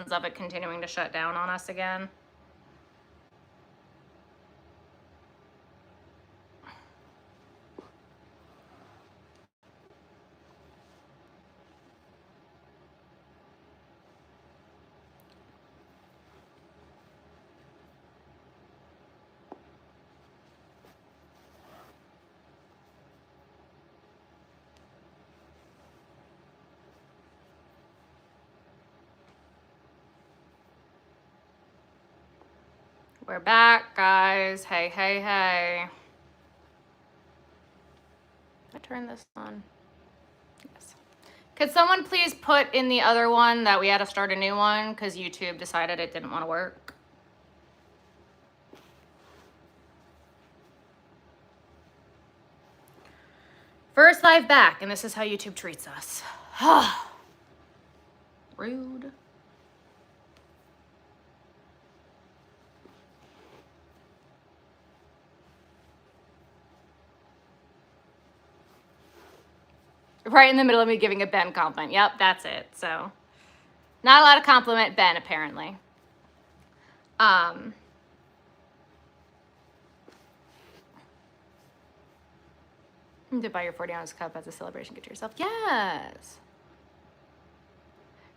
reasons of it continuing to shut down on us again. We're back, guys. Hey, hey, hey. I turned this on. Yes. Could someone please put in the other one that we had to start a new one because YouTube decided it didn't want to work? First live back, and this is how YouTube treats us. Rude. Right in the middle of me giving a Ben compliment. Yep, that's it. So, not allowed to compliment Ben, apparently. To buy your 40-ounce cup as a celebration gift to yourself. Yes.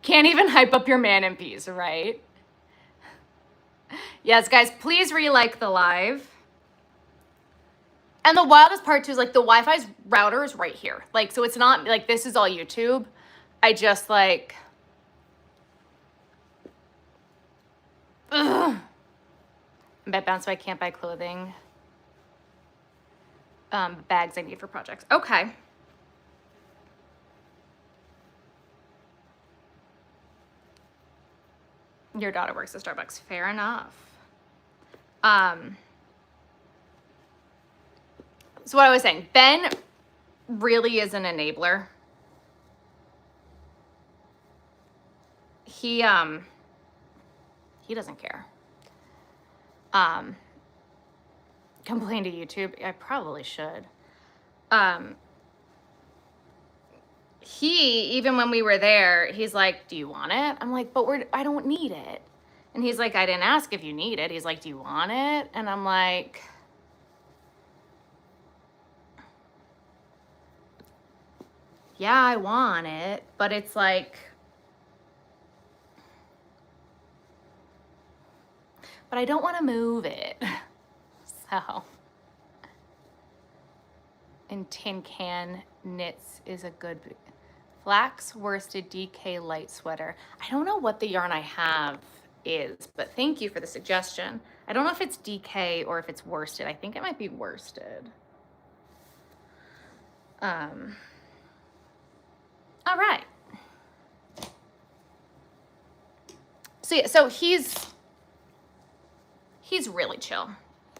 Can't even hype up your man in peace, right? Yes, guys, please re-like the live. And the wildest part too is like the Wi-Fi's router is right here. Like, so it's not like this is all YouTube. I just like, ugh. I'm bed bound so I can't buy clothing. Bags I need for projects. Okay. Your daughter works at Starbucks. Fair enough. So what I was saying, Ben really is an enabler. He doesn't care. Complain to YouTube. I probably should. Even when we were there, he's like, do you want it? I'm like, but I don't need it. And he's like, I didn't ask if you need it. He's like, do you want it? And I'm like, yeah, I want it, but it's like, but I don't want to move it. So, and tin can knits is a good, flax worsted DK light sweater. I don't know what the yarn I have is, but thank you for the suggestion. I don't know if it's DK or if it's worsted. I think it might be worsted. All right. So yeah, so he's really chill,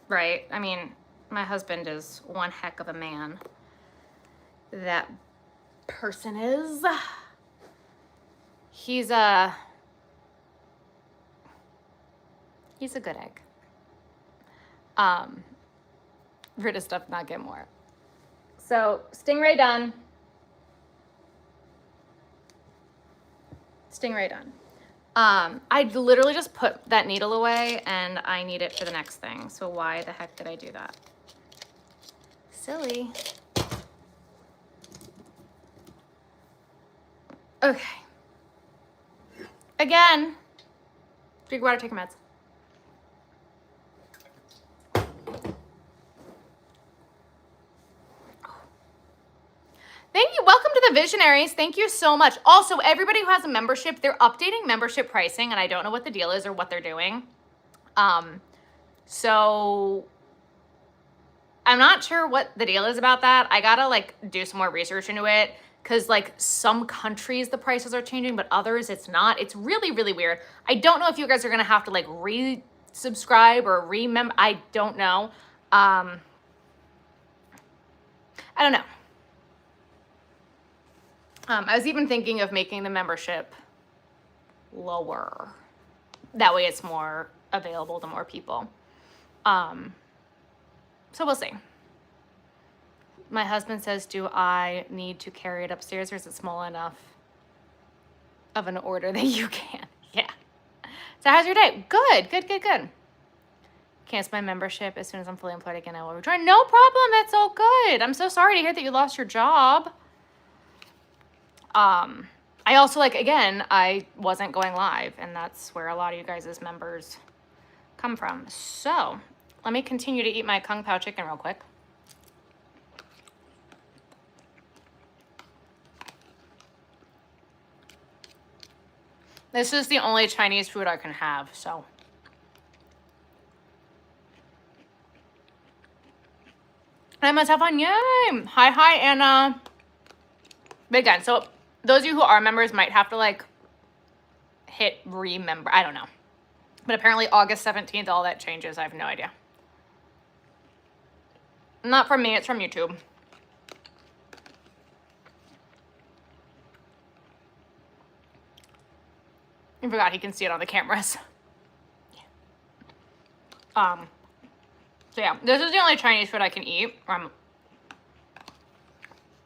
right? I mean, my husband is one heck of a man. That person is. He's a good egg. Rid of stuff, not get more. So stingray done. Stingray done. I literally just put that needle away and I need it for the next thing. So why the heck did I do that? Silly. Okay. Again, drink water, take your meds. Thank you. Welcome to the Visionaries. Thank you so much. Also, everybody who has a membership, they're updating membership pricing, and I don't know what the deal is or what they're doing. So I'm not sure what the deal is about that. I gotta like do some more research into it because like some countries the prices are changing, but others it's not. It's really, really weird. I don't know if you guys are gonna have to like resubscribe or remember. I don't know. I don't know. I was even thinking of making the membership lower. That way it's more available to more people. So we'll see. My husband says, do I need to carry it upstairs or is it small enough of an order that you can? Yeah. So how's your day? Good, good, good, good. Cancel my membership as soon as I'm fully employed again. I will rejoin. No problem. That's all good. I'm so sorry to hear that you lost your job. I also, like, again, I wasn't going live, and that's where a lot of you guys as members come from. So let me continue to eat my Kung Pao chicken real quick. This is the only Chinese food I can have, so. I must have fun. Yay! Hi, Anna. But again, so those of you who are members might have to, like, hit remember. I don't know. But apparently August 17th, all that changes. I have no idea. Not from me. It's from YouTube. I forgot he can see it on the cameras. So yeah, this is the only Chinese food I can eat.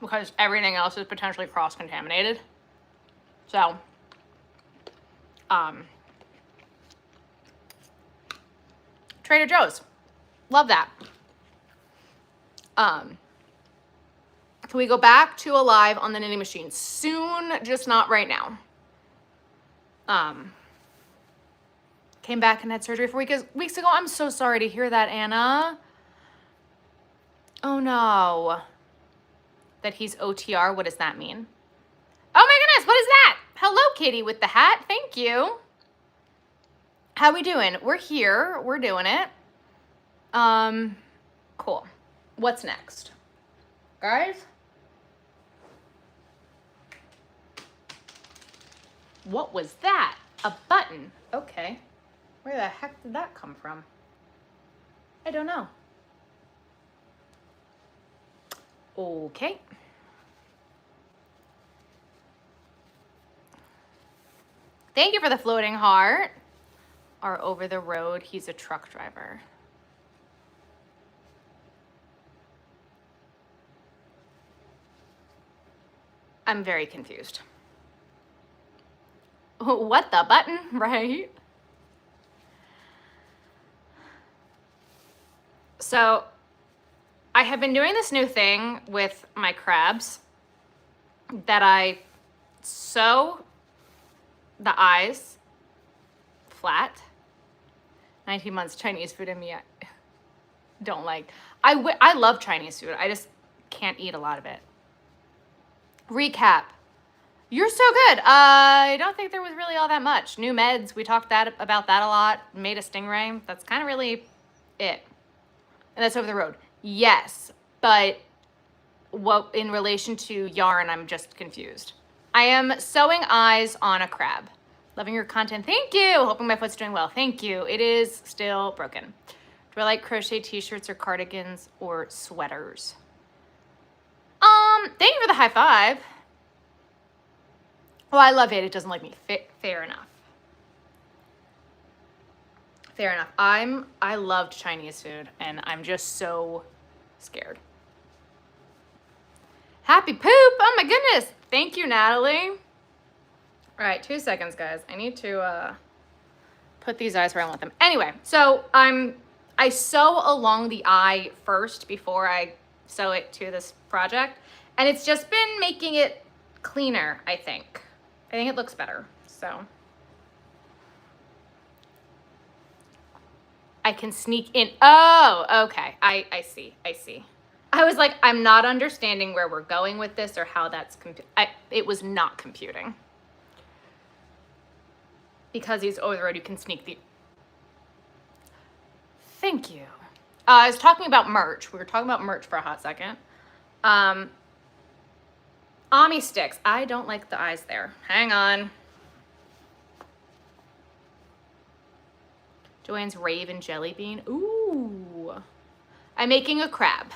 Because everything else is potentially cross-contaminated. So, Trader Joe's. Love that. Can we go back to a live on the knitting machine? Soon, just not right now. Came back and had surgery for weeks ago. I'm so sorry to hear that, Anna. Oh no. That he's OTR, what does that mean? Oh my goodness, what is that? Hello, Kitty with the hat, thank you. How we doing? We're here, we're doing it. Cool. What's next? Guys? What was that? A button, okay. Where the heck did that come from? I don't know. Okay. Thank you for the floating heart. Are over the road. He's a truck driver. I'm very confused. What the button, right? So I have been doing this new thing with my crabs that I sew the eyes flat. 19 months Chinese food in me, I don't like. I love Chinese food. I just can't eat a lot of it. Recap. You're so good. I don't think there was really all that much. New meds, we talked about that a lot. Made a stingray. That's kind of really it. And that's over the road. Yes, but what in relation to yarn, I'm just confused. I am sewing eyes on a crab. Loving your content. Thank you. Hoping my foot's doing well. Thank you. It is still broken. Do I like crochet t-shirts or cardigans or sweaters? Thank you for the high five. Oh, I love it. It doesn't like me. Fair enough. Fair enough. I loved Chinese food and I'm just so scared. Happy poop. Oh my goodness. Thank you, Natalie. All right, 2 seconds, guys. I need to put these eyes where I want them. Anyway, so I sew along the eye first before I sew it to this project. And it's just been making it cleaner, I think. I think it looks better, so. I can sneak in. Oh, okay. I see. I was like, I'm not understanding where we're going with this or how that's, it was not computing. Because he's over the road, you can sneak the. Thank you. I was talking about merch. We were talking about merch for a hot second. Ami sticks. I don't like the eyes there. Hang on. Joanne's Raven Jelly Bean. Ooh. I'm making a crab.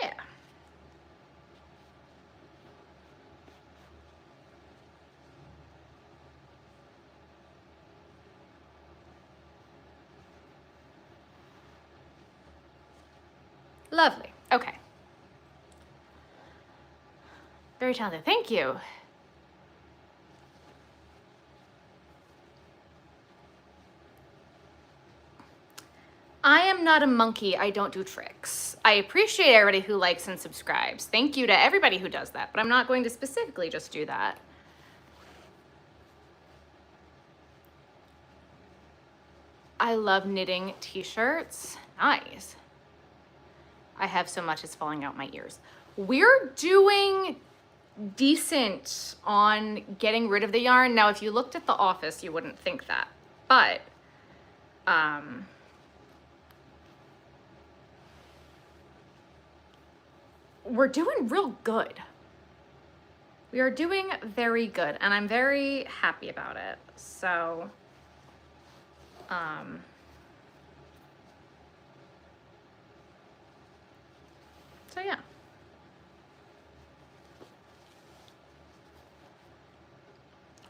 Yeah. Lovely. Okay. Very talented. Thank you. I am not a monkey. I don't do tricks. I appreciate everybody who likes and subscribes. Thank you to everybody who does that, but I'm not going to specifically just do that. I love knitting t-shirts. Nice. I have so much it's falling out my ears. We're doing decent on getting rid of the yarn. Now, if you looked at the office, you wouldn't think that, but we're doing real good. We are doing very good, and I'm very happy about it. So, yeah.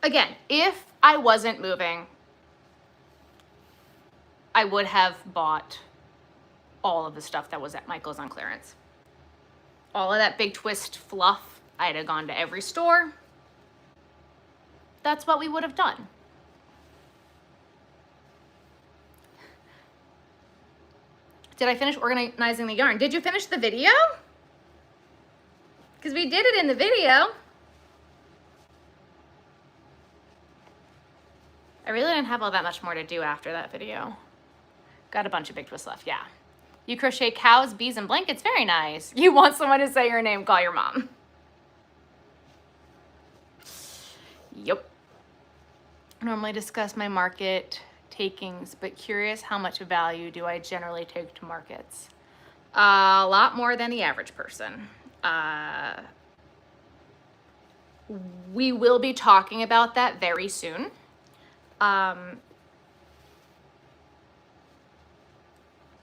Again, if I wasn't moving, I would have bought all of the stuff that was at Michael's on clearance. All of that big twist fluff, I'd have gone to every store. That's what we would have done. Did I finish organizing the yarn? Did you finish the video? Because we did it in the video. I really didn't have all that much more to do after that video. Got a bunch of big twists left, yeah. You crochet cows, bees, and blankets, very nice. You want someone to say your name, call your mom. Yep. Normally discuss my market takings, but curious how much value do I generally take to markets? A lot more than the average person. We will be talking about that very soon. I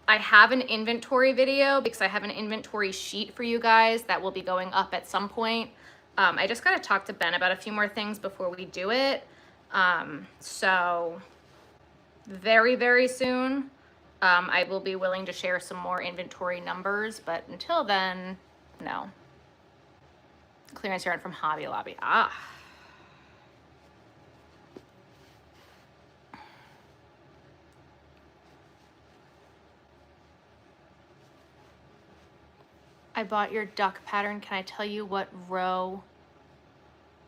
have an inventory video because I have an inventory sheet for you guys that will be going up at some point. I just got to talk to Ben about a few more things before we do it. So very, very soon, I will be willing to share some more inventory numbers, but until then, no. Clearance yarn from Hobby Lobby. Ah. I bought your duck pattern. Can I tell you what row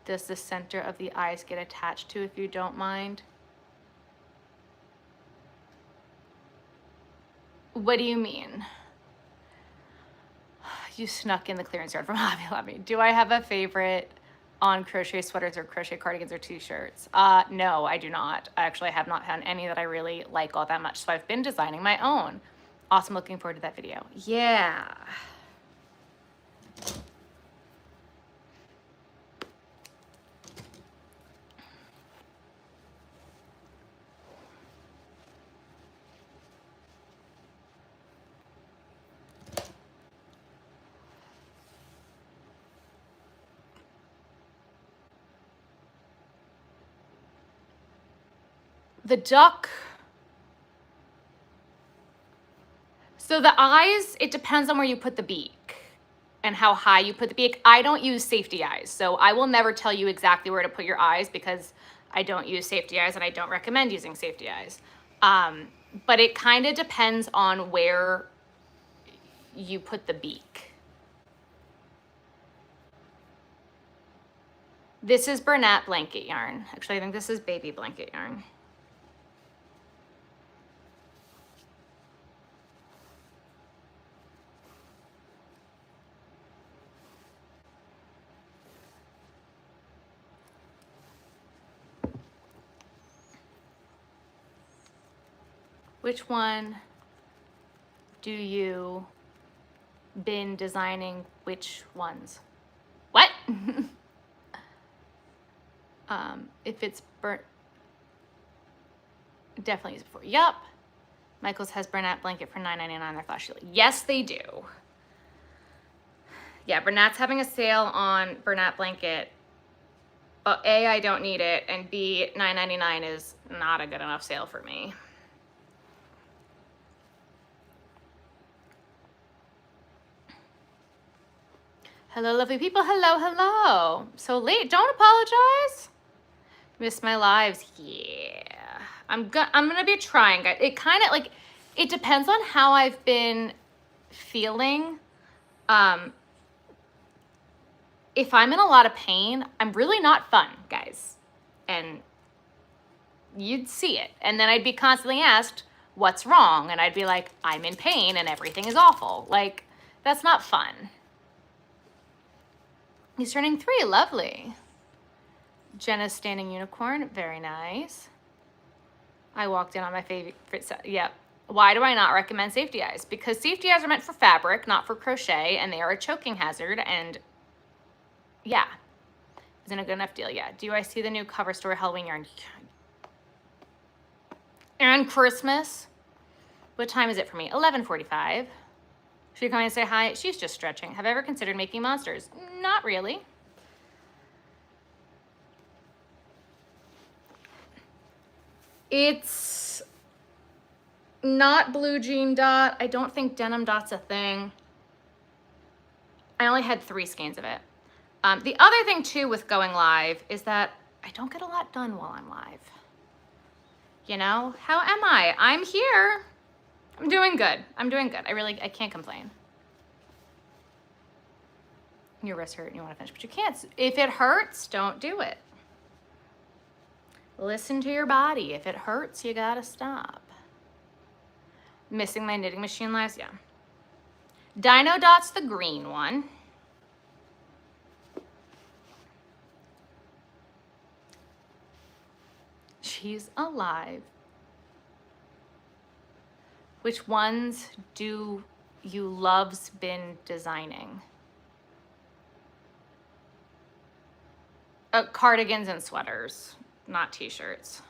does the center of the eyes get attached to, if you don't mind? What do you mean? You snuck in the clearance yard from Hobby Lobby. Do I have a favorite on crochet sweaters or crochet cardigans or t-shirts? No, I do not. I actually have not had any that I really like all that much, so I've been designing my own. Awesome, looking forward to that video. Yeah. The duck. So the eyes, it depends on where you put the beak and how high you put the beak. I don't use safety eyes, so I will never tell you exactly where to put your eyes because I don't use safety eyes and I don't recommend using safety eyes. But it kind of depends on where you put the beak. This is Bernat blanket yarn. Actually, I think this is baby blanket yarn. Which one do you been designing? Which ones? What? If it's burnt, definitely use it before. Yup. Michael's has Bernat blanket for $9.99. They're flashy. Yes, they do. Yeah, Bernat's having a sale on Bernat blanket. But A, I don't need it, and B, $9.99 is not a good enough sale for me. Hello, lovely people. Hello, hello. So late. Don't apologize. Miss my lives. Yeah. I'm gonna be trying, guys. It kind of like, it depends on how I've been feeling. If I'm in a lot of pain, I'm really not fun, guys. And you'd see it. And then I'd be constantly asked, what's wrong? And I'd be like, I'm in pain and everything is awful. Like, that's not fun. He's turning 3, lovely. Jenna's standing unicorn, very nice. I walked in on my favorite set, yep. Why do I not recommend safety eyes? Because safety eyes are meant for fabric, not for crochet, and they are a choking hazard, and yeah. Isn't a good enough deal, yeah. Do I see the new cover story Halloween yarn? And Christmas. What time is it for me? 11:45. Should you come in and say hi? She's just stretching. Have I ever considered making monsters? Not really. It's not blue jean dot. I don't think denim dot's a thing. I only had 3 skeins of it. The other thing too with going live is that I don't get a lot done while I'm live. You know, how am I? I'm here. I'm doing good. I'm doing good. I can't complain. Your wrist hurt and you want to finish, but you can't. If it hurts, don't do it. Listen to your body. If it hurts, you gotta stop. Missing my knitting machine lives, yeah. Dino Dot's the green one. She's alive. Which ones do you love's been designing? Cardigans and sweaters, not t-shirts.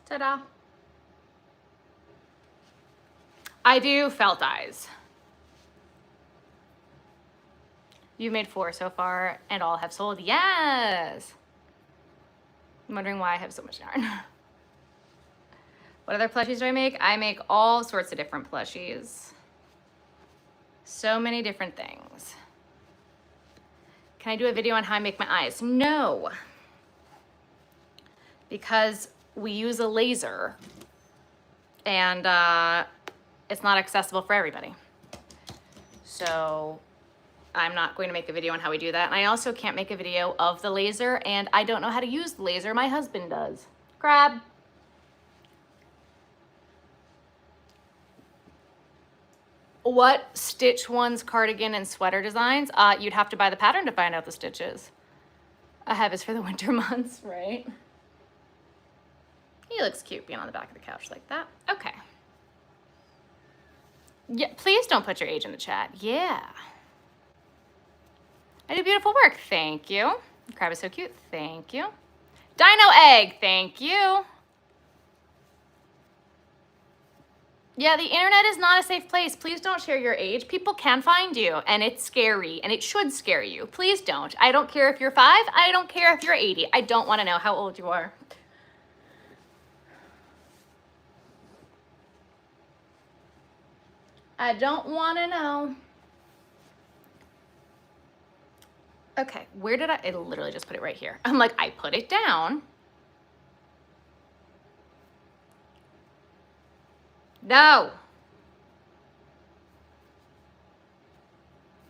Ta-da. I do felt eyes. You made 4 so far and all have sold. Yes. I'm wondering why I have so much yarn. What other plushies do I make? I make all sorts of different plushies. So many different things. Can I do a video on how I make my eyes? No. Because we use a laser and it's not accessible for everybody. So I'm not going to make a video on how we do that. And I also can't make a video of the laser and I don't know how to use the laser. My husband does. Grab. What Stitch One's cardigan and sweater designs? You'd have to buy the pattern to find out the stitches. I have is for the winter months, right? He looks cute being on the back of the couch like that. Okay. Yeah, please don't put your age in the chat. Yeah. I do beautiful work. Thank you. Crab is so cute. Thank you. Dino egg. Thank you. Yeah, the internet is not a safe place. Please don't share your age. People can find you and it's scary and it should scare you. Please don't. I don't care if you're 5. I don't care if you're 80. I don't want to know how old you are. I don't want to know. Okay, where did I literally just put it right here. I'm like, I put it down. No.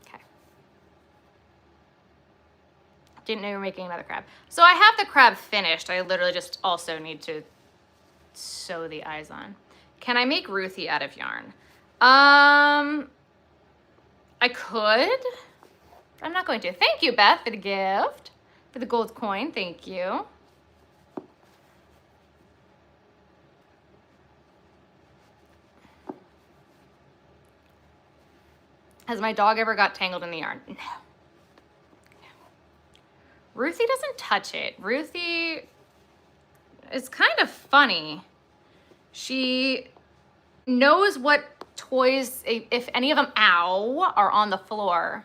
Okay. Didn't know you were making another crab. So I have the crab finished. I literally just also need to sew the eyes on. Can I make Ruthie out of yarn? I could. I'm not going to. Thank you, Beth, for the gift. For the gold coin. Thank you. Has my dog ever got tangled in the yarn? No. Ruthie doesn't touch it. Ruthie is kind of funny. She knows what toys, if any of them, ow, are on the floor.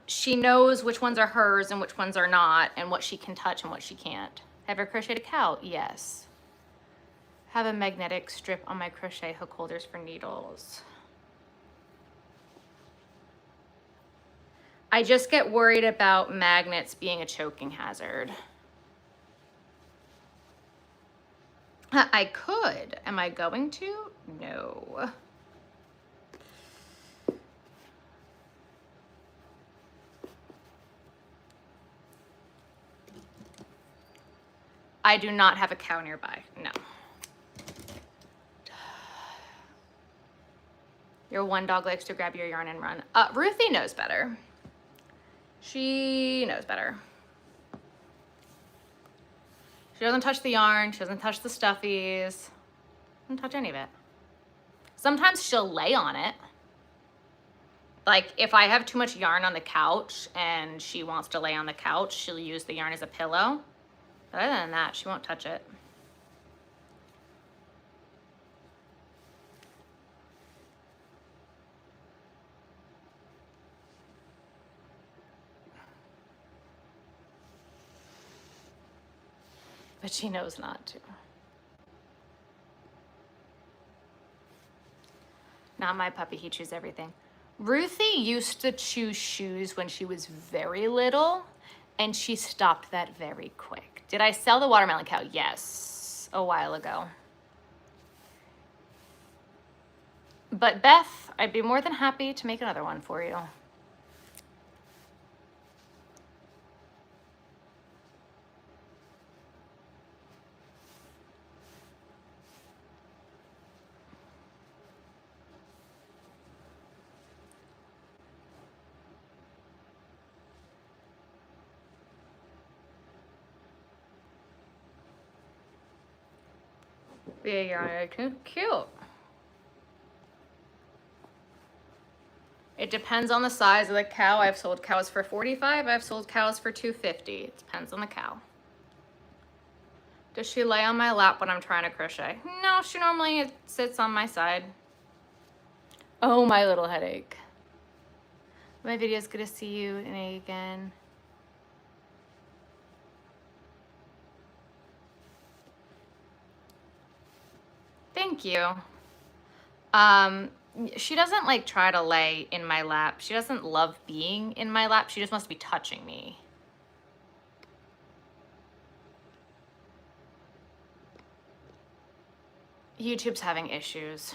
She knows which ones are hers and which ones are not, and what she can touch and what she can't. Have you ever crocheted a cow? Yes. Have a magnetic strip on my crochet hook holders for needles. I just get worried about magnets being a choking hazard. I could. Am I going to? No. I do not have a cow nearby. No. Your one dog likes to grab your yarn and run. Ruthie knows better. She knows better. She doesn't touch the yarn. She doesn't touch the stuffies. Doesn't touch any of it. Sometimes she'll lay on it. Like if I have too much yarn on the couch and she wants to lay on the couch, she'll use the yarn as a pillow. But other than that, she won't touch it. But she knows not to. Not my puppy, he chews everything. Ruthie used to chew shoes when she was very little, and she stopped that very quick. Did I sell the watermelon cow? Yes, a while ago. But Beth, I'd be more than happy to make another one for you. Yeah, you're cute. It depends on the size of the cow. I've sold cows for $45. I've sold cows for $250. It depends on the cow. Does she lay on my lap when I'm trying to crochet? No, she normally sits on my side. Oh, my little headache. My video is good to see you again. Thank you. She doesn't like try to lay in my lap. She doesn't love being in my lap. She just wants to be touching me. YouTube's having issues.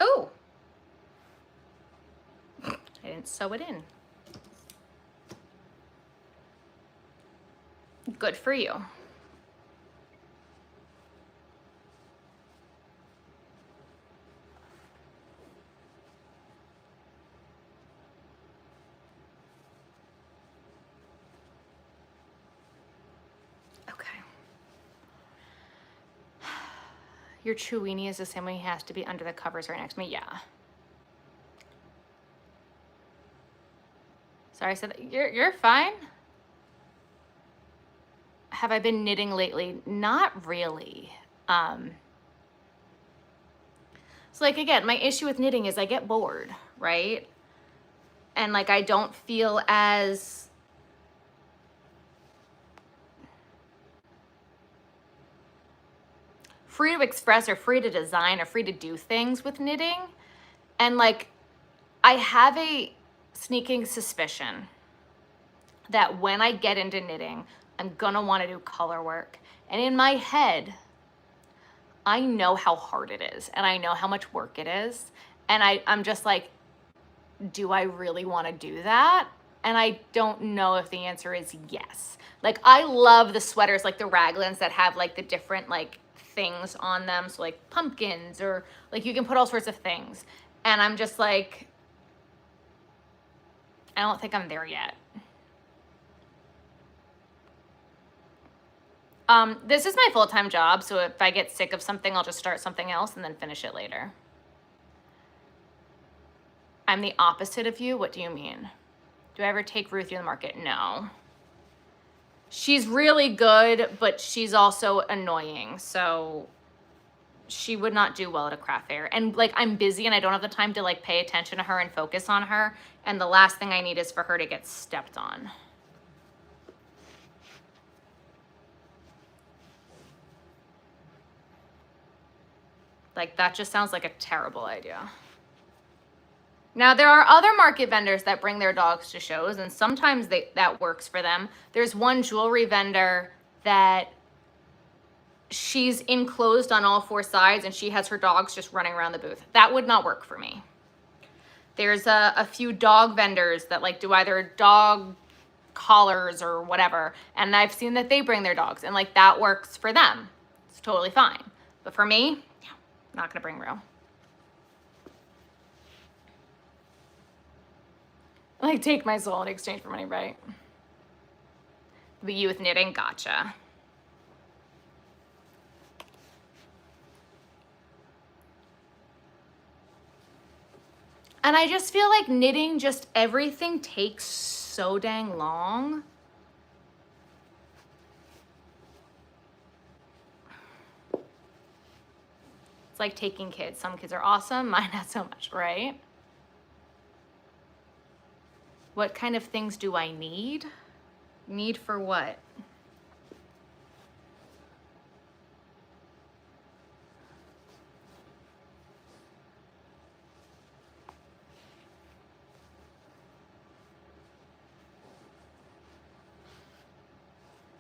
Oh, I didn't sew it in. Good for you. Your Chewini is the same way he has to be under the covers right next to me. Yeah. Sorry, I said that. You're fine. Have I been knitting lately? Not really. So like, again, my issue with knitting is I get bored, right? And like, I don't feel as free to express or free to design or free to do things with knitting And like, I have a sneaking suspicion that when I get into knitting, I'm gonna wanna do color work. And in my head, I know how hard it is and I know how much work it is. And I'm just like, do I really wanna do that? And I don't know if the answer is yes. Like, I love the sweaters, like the raglans that have like the different like things on them. So like pumpkins, or like you can put all sorts of things. And I'm just like, I don't think I'm there yet. This is my full-time job, so if I get sick of something, I'll just start something else and then finish it later. I'm the opposite of you. What do you mean? Do I ever take Ruthie to the market? No. She's really good, but she's also annoying, so she would not do well at a craft fair. And like, I'm busy and I don't have the time to like pay attention to her and focus on her. And the last thing I need is for her to get stepped on. Like, that just sounds like a terrible idea. Now, there are other market vendors that bring their dogs to shows, and sometimes that works for them. There's one jewelry vendor that she's enclosed on all four sides and she has her dogs just running around the booth. That would not work for me. There's a few dog vendors that like do either dog collars or whatever, and I've seen that they bring their dogs, and like that works for them. It's totally fine. But for me, not gonna bring Ro. Like, take my soul in exchange for money, right? The youth knitting, gotcha. And I just feel like knitting, just everything takes so dang long. It's like taking kids. Some kids are awesome, mine not so much, right? What kind of things do I need? Need for what?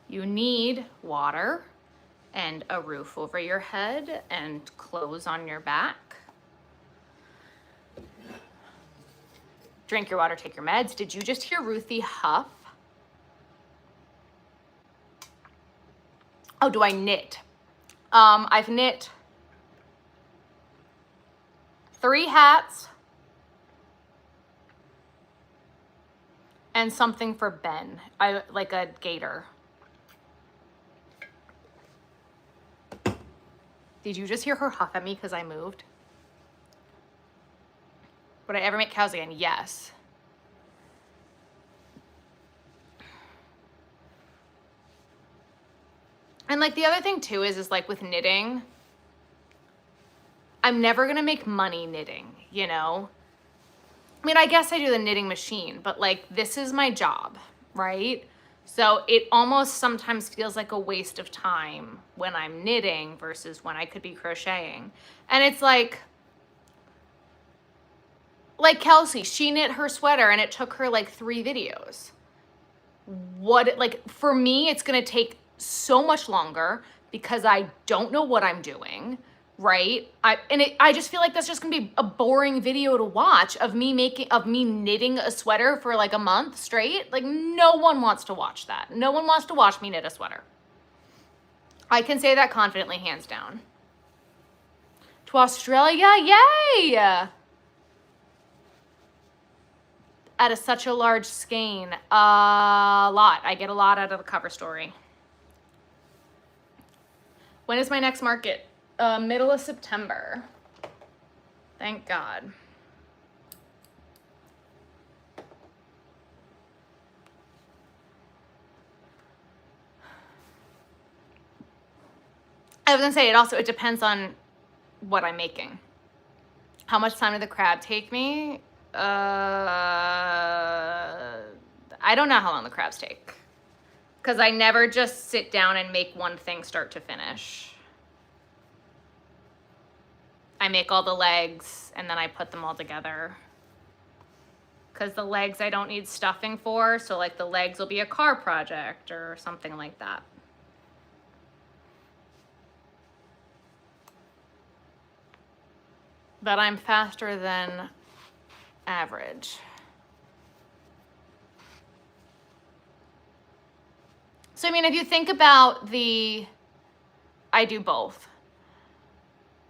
You need water and a roof over your head and clothes on your back. Drink your water, take your meds. Did you just hear Ruthie huff? Oh, do I knit? I've knit 3 hats and something for Ben. I like a gaiter. Did you just hear her huff at me because I moved? Would I ever make cows again? Yes. And like the other thing too is like with knitting, I'm never gonna make money knitting, you know? I mean, I guess I do the knitting machine, but like this is my job, right? So it almost sometimes feels like a waste of time when I'm knitting versus when I could be crocheting. And it's like Kelsey, she knit her sweater and it took her like 3 videos. Like for me, it's gonna take so much longer because I don't know what I'm doing, right? I just feel like that's just gonna be a boring video to watch of me knitting a sweater for like a month straight. Like no one wants to watch that. No one wants to watch me knit a sweater. I can say that confidently, hands down. To Australia, yay! At such a large skein, a lot. I get a lot out of the cover story. When is my next market? Middle of September. Thank God. I was gonna say, it depends on what I'm making. How much time did the crab take me? I don't know how long the crabs take, because I never just sit down and make one thing start to finish. I make all the legs and then I put them all together. Because the legs I don't need stuffing for, so like the legs will be a car project or something like that. But I'm faster than average. So I mean, if you think about I do both,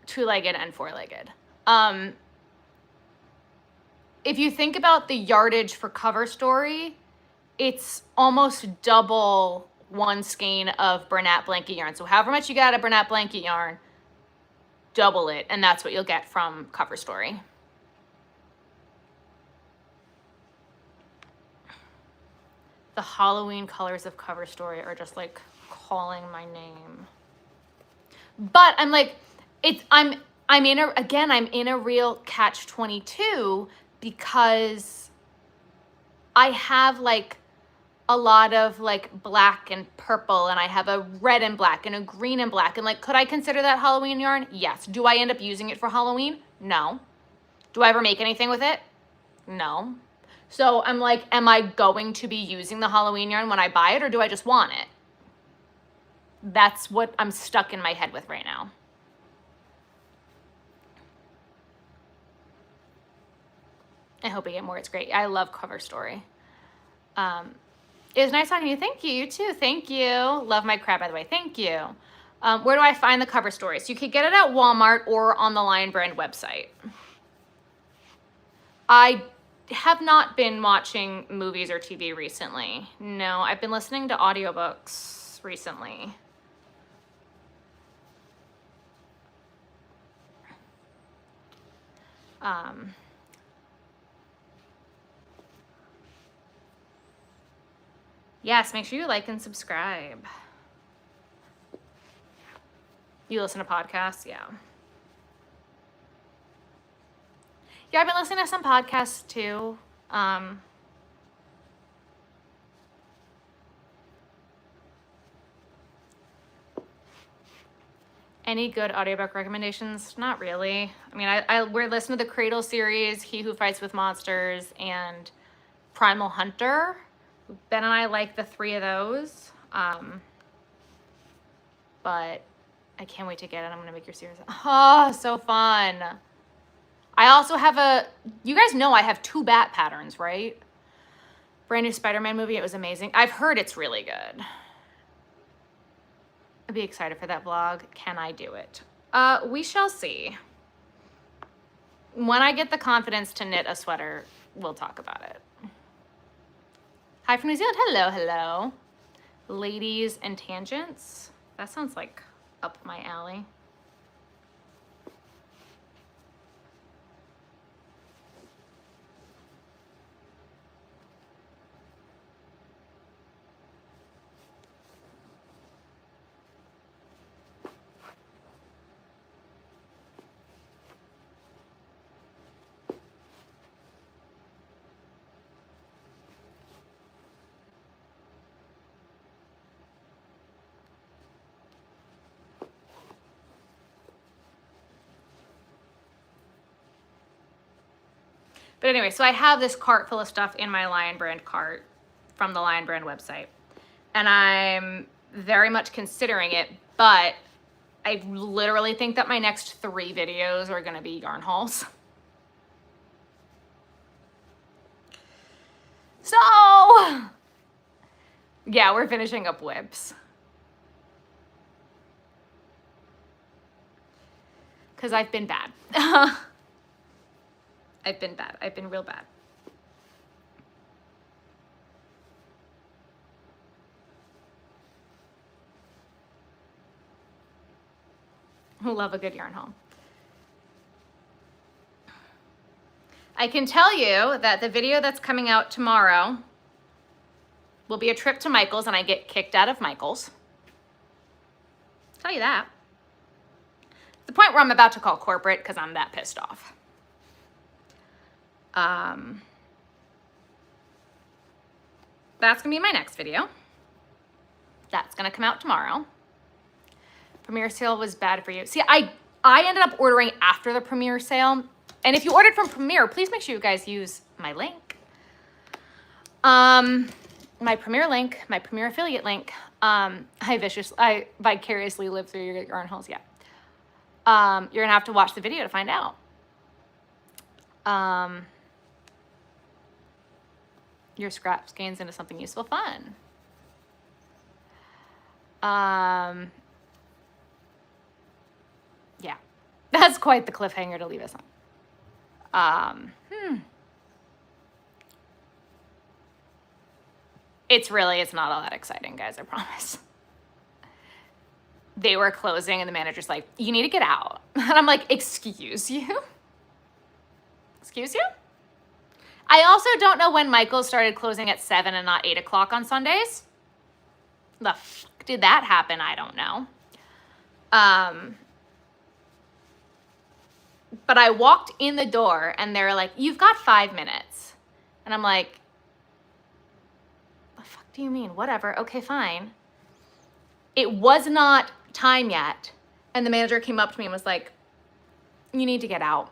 two-legged and four-legged. If you think about the yardage for cover story, it's almost double one skein of Bernat blanket yarn. So however much you got of Bernat blanket yarn, double it, and that's what you'll get from cover story. The Halloween colors of cover story are just like calling my name. But I'm like, I'm in a real catch-22 because I have like a lot of like black and purple, and I have a red and black and a green and black. And like, could I consider that Halloween yarn? Yes. Do I end up using it for Halloween? No. Do I ever make anything with it? No. So I'm like, am I going to be using the Halloween yarn when I buy it, or do I just want it? That's what I'm stuck in my head with right now. I hope I get more. It's great. I love cover story. It was nice talking to you. Thank you. You too. Thank you. Love my crab, by the way. Thank you. Where do I find the cover stories? You could get it at Walmart or on the Lion Brand website. I have not been watching movies or TV recently. No, I've been listening to audiobooks recently. Yes, make sure you like and subscribe. You listen to podcasts? Yeah. Yeah, I've been listening to some podcasts too. Any good audiobook recommendations? Not really. I mean, we're listening to the Cradle series, He Who Fights with Monsters, and Primal Hunter. Ben and I like the 3 of those. But I can't wait to get it. I'm gonna make your series. Oh, so fun. I also have you guys know I have 2 bat patterns, right? Brand new Spider-Man movie. It was amazing. I've heard it's really good. I'd be excited for that vlog. Can I do it? We shall see. When I get the confidence to knit a sweater, we'll talk about it. Hi from New Zealand. Hello, hello. Ladies and tangents. That sounds like up my alley. But anyway, so I have this cart full of stuff in my Lion Brand cart from the Lion Brand website. And I'm very much considering it, but I literally think that my next 3 videos are gonna be yarn hauls. So, yeah, we're finishing up whips. Because I've been bad. I've been bad. I've been real bad. Love a good yarn haul. I can tell you that the video that's coming out tomorrow will be a trip to Michael's, and I get kicked out of Michael's. I'll tell you that. The point where I'm about to call corporate because I'm that pissed off. That's gonna be my next video. That's gonna come out tomorrow. Premiere sale was bad for you. See, I ended up ordering after the Premiere sale. And if you ordered from Premiere, please make sure you guys use my link. My Premiere link, my Premiere affiliate link. I vicariously live through your yarn hauls, yeah. You're gonna have to watch the video to find out. Your scraps gains into something useful, fun. Yeah, that's quite the cliffhanger to leave us on. It's not all that exciting, guys, I promise. They were closing and the manager's like, you need to get out. And I'm like, excuse you? Excuse you? I also don't know when Michael's started closing at 7 and not 8 o'clock on Sundays. The fuck did that happen? I don't know. But I walked in the door and they're like, you've got 5 minutes. And I'm like, the fuck do you mean? Whatever. Okay, fine. It was not time yet. And the manager came up to me and was like, you need to get out.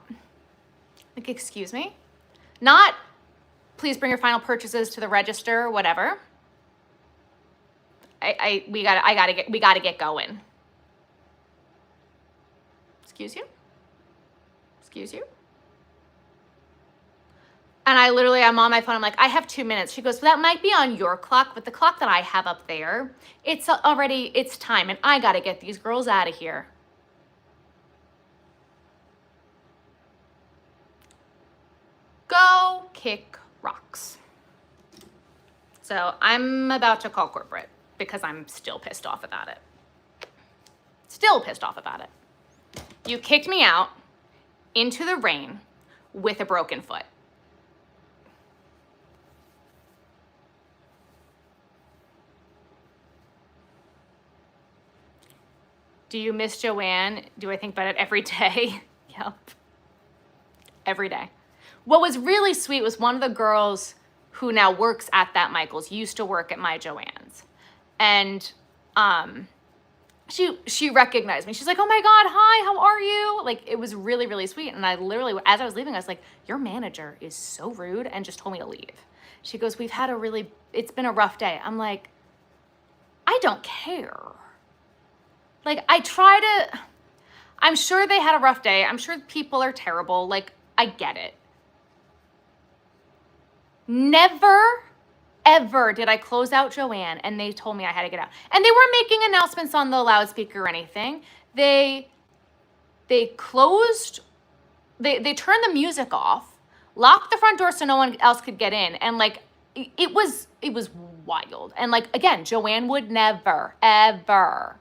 Like, excuse me? Not, please bring your final purchases to the register, whatever. We gotta get going. Excuse you? Excuse you? And I'm on my phone. I'm like, I have 2 minutes. She goes, well, that might be on your clock, but the clock that I have up there, it's time, and I gotta get these girls out of here. Go kick rocks. So I'm about to call corporate because I'm still pissed off about it. Still pissed off about it. You kicked me out into the rain with a broken foot. Do you miss Joanne? Do I think about it every day? Yep. Every day. What was really sweet was one of the girls who now works at that Michael's used to work at my Joanne's. And she recognized me. She's like, oh my God, hi, how are you? Like, it was really, really sweet. And I literally, as I was leaving, I was like, your manager is so rude, and just told me to leave. She goes, it's been a rough day. I'm like, I don't care. Like, I'm sure they had a rough day. I'm sure people are terrible. Like, I get it. Never, ever did I close out Joanne and they told me I had to get out. And they weren't making announcements on the loudspeaker or anything. They turned the music off, locked the front door so no one else could get in. And like, it was wild. And like, again, Joanne would never, ever.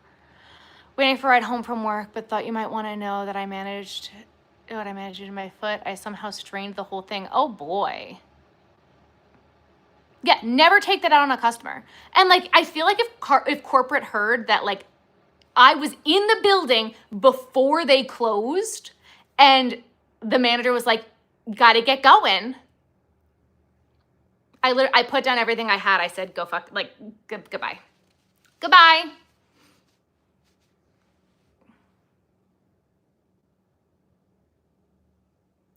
Waiting for a ride home from work, but thought you might want to know that I managed to my foot. I somehow strained the whole thing. Oh boy. Yeah, never take that out on a customer. And like, I feel like if corporate heard that like I was in the building before they closed and the manager was like, gotta get going. I put down everything I had. I said, go fuck, like, goodbye. Goodbye.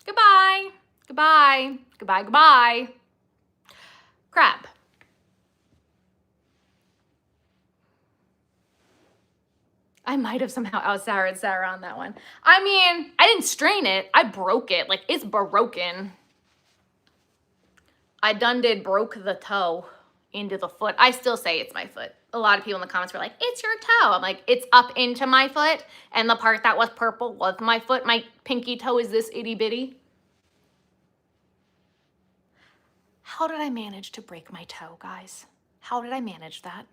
Goodbye. Goodbye. Goodbye. Goodbye. Crap. I might have somehow out-Sarah Sarah on that one. I mean, I didn't strain it. I broke it. Like, it's broken. I done did broke the toe into the foot. I still say it's my foot. A lot of people in the comments were like, it's your toe. I'm like, it's up into my foot. And the part that was purple was my foot. My pinky toe is this itty bitty. How did I manage to break my toe, guys? How did I manage that?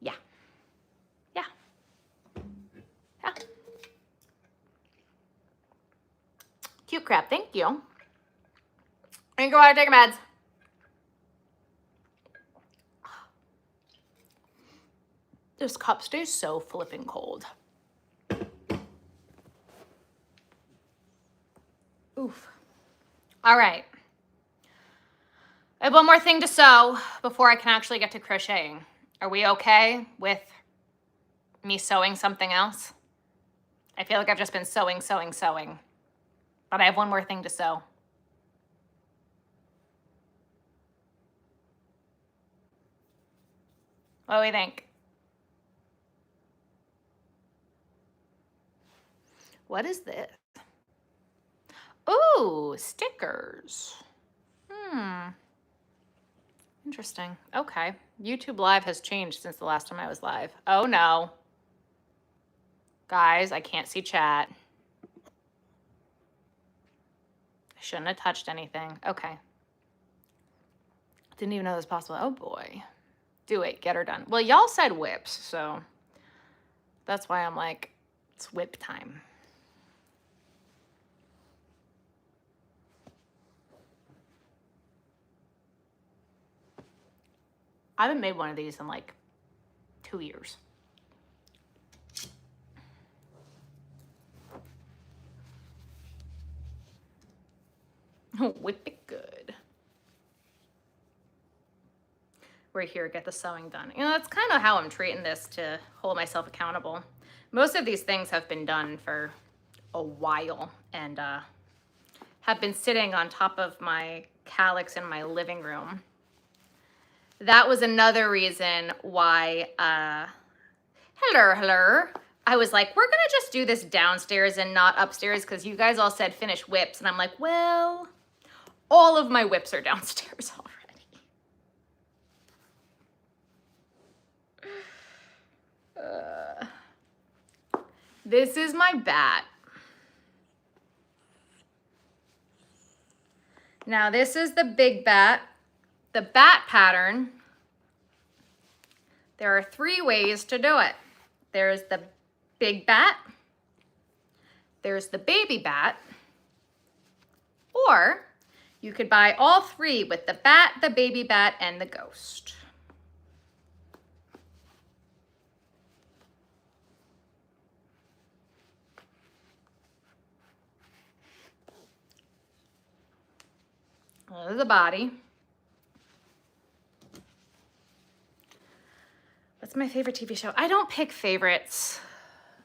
Yeah. Yeah. Yeah. Cute crap, thank you. Drink your water, take your meds. This cup stays so flipping cold. Oof. All right. I have one more thing to sew before I can actually get to crocheting. Are we okay with Me sewing something else? I feel like I've just been sewing. But I have one more thing to sew. What do we think? What is this? Ooh, stickers. Interesting. Okay. YouTube Live has changed since the last time I was live. Oh no. Guys, I can't see chat. I shouldn't have touched anything. Okay. Didn't even know this was possible. Oh boy. Do it. Get her done. Well, y'all said whips, so that's why I'm like, it's whip time. I haven't made one of these in like 2 years. Whip it good. We're here, get the sewing done. You know, that's kind of how I'm treating this to hold myself accountable. Most of these things have been done for a while and have been sitting on top of my calyx in my living room. That was another reason why, hello. I was like, we're gonna just do this downstairs and not upstairs because you guys all said finish whips. And I'm like, well, all of my whips are downstairs already. This is my bat. Now this is the big bat. The bat pattern, there are 3 ways to do it. There's the big bat, there's the baby bat, or you could buy all 3 with the bat, the baby bat, and the ghost. There's the body. What's my favorite TV show? I don't pick favorites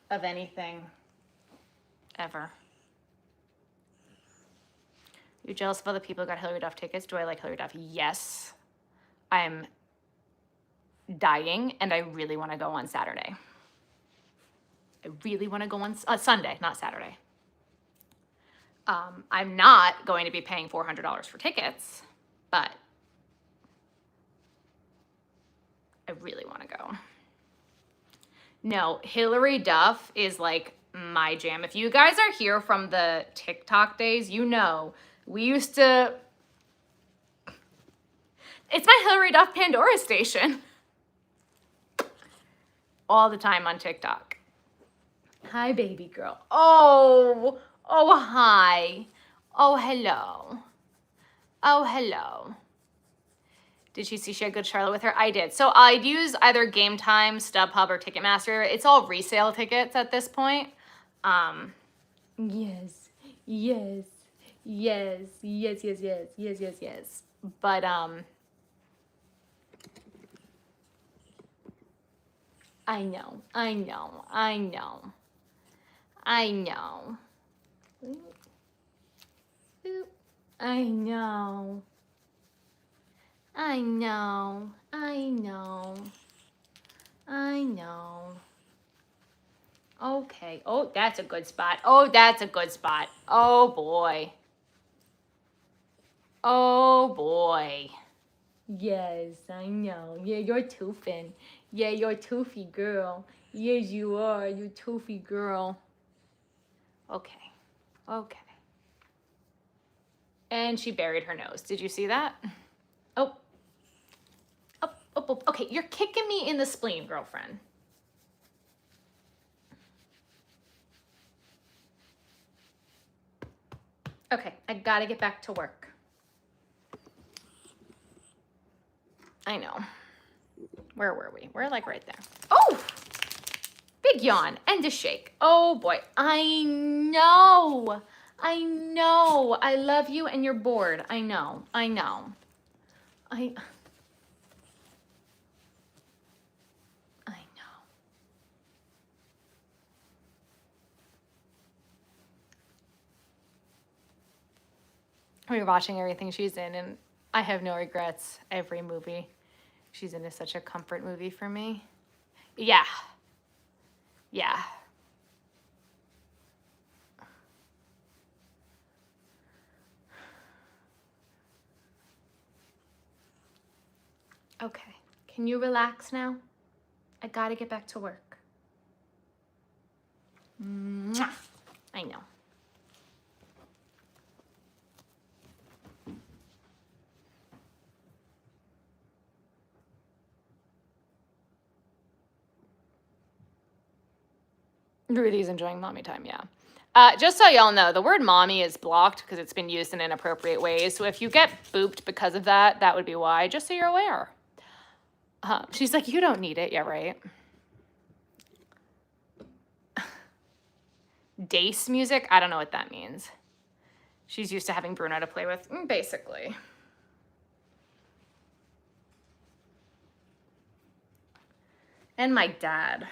of anything, ever. You jealous of other people who got Hillary Duff tickets? Do I like Hillary Duff? Yes. I'm dying, and I really want to go on Saturday. I really want to go on Sunday, not Saturday. I'm not going to be paying $400 for tickets, but I really want to go. No, Hillary Duff is like my jam. If you guys are here from the TikTok days, you know we used to... It's my Hillary Duff Pandora station. All the time on TikTok. Hi, baby girl. Oh, hi. Oh, hello. Oh, hello. Did she see she had Good Charlotte with her? I did. So I'd use either Game Time, StubHub, or Ticketmaster. It's all resale tickets at this point. Yes. But, I know. I know. Okay. Oh, that's a good spot. Oh boy. Yes, I know. Yeah, you're toofing. Yeah, you're toofy girl. Yes, you are. You toofy girl. Okay. And she buried her nose. Did you see that? Oh. Okay, you're kicking me in the spleen, girlfriend. Okay, I gotta get back to work. I know. Where were we? We're like right there. Oh! Big yawn and a shake. Oh boy. I know. I love you and you're bored. I know. rewatching everything she's in, and I have no regrets. Every movie she's in is such a comfort movie for me. Yeah. Yeah. Okay. Can you relax now? I gotta get back to work. Mwah. I know. Rudy's enjoying mommy time, yeah. Just so y'all know, the word mommy is blocked because it's been used in inappropriate ways. So if you get booped because of that, that would be why, just so you're aware. She's like, you don't need it. Yeah, right. Dace music? I don't know what that means. She's used to having Bruno to play with, basically. And my dad.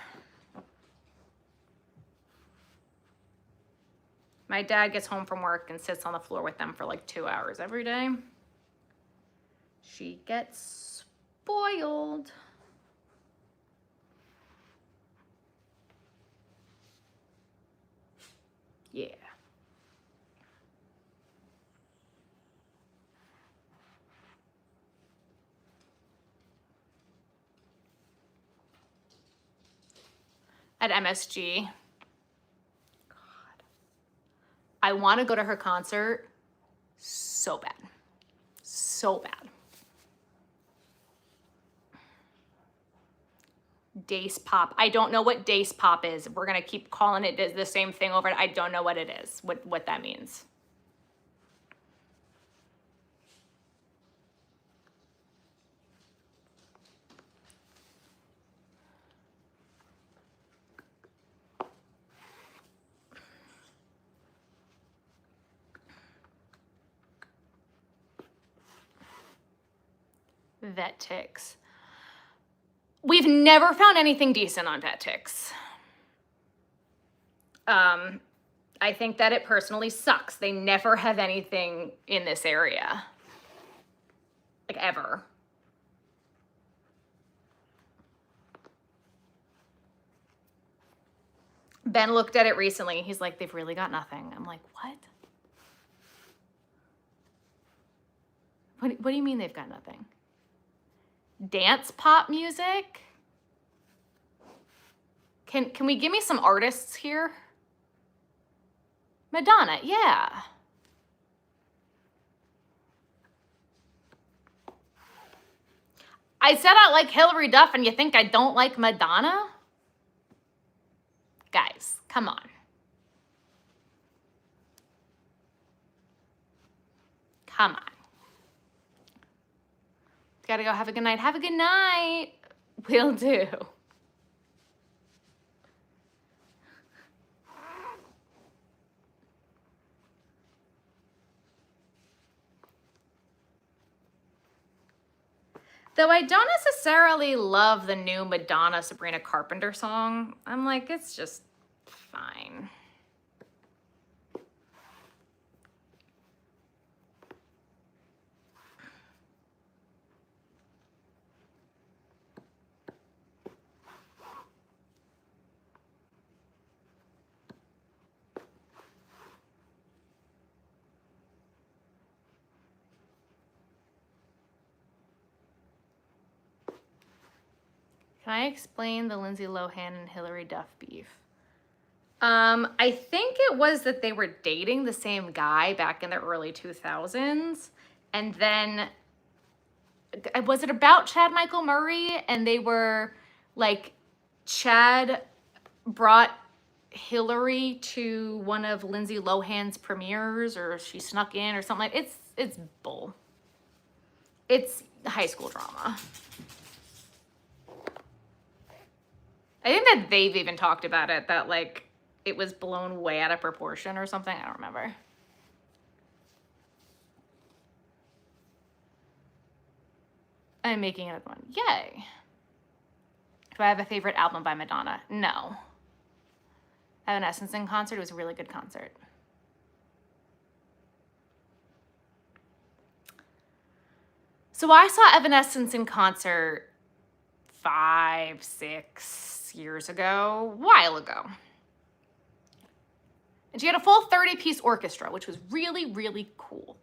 My dad gets home from work and sits on the floor with them for like 2 hours every day. She gets spoiled. Yeah. At MSG. I want to go to her concert so bad. So bad. Dace pop. I don't know what dace pop is. We're going to keep calling it the same thing over. I don't know what it is, what that means. Vet ticks. We've never found anything decent on vet ticks. I think that it personally sucks. They never have anything in this area. Like, ever. Ben looked at it recently. He's like, they've really got nothing. I'm like, what? What do you mean they've got nothing? Dance pop music? Can we give me some artists here? Madonna, yeah. I said I like Hilary Duff and you think I don't like Madonna? Guys, come on. Come on. Gotta go. Have a good night. Have a good night. Will do. Though I don't necessarily love the new Madonna Sabrina Carpenter song. I'm like, it's just fine. Can I explain the Lindsay Lohan and Hilary Duff beef? I think it was that they were dating the same guy back in the early 2000s. And then, was it about Chad Michael Murray? And they were like, Chad brought Hilary to one of Lindsay Lohan's premieres, or she snuck in or something like it's bull. It's high school drama. I think that they've even talked about it, that like it was blown way out of proportion or something. I don't remember. I'm making another one. Yay. Do I have a favorite album by Madonna? No. Evanescence in concert. It was a really good concert. So I saw Evanescence in concert 5, 6 years ago, a while ago. And she had a full 30-piece orchestra, which was really, really cool.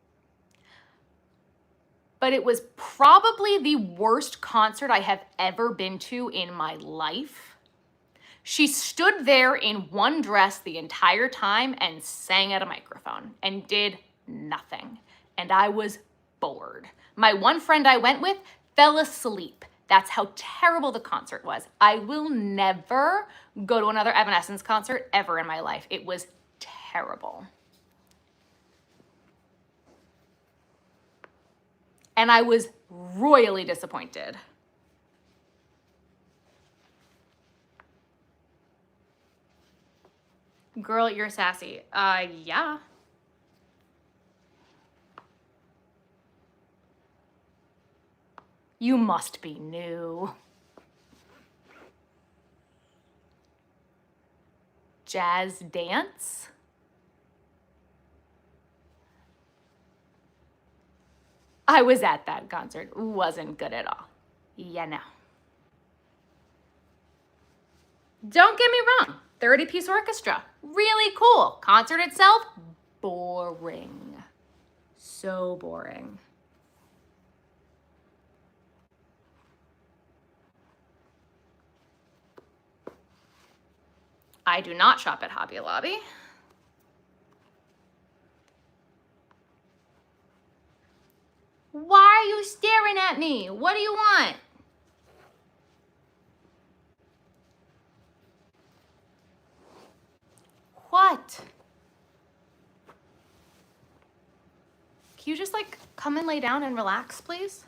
But it was probably the worst concert I have ever been to in my life. She stood there in one dress the entire time and sang at a microphone and did nothing. And I was bored. My one friend I went with fell asleep. That's how terrible the concert was. I will never go to another Evanescence concert ever in my life. It was terrible. And I was royally disappointed. Girl, you're sassy. Yeah. You must be new. Jazz dance? I was at that concert. Wasn't good at all. Yeah, no. Don't get me wrong. 30-piece orchestra. Really cool. Concert itself, boring. So boring. I do not shop at Hobby Lobby. Why are you staring at me? What do you want? What? Can you just like come and lay down and relax, please?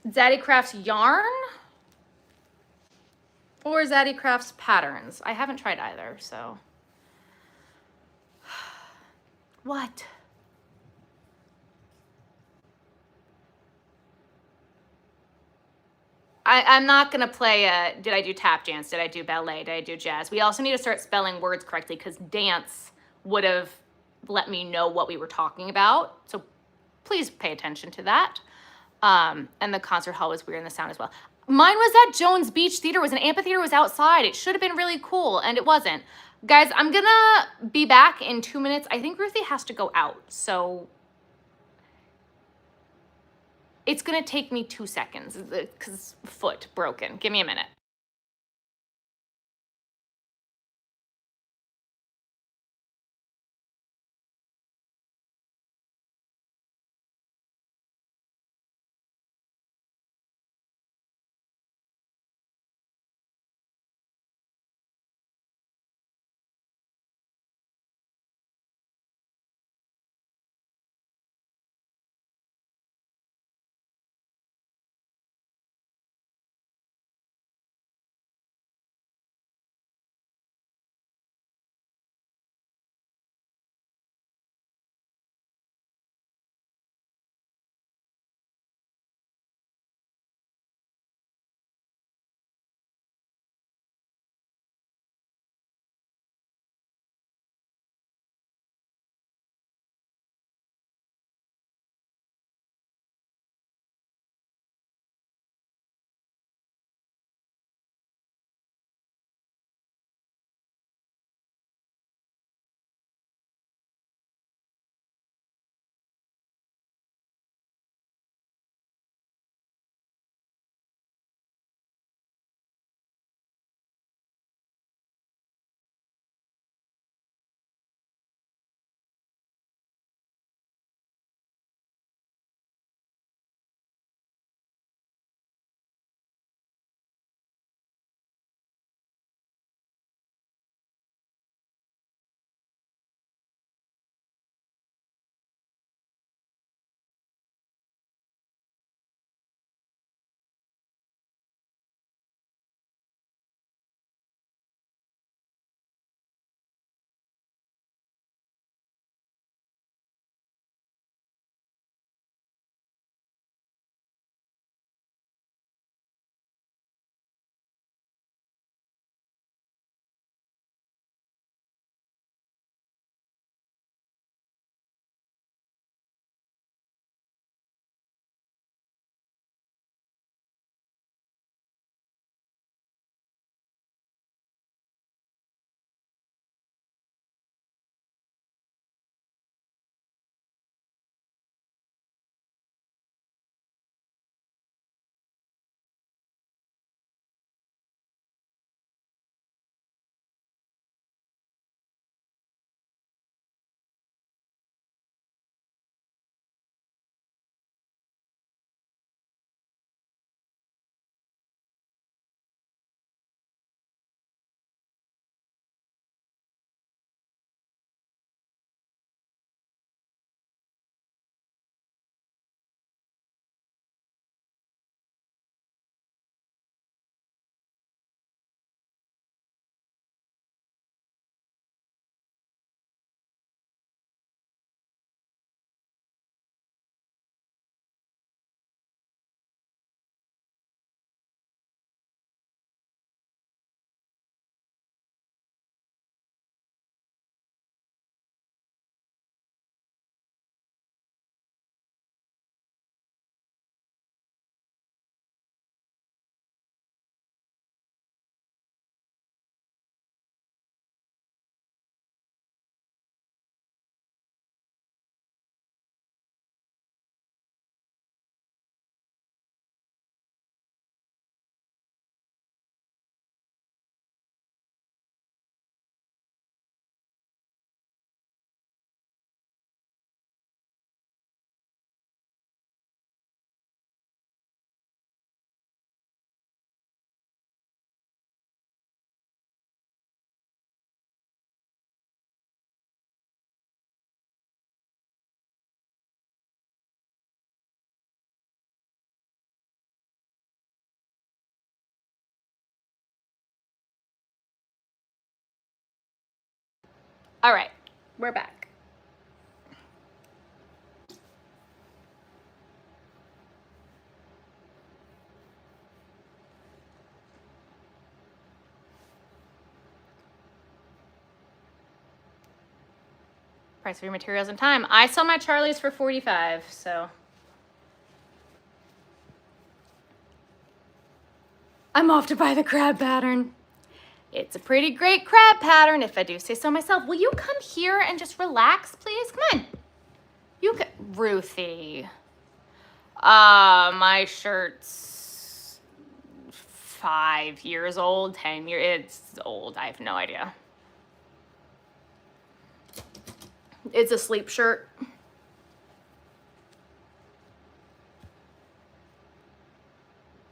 Zaddy Crafts yarn or Zaddy Crafts patterns? I haven't tried either, so. What? I'm not gonna play did I do tap dance? Did I do ballet? Did I do jazz? We also need to start spelling words correctly because dance would have let me know what we were talking about. So please pay attention to that. And the concert hall was weird and the sound as well. Mine was at Jones Beach Theater. It was an amphitheater, it was outside. It should have been really cool and it wasn't. Guys, I'm gonna be back in 2 minutes. I think Ruthie has to go out, so it's gonna take me 2 seconds because foot broken. Give me a minute. All right, we're back. Price of your materials and time. I sell my Charlies for $45, so. I'm off to buy the crab pattern. It's a pretty great crab pattern, if I do say so myself. Will you come here and just relax, please? Come on. You can, Ruthie. My shirt's 5 years old, 10 years, it's old, I have no idea. It's a sleep shirt.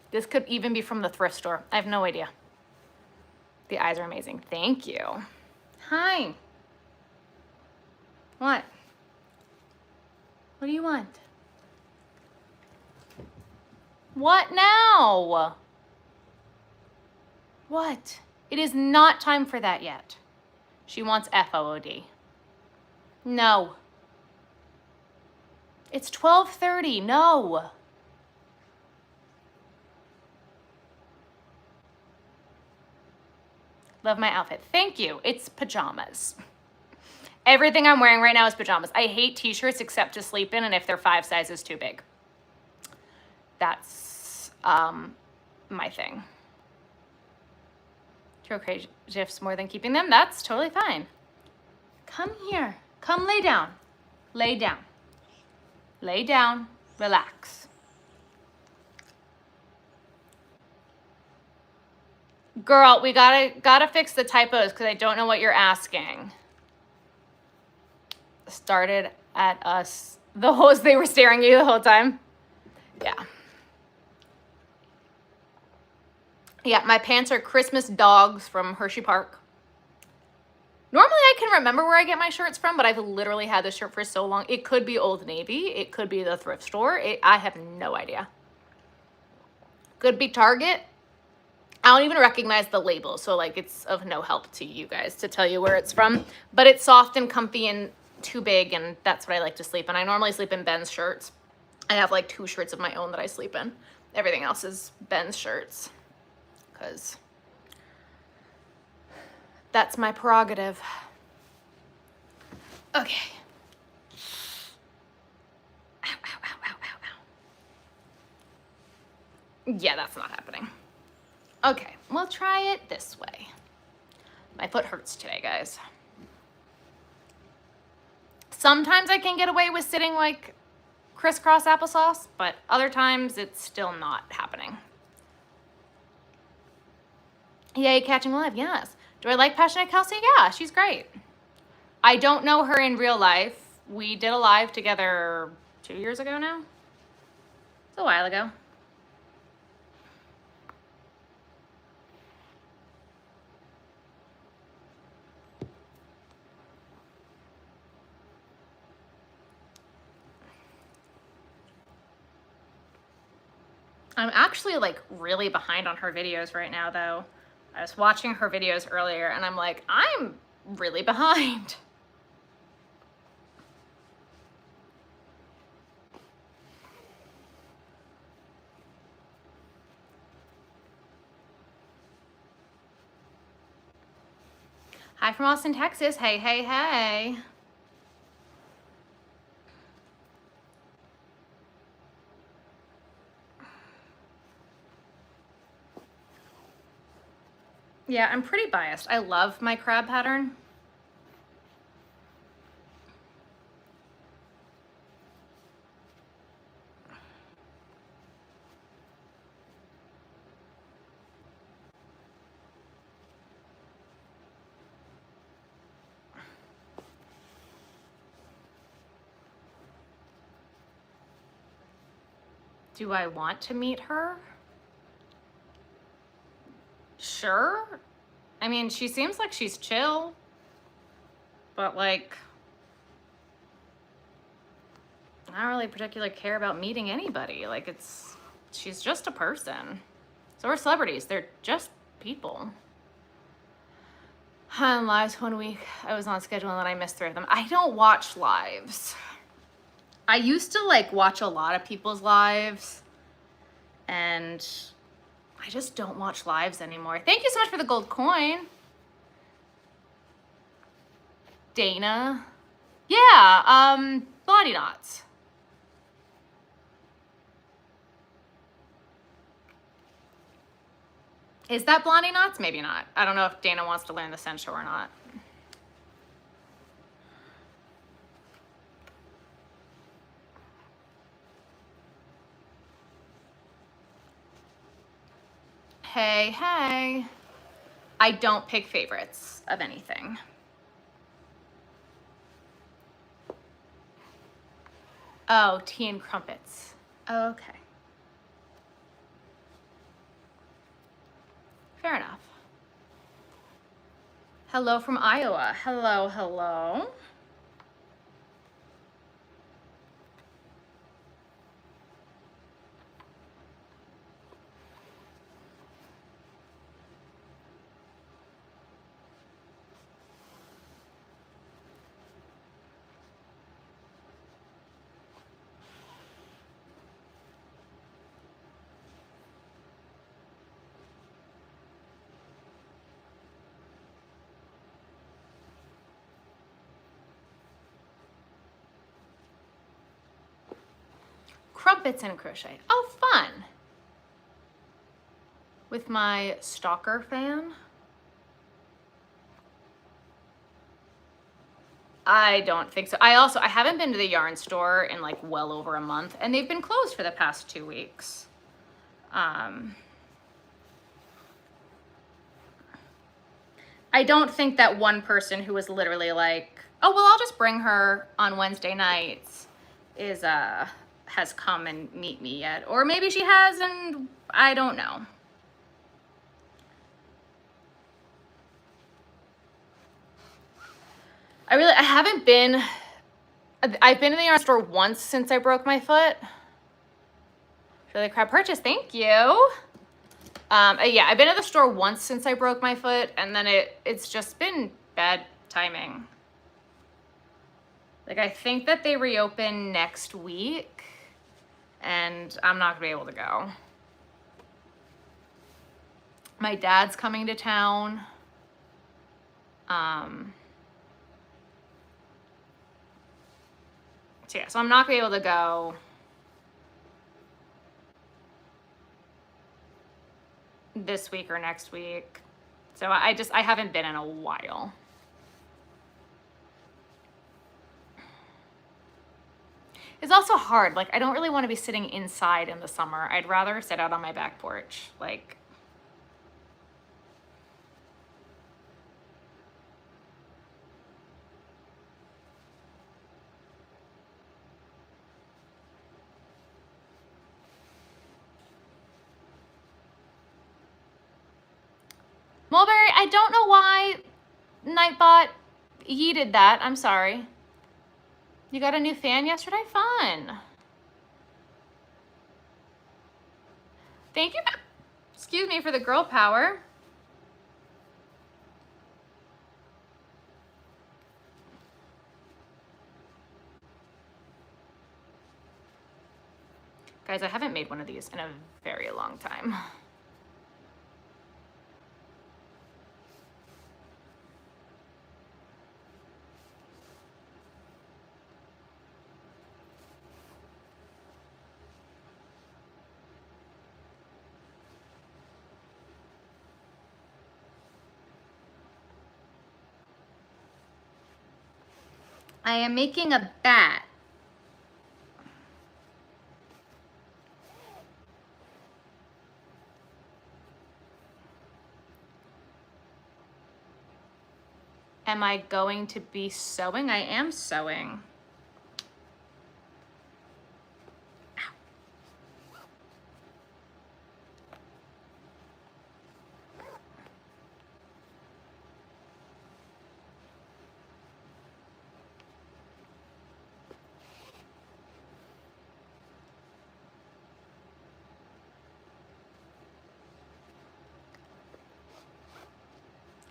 This could even be from the thrift store. I have no idea. The eyes are amazing. Thank you. Hi. What? What do you want? What now? What? It is not time for that yet. She wants FOOD. No. It's 12:30. No. Love my outfit. Thank you. It's pajamas. Everything I'm wearing right now is pajamas. I hate t-shirts except to sleep in and if they're 5 sizes too big. That's my thing. Crochet gifs more than keeping them. That's totally fine. Come here. Come lay down. Lay down. Lay down. Relax. Girl, we gotta fix the typos because I don't know what you're asking. Started at us. The host, they were staring at you the whole time. Yeah. Yeah, my pants are Christmas dogs from Hershey Park. Normally I can remember where I get my shirts from, but I've literally had this shirt for so long. It could be Old Navy. It could be the thrift store. I have no idea. Could be Target. I don't even recognize the label, so like it's of no help to you guys to tell you where it's from. But it's soft and comfy and too big, and that's what I like to sleep in. I normally sleep in Ben's shirts. I have like 2 shirts of my own that I sleep in. Everything else is Ben's shirts, because that's my prerogative. Okay. Ow, ow, ow, ow, ow, ow. Yeah, that's not happening. Okay, we'll try it this way. My foot hurts today, guys. Sometimes I can get away with sitting like crisscross applesauce, but other times it's still not happening. Yay, catching live, yes. Do I like Passionate Kelsey? Yeah, she's great. I don't know her in real life. We did a live together 2 years ago now. It's a while ago. I'm actually like really behind on her videos right now though. I was watching her videos earlier and I'm like, I'm really behind. Hi from Austin, Texas. Hey, hey, hey. Yeah, I'm pretty biased. I love my crab pattern. Do I want to meet her? Sure. I mean, she seems like she's chill, but like, I don't really particularly care about meeting anybody. Like she's just a person. So are celebrities. They're just people. On lives one week, I was on schedule and then I missed 3 of them. I don't watch lives. I used to like watch a lot of people's lives and I just don't watch lives anymore. Thank you so much for the gold coin. Dana. Yeah, Blondie Knots. Is that Blondie Knots? Maybe not. I don't know if Dana wants to learn the Sensho or not. Hey, hey. I don't pick favorites of anything. Oh, tea and crumpets. Okay. Fair enough. Hello from Iowa. Hello, hello. Crumpets and crochet. Oh, fun. With my stalker fan. I don't think so. I haven't been to the yarn store in like well over a month and they've been closed for the past 2 weeks. I don't think that one person who was literally like, oh, well, I'll just bring her on Wednesday nights has come and meet me yet. Or maybe she has and I don't know. I haven't been, I've been in the yarn store once since I broke my foot. For the crab purchase, thank you. Yeah, I've been at the store once since I broke my foot and then it's just been bad timing. Like I think that they reopen next week and I'm not gonna be able to go. My dad's coming to town. So yeah, so I'm not gonna be able to go. This week or next week. So I haven't been in a while. It's also hard. Like I don't really want to be sitting inside in the summer. I'd rather sit out on my back porch. Like Mulberry, I don't know why Nightbot yeeted that. I'm sorry. You got a new fan yesterday? Fun. Thank you. Excuse me for the girl power. Guys, I haven't made one of these in a very long time. I am making a bat. Am I going to be sewing? I am sewing.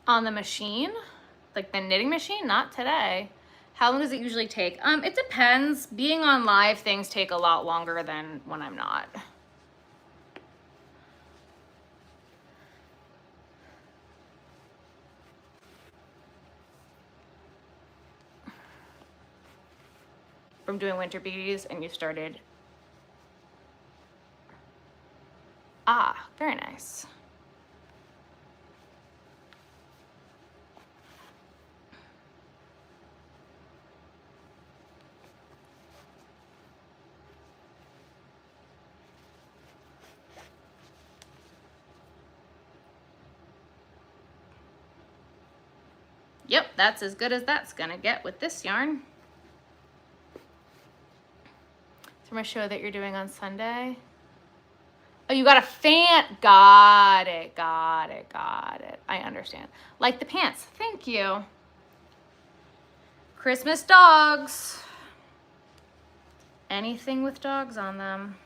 On the machine? Like the knitting machine, not today. How long does it usually take? It depends. Being on live, things take a lot longer than when I'm not. From doing winter beaties and you started. Ah, very nice. Yep, that's as good as that's gonna get with this yarn. So I'm gonna show that you're doing on Sunday. Oh, you got a fan. Got it, got it, got it. I understand. Like the pants. Thank you. Christmas dogs. Anything with dogs on them.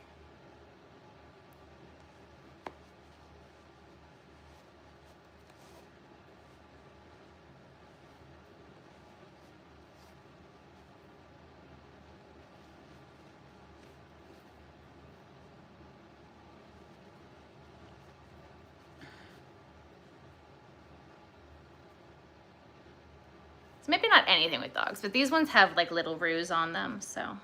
So maybe not anything with dogs, but these ones have like little roos on them, so.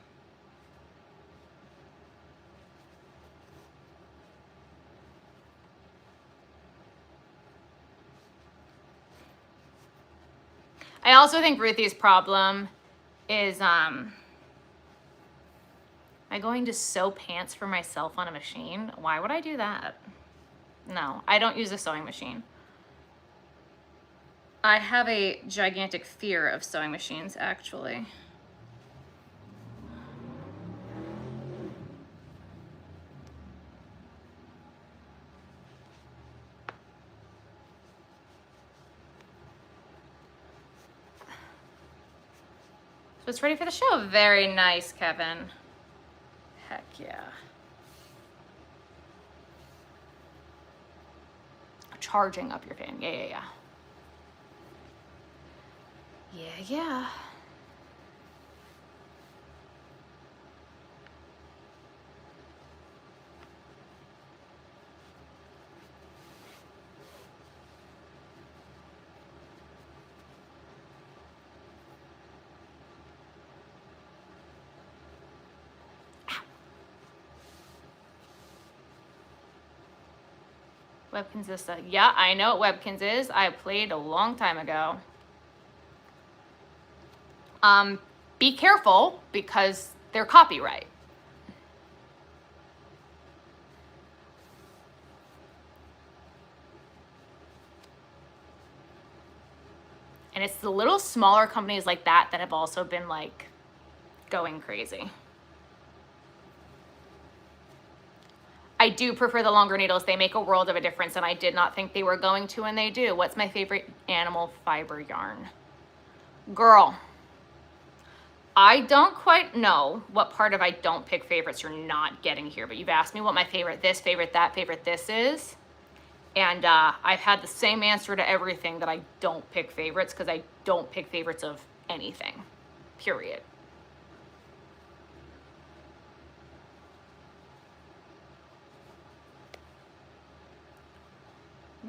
I also think Ruthie's problem is, am I going to sew pants for myself on a machine? Why would I do that? No, I don't use a sewing machine. I have a gigantic fear of sewing machines, actually. So it's ready for the show. Very nice, Kevin. Heck yeah. Charging up your fan. Yeah, yeah, yeah. Yeah, yeah. Webkins is yeah, I know what Webkins is. I played a long time ago. Be careful because they're copyright. And it's the little smaller companies like that that have also been like going crazy. I do prefer the longer needles. They make a world of a difference, and I did not think they were going to, and they do. What's my favorite animal fiber yarn? Girl, I don't quite know what part of I don't pick favorites you're not getting here, but you've asked me what my favorite this, favorite that, favorite this is. And I've had the same answer to everything that I don't pick favorites, because I don't pick favorites of anything, period.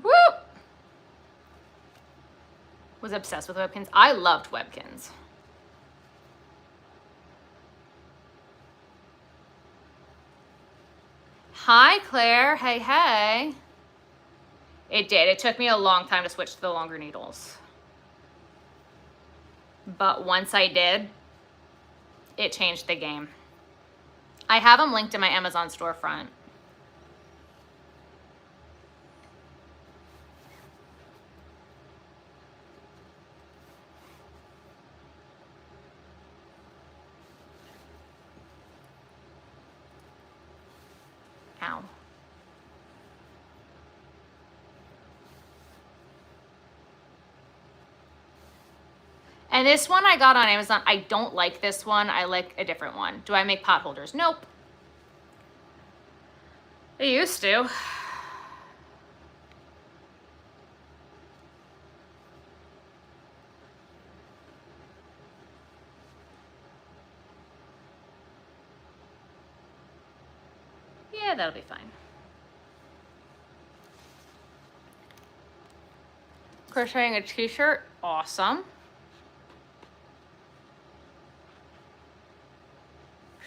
Woo! Was obsessed with Webkins. I loved Webkins. Hi, Claire. Hey, hey. It did. It took me a long time to switch to the longer needles. But once I did, it changed the game. I have them linked in my Amazon storefront. Ow. And this one I got on Amazon. I don't like this one. I like a different one. Do I make pot holders? Nope. I used to. Yeah, that'll be fine. Crocheting a t-shirt, awesome.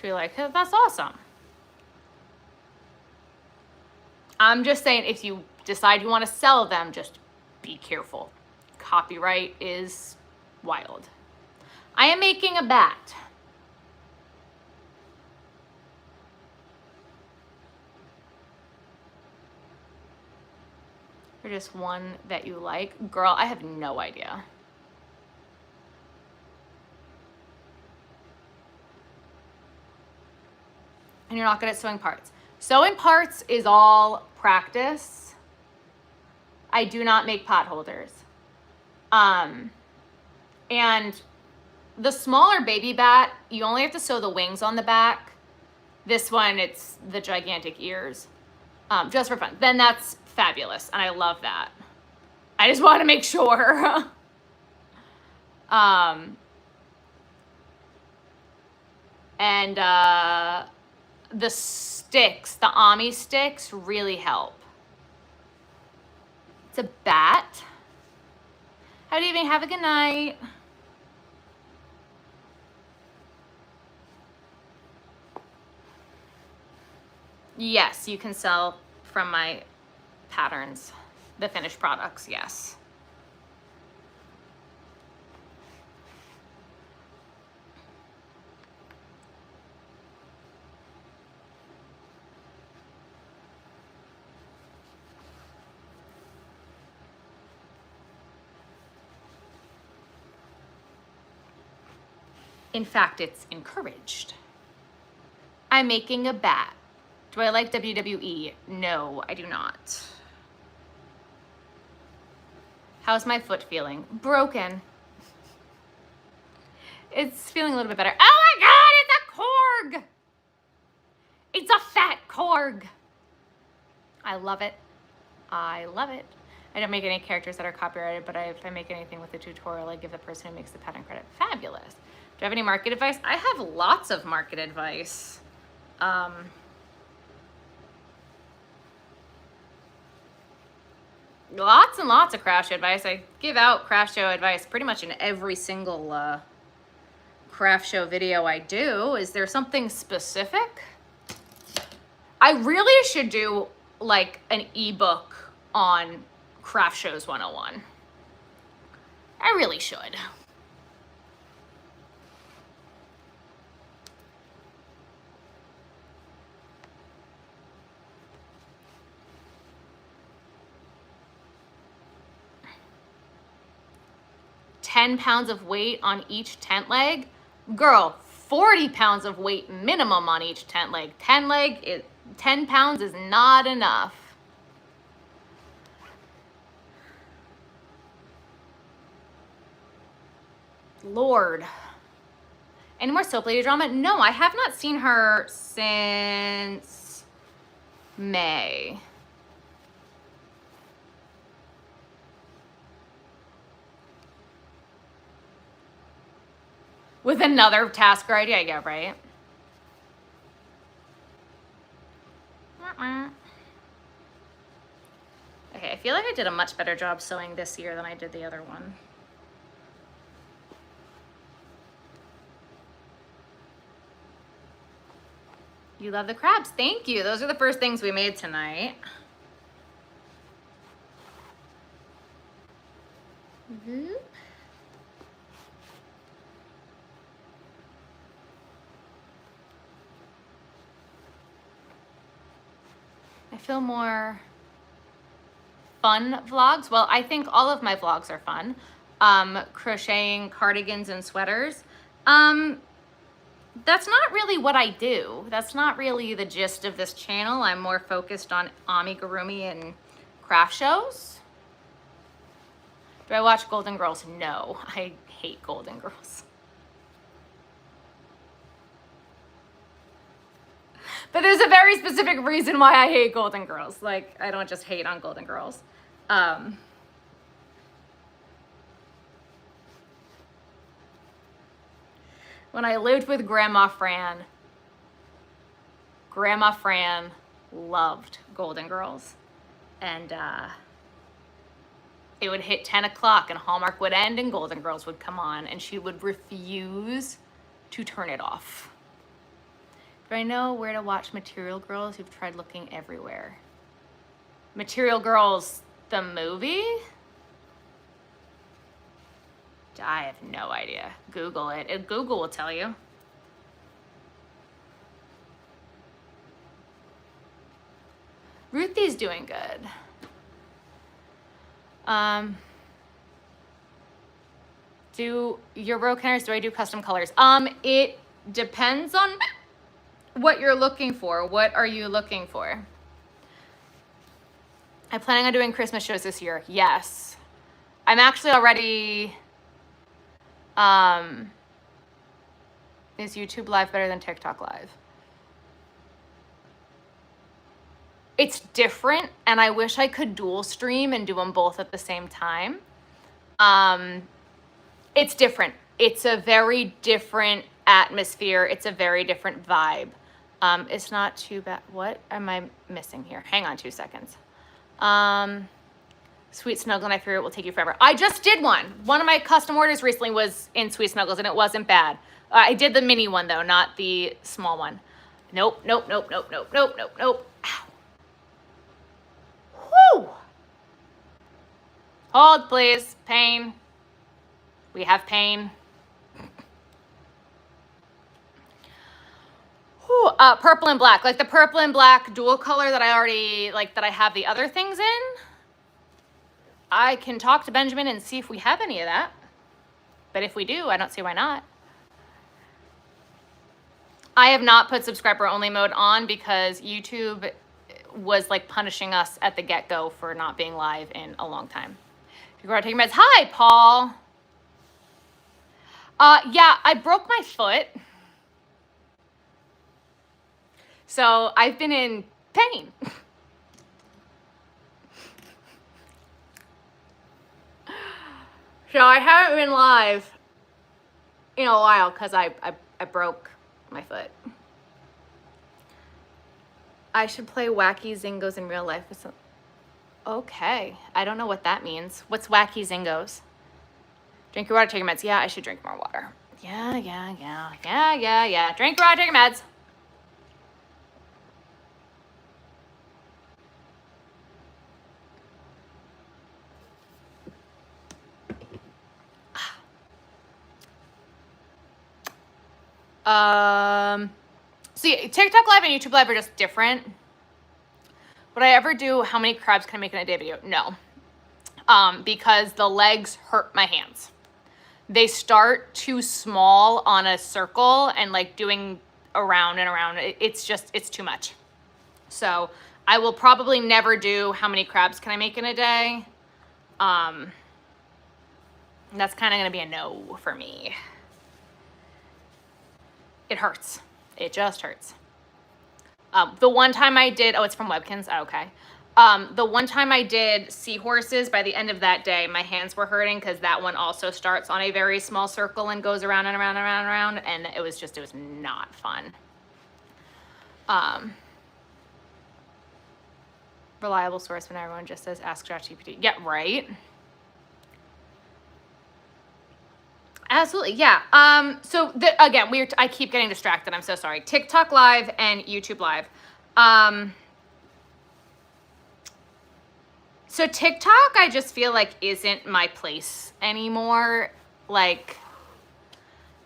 She likes it, that's awesome. I'm just saying, if you decide you want to sell them, just be careful. Copyright is wild. I am making a bat. Or just one that you like. Girl, I have no idea. And you're not good at sewing parts. Sewing parts is all practice. I do not make pot holders. And the smaller baby bat, you only have to sew the wings on the back. This one, it's the gigantic ears, just for fun. Then that's fabulous, and I love that. I just want to make sure. The sticks, the Ami sticks, really help. It's a bat. How do you even have a good night? Yes, you can sell from my patterns, the finished products, yes. In fact, it's encouraged. I'm making a bat. Do I like WWE? No, I do not. How's my foot feeling? Broken. It's feeling a little bit better. Oh my God, it's a Korg! It's a fat Korg. I love it. I love it. I don't make any characters that are copyrighted, but if I make anything with the tutorial, I give the person who makes the pattern credit. Fabulous. Do I have any market advice? I have lots of market advice. Lots and lots of craft show advice. I give out craft show advice pretty much in every single craft show video I do. Is there something specific? I really should do like an ebook on Craft Shows 101. I really should. £10 of weight on each tent leg. Girl, 40 pounds of weight minimum on each tent leg. 10 pounds is not enough. Lord. Any more Soap Lady drama? No, I have not seen her since May. With another tasker idea, yeah, right? Okay, I feel like I did a much better job sewing this year than I did the other one. You love the crabs. Thank you. Those are the first things we made tonight. Mm-hmm. I feel more fun vlogs. Well, I think all of my vlogs are fun. Crocheting cardigans and sweaters. That's not really what I do. That's not really the gist of this channel. I'm more focused on amigurumi and craft shows. Do I watch Golden Girls? No, I hate Golden Girls. But there's a very specific reason why I hate Golden Girls. Like, I don't just hate on Golden Girls. When I lived with Grandma Fran loved Golden Girls. And it would hit 10 o'clock and Hallmark would end and Golden Girls would come on and she would refuse to turn it off. Do I know where to watch Material Girls? You've tried looking everywhere. Material Girls, the movie? I have no idea. Google it. Google will tell you. Ruthie's doing good. Do your row counters, do I do custom colors? It depends on what you're looking for. What are you looking for? I'm planning on doing Christmas shows this year. Yes. I'm actually already, is YouTube Live better than TikTok Live? It's different, and I wish I could dual stream and do them both at the same time. It's different. It's a very different atmosphere. It's a very different vibe. It's not too bad. What am I missing here? Hang on 2 seconds. Sweet Snuggles, my favorite, will take you forever. I just did one. One of my custom orders recently was in Sweet Snuggles, and it wasn't bad. I did the mini one, though, not the small one. Nope, nope, nope, nope, nope, nope, nope, nope. Ow. Whew. Hold, please. Pain. We have pain. Whew. Purple and black. Like the purple and black dual color that I already, like, that I have the other things in. I can talk to Benjamin and see if we have any of that. But if we do, I don't see why not. I have not put subscriber only mode on because YouTube was like punishing us at the get-go for not being live in a long time. You go out take your meds. Hi, Paul. Yeah, I broke my foot. So I've been in pain. So I haven't been live in a while because I broke my foot. I should play Wacky Zingos in real life with some. Okay, I don't know what that means. What's Wacky Zingos? Drink your water, take your meds. Yeah, I should drink more water. Yeah. Drink your water, take your meds. See, TikTok Live and YouTube Live are just different. Would I ever do how many crabs can I make in a day video? No. Because the legs hurt my hands. They start too small on a circle and like doing around and around. It's too much. So I will probably never do how many crabs can I make in a day. That's kind of going to be a no for me. It hurts. It just hurts. The one time I did, oh, it's from Webkins. Oh, okay. The one time I did seahorses, by the end of that day, my hands were hurting because that one also starts on a very small circle and goes around and around and around and around. And it was not fun. Reliable source when everyone just says, ask ChatGPT. Yeah, right. Absolutely, yeah. Again, I keep getting distracted. I'm so sorry. TikTok Live and YouTube Live. So TikTok, I just feel like isn't my place anymore. Like,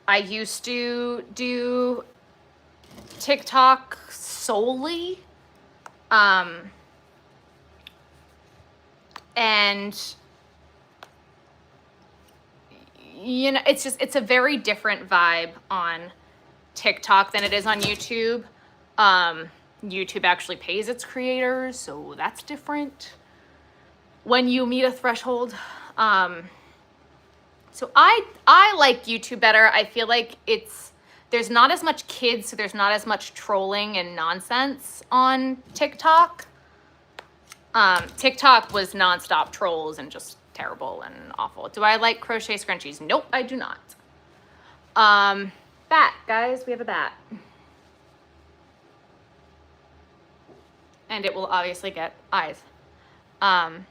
I used to do TikTok solely, and you know, it's a very different vibe on TikTok than it is on YouTube. YouTube actually pays its creators, so that's different when you meet a threshold. So I like YouTube better. I feel like there's not as much kids, so there's not as much trolling and nonsense on TikTok. TikTok was nonstop trolls and just terrible and awful. Do I like crochet scrunchies? Nope, I do not. Bat, guys, we have a bat. and it will obviously get eyes. Bio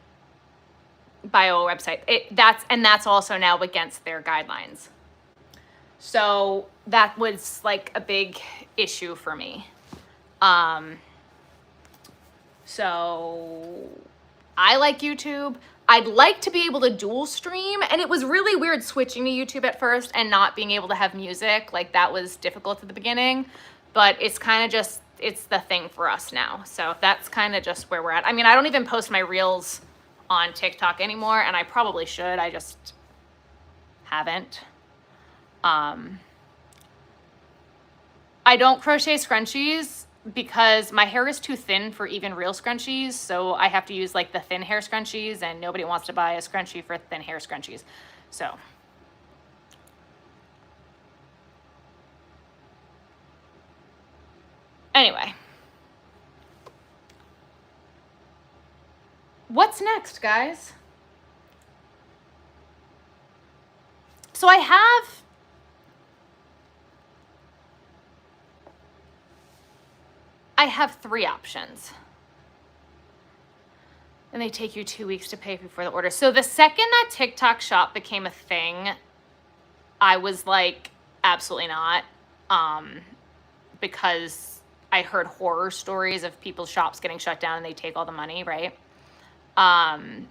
website. That's also now against their guidelines. So that was like a big issue for me. So I like YouTube. I'd like to be able to dual stream, and it was really weird switching to YouTube at first and not being able to have music. Like that was difficult at the beginning, but it's kind of just, it's the thing for us now. So that's kind of just where we're at. I mean, I don't even post my reels on TikTok anymore, and I probably should. I just haven't. I don't crochet scrunchies because my hair is too thin for even real scrunchies, so I have to use like the thin hair scrunchies, and nobody wants to buy a scrunchie for thin hair scrunchies. So anyway, what's next, guys? So I have 3 options. And they take you 2 weeks to pay before the order. So the second that TikTok shop became a thing, I was like, absolutely not. Because I heard horror stories of people's shops getting shut down and they take all the money, right? And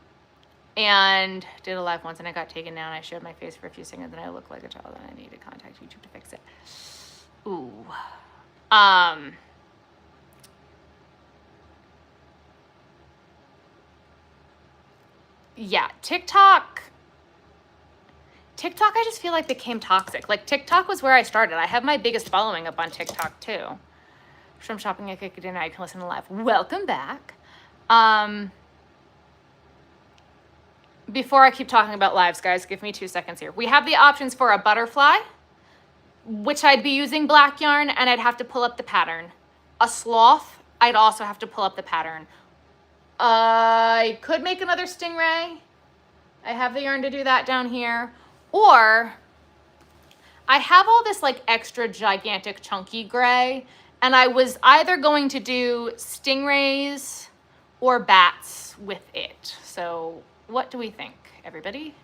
did a live once and I got taken down. I showed my face for a few seconds and I looked like a child and I needed to contact YouTube to fix it. Ooh. Yeah, TikTok, I just feel like became toxic. Like TikTok was where I started. I have my biggest following up on TikTok too. From shopping at Cake Dinner, you can listen to live. Welcome back. Before I keep talking about lives, guys, give me 2 seconds here. We have the options for a butterfly, which I'd be using black yarn and I'd have to pull up the pattern. A sloth, I'd also have to pull up the pattern. I could make another stingray. I have the yarn to do that down here. Or I have all this like extra gigantic chunky gray, and I was either going to do stingrays or bats with it. So what do we think, everybody?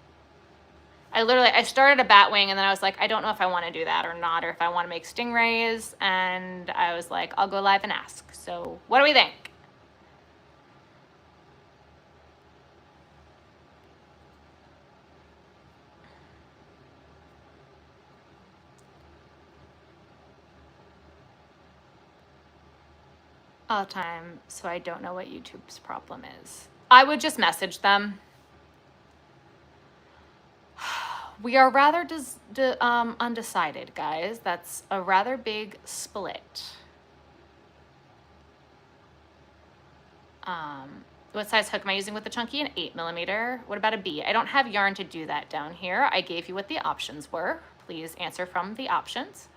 I started a bat wing and then I was like, I don't know if I want to do that or not, or if I want to make stingrays. And I was like, I'll go live and ask. So what do we think? All the time, so I don't know what YouTube's problem is. I would just message them. We are rather undecided, guys. That's a rather big split. What size hook am I using with the chunky? An 8mm. What about a B? I don't have yarn to do that down here. I gave you what the options were. Please answer from the options.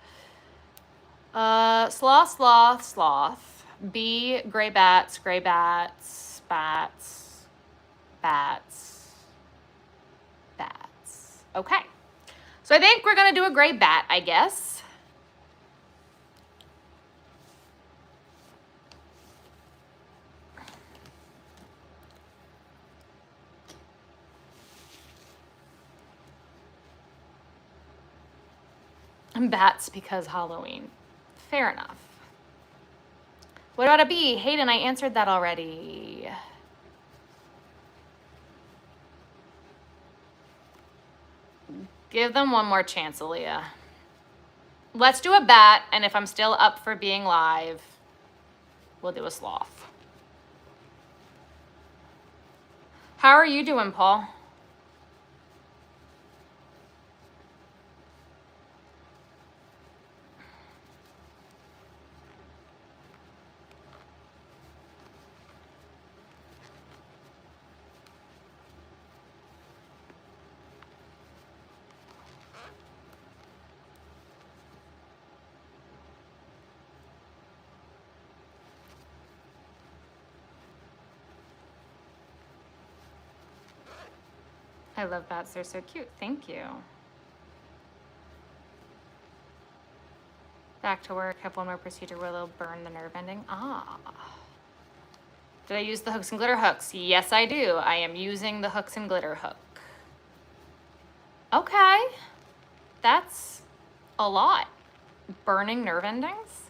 Sloth, sloth, sloth. B, gray bats, bats, bats, bats. Okay. So I think we're gonna do a gray bat, I guess. And bats because Halloween. Fair enough. What about a B? Hayden, I answered that already. Give them one more chance, Aaliyah. Let's do a bat, and if I'm still up for being live, we'll do a sloth. How are you doing, Paul? I love bats, they're so cute. Thank you. Back to work, have one more procedure where they'll burn the nerve ending. Ah. Did I use the hooks and glitter hooks? Yes, I do. I am using the hooks and glitter hook. Okay. That's a lot. Burning nerve endings?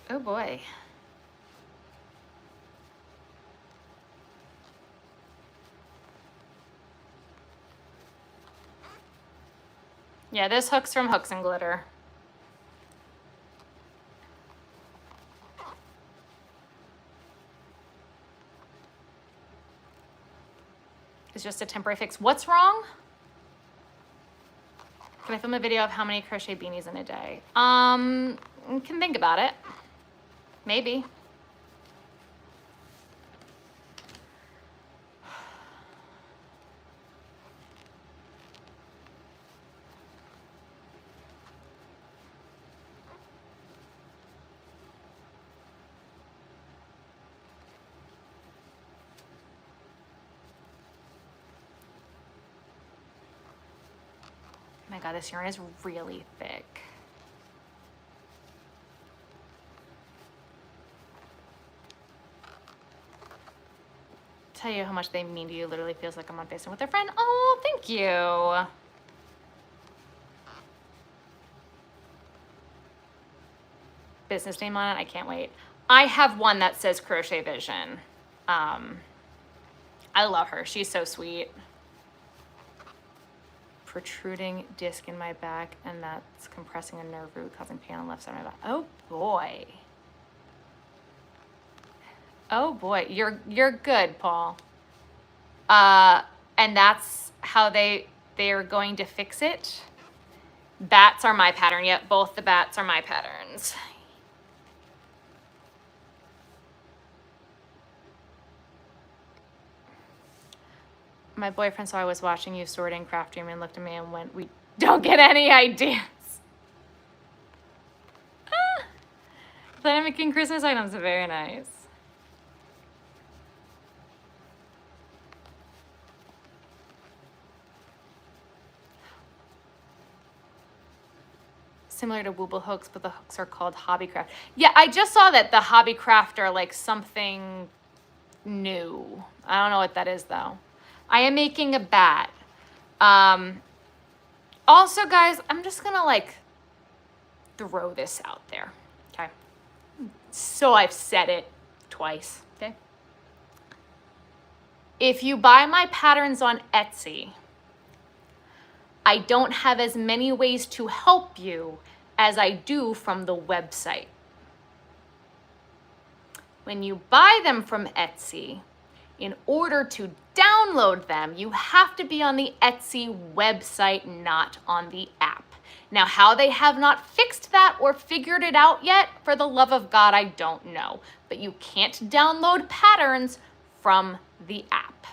Oh boy. Yeah, this hook's from Hooks and Glitter. It's just a temporary fix. What's wrong? Can I film a video of how many crochet beanies in a day? Can think about it. Maybe. Oh my God, this yarn is really thick. Tell you how much they mean to you. Literally feels like I'm on FaceTime with a friend. Oh, thank you. Business name on it. I can't wait. I have one that says Crochet Vision. I love her. She's so sweet. Protruding disc in my back, and that's compressing a nerve root, causing pain on the left side of my back. Oh boy. Oh boy. You're good, Paul. And that's how they're going to fix it. Bats are my pattern. Yep, both the bats are my patterns. My boyfriend saw I was watching you sorting Craft Dream and looked at me and went, "We don't get any ideas." Planning making Christmas items, very nice. Similar to Wooble hooks, but the hooks are called Hobbycraft. Yeah, I just saw that the Hobbycraft are like something new. I don't know what that is though. I am making a bat. Also, guys, I'm just gonna like throw this out there, okay? So I've said it twice, okay? If you buy my patterns on Etsy, I don't have as many ways to help you as I do from the website. When you buy them from Etsy, in order to download them, you have to be on the Etsy website, not on the app. Now, how they have not fixed that or figured it out yet, for the love of God, I don't know. But you can't download patterns from the app.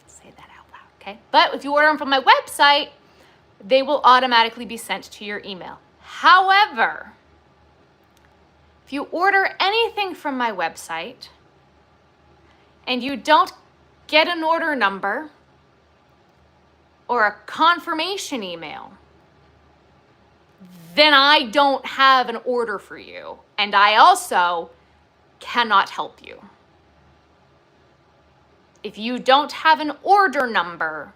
Say that out loud, okay? But if you order them from my website, they will automatically be sent to your email. However, if you order anything from my website and you don't get an order number or a confirmation email, then I don't have an order for you. And I also cannot help you. If you don't have an order number,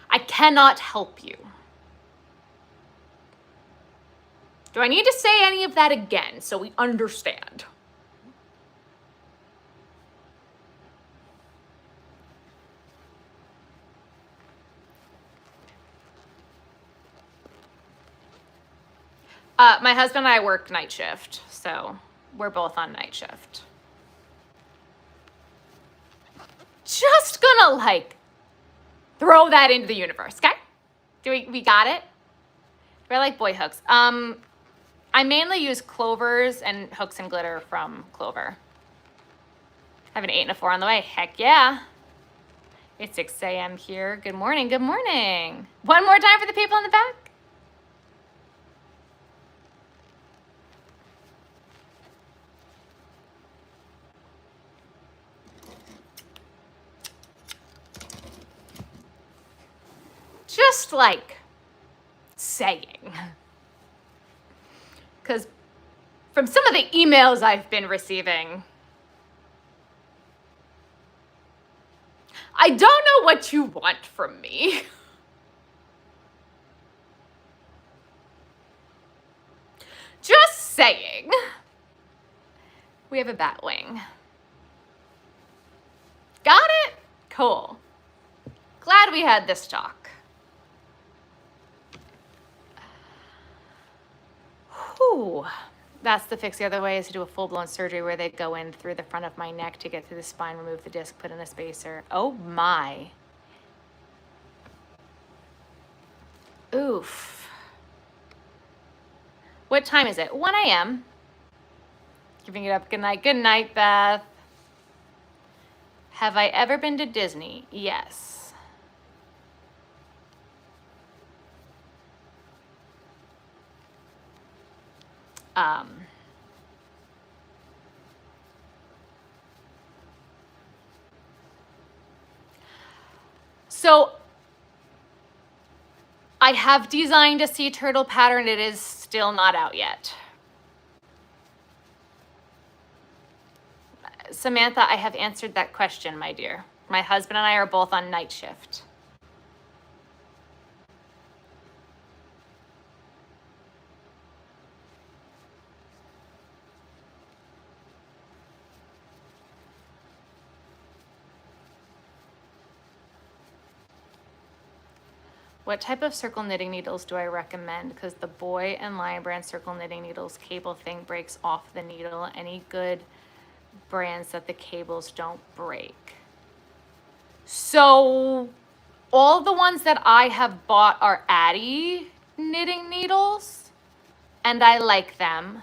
I cannot help you. Do I need to say any of that again so we understand? My husband and I work night shift, so we're both on night shift. Just gonna like throw that into the universe, okay? We got it? I like boy hooks. I mainly use Clovers and Hooks and Glitter from Clover. I have an 8 and a 4 on the way. Heck yeah. It's 6 a.m. here. Good morning, good morning. One more time for the people in the back. Just like saying. Because from some of the emails I've been receiving. I don't know what you want from me. Just saying. We have a bat wing. Got it? Cool. Glad we had this talk. Whew. That's the fix. The other way is to do a full-blown surgery where they go in through the front of my neck to get through the spine, remove the disc, put in a spacer. Oh my. Oof. What time is it? 1 a.m. Giving it up. Good night. Good night, Beth. Have I ever been to Disney? Yes. So I have designed a sea turtle pattern. It is still not out yet. Samantha, I have answered that question, my dear. My husband and I are both on night shift. What type of circle knitting needles do I recommend? Because the Boy and Lion Brand circle knitting needles cable thing breaks off the needle. Any good brands that the cables don't break? So all the ones that I have bought are Addy knitting needles, and I like them.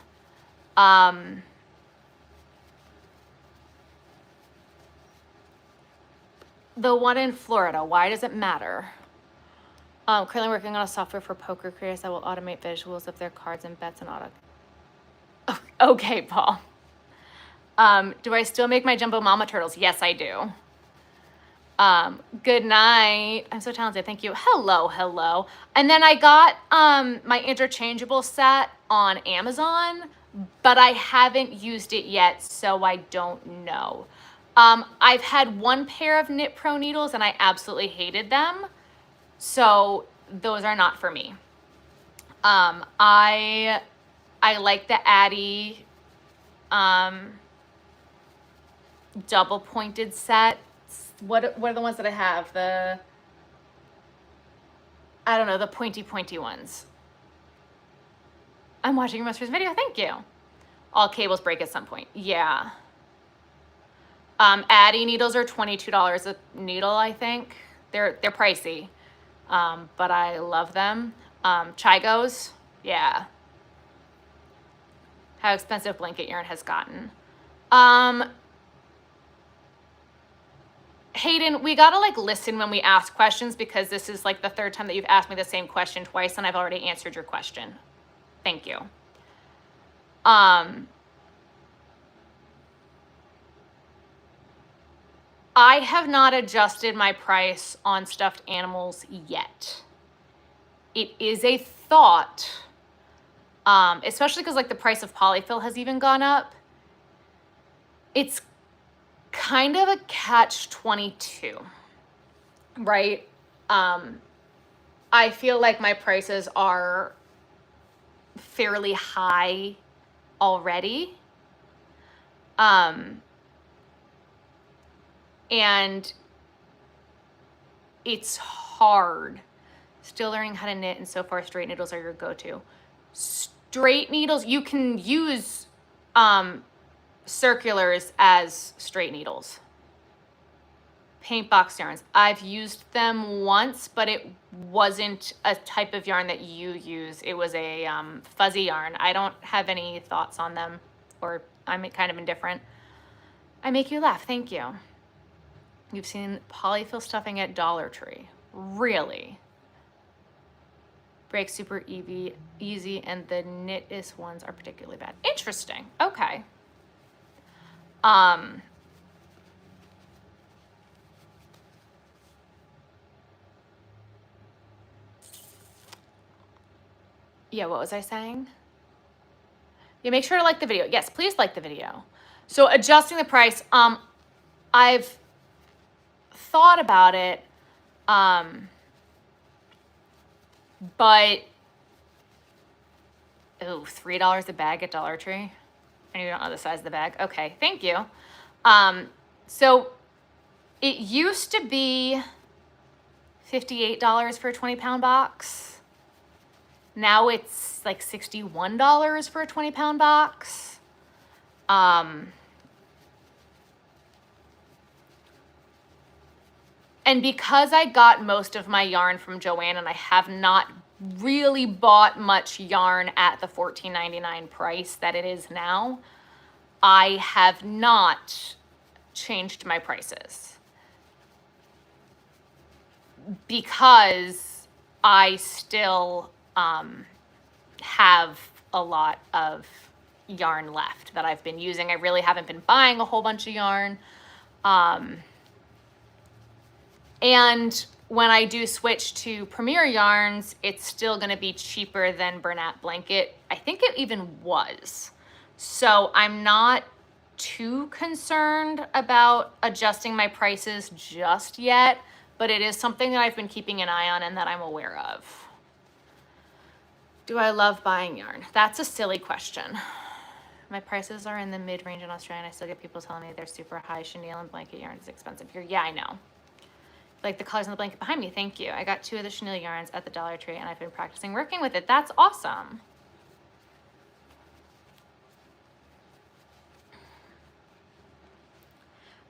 The one in Florida, why does it matter? Currently working on a software for poker creators that will automate visuals of their cards and bets and auto. Okay, Paul. Do I still make my jumbo mama turtles? Yes, I do. Good night. I'm so talented. Thank you. Hello, hello. And then I got my interchangeable set on Amazon, but I haven't used it yet, so I don't know. I've had one pair of Knit Pro needles and I absolutely hated them. So those are not for me. I like the Addy double pointed sets. What are the ones that I have? I don't know, the pointy ones. I'm watching your most recent video. Thank you. All cables break at some point. Yeah. Addy needles are $22 a needle, I think. They're pricey. But I love them. Chigos, yeah. How expensive blanket yarn has gotten. Hayden, we gotta like listen when we ask questions because this is like the third time that you've asked me the same question twice and I've already answered your question. Thank you. I have not adjusted my price on stuffed animals yet. It is a thought, especially because like the price of polyfill has even gone up. It's kind of a catch-22, right? I feel like my prices are fairly high already. And it's hard. Still learning how to knit, and so far straight needles are your go-to. Straight needles, you can use circulars as straight needles. Paint box yarns. I've used them once, but it wasn't a type of yarn that you use. It was a fuzzy yarn. I don't have any thoughts on them, or I'm kind of indifferent. I make you laugh. Thank you. You've seen polyfill stuffing at Dollar Tree. Really? Break super easy, and the knit-is ones are particularly bad. Interesting. Okay. Yeah, what was I saying? Yeah, make sure to like the video. Yes, please like the video. So adjusting the price, I've thought about it, but, oh, $3 a bag at Dollar Tree? And you don't know the size of the bag? Okay, thank you. So it used to be $58 for a 20-pound box. Now it's like $61 for a 20-pound box. And because I got most of my yarn from Joann and I have not really bought much yarn at the $14.99 price that it is now, I have not changed my prices because I still have a lot of yarn left that I've been using. I really haven't been buying a whole bunch of yarn. And when I do switch to Premier yarns, it's still gonna be cheaper than Bernat Blanket. I think it even was. So I'm not too concerned about adjusting my prices just yet, but it is something that I've been keeping an eye on and that I'm aware of. Do I love buying yarn? That's a silly question. My prices are in the mid-range in Australia and I still get people telling me they're super high. Chenille and blanket yarn is expensive here. Yeah, I know. Like the colors on the blanket behind me, thank you. I got 2 of the chenille yarns at the Dollar Tree and I've been practicing working with it. That's awesome.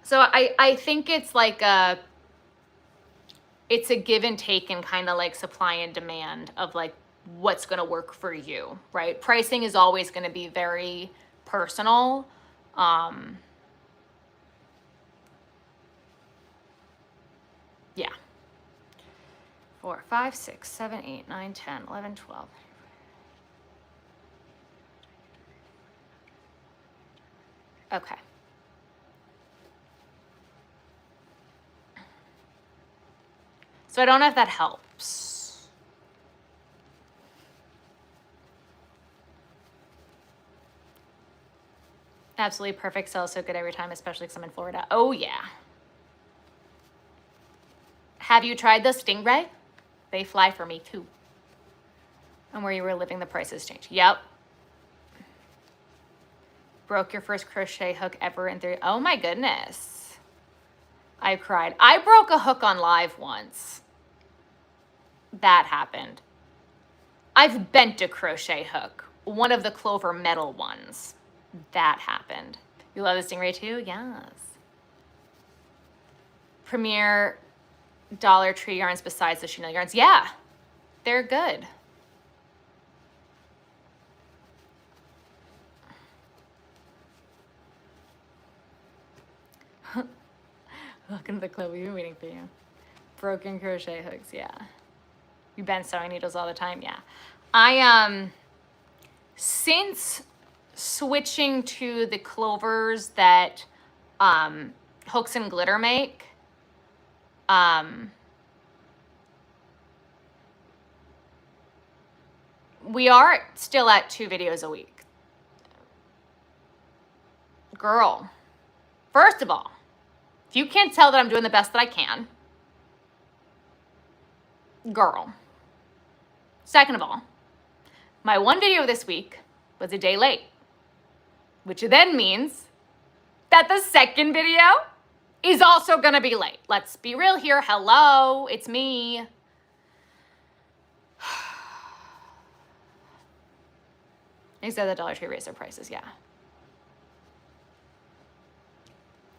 So I think it's like it's a give and take and kind of like supply and demand of like what's gonna work for you, right? Pricing is always gonna be very personal. Yeah. 4, 5, 6, 7, 8, 9, 10, 11, 12. Okay. So I don't know if that helps. Absolutely perfect. Sells so good every time, especially because I'm in Florida. Oh, yeah. Have you tried the Stingray? They fly for me too. And where you were living, the prices change. Yep. Broke your first crochet hook ever in 3. Oh my goodness. I cried. I broke a hook on live once. That happened. I've bent a crochet hook. One of the Clover metal ones. That happened. You love the Stingray too? Yes. Premier Dollar Tree yarns besides the chenille yarns. Yeah, they're good. Welcome to the club. We've been waiting for you. Broken crochet hooks. Yeah. You bend sewing needles all the time. Yeah. I since switching to the Clovers that Hooks and Glitter make, we are still at 2 videos a week. Girl, first of all, if you can't tell that I'm doing the best that I can, girl. Second of all, my 1 video this week was a day late, which then means that the second video is also gonna be late. Let's be real here. Hello, it's me. Except the Dollar Tree raised their prices, yeah.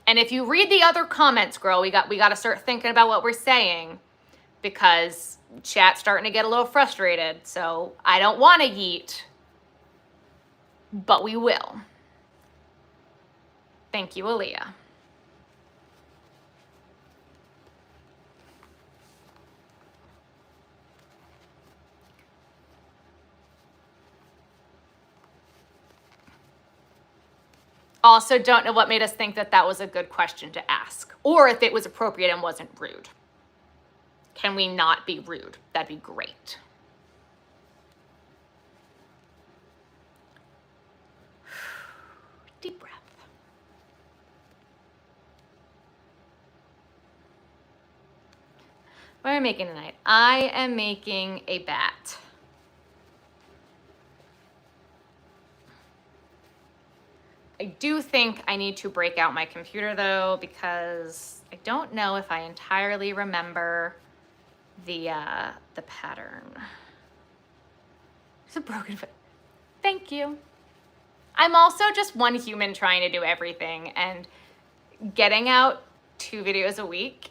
And if you read the other comments, girl, we got to start thinking about what we're saying because chat's starting to get a little frustrated. So I don't want to yeet, but we will. Thank you, Aaliyah. Also, don't know what made us think that that was a good question to ask, or if it was appropriate and wasn't rude. Can we not be rude? That'd be great. What am I making tonight? I am making a bat. I do think I need to break out my computer though, because I don't know if I entirely remember the pattern. It's a broken foot. Thank you. I'm also just one human trying to do everything, and getting out 2 videos a week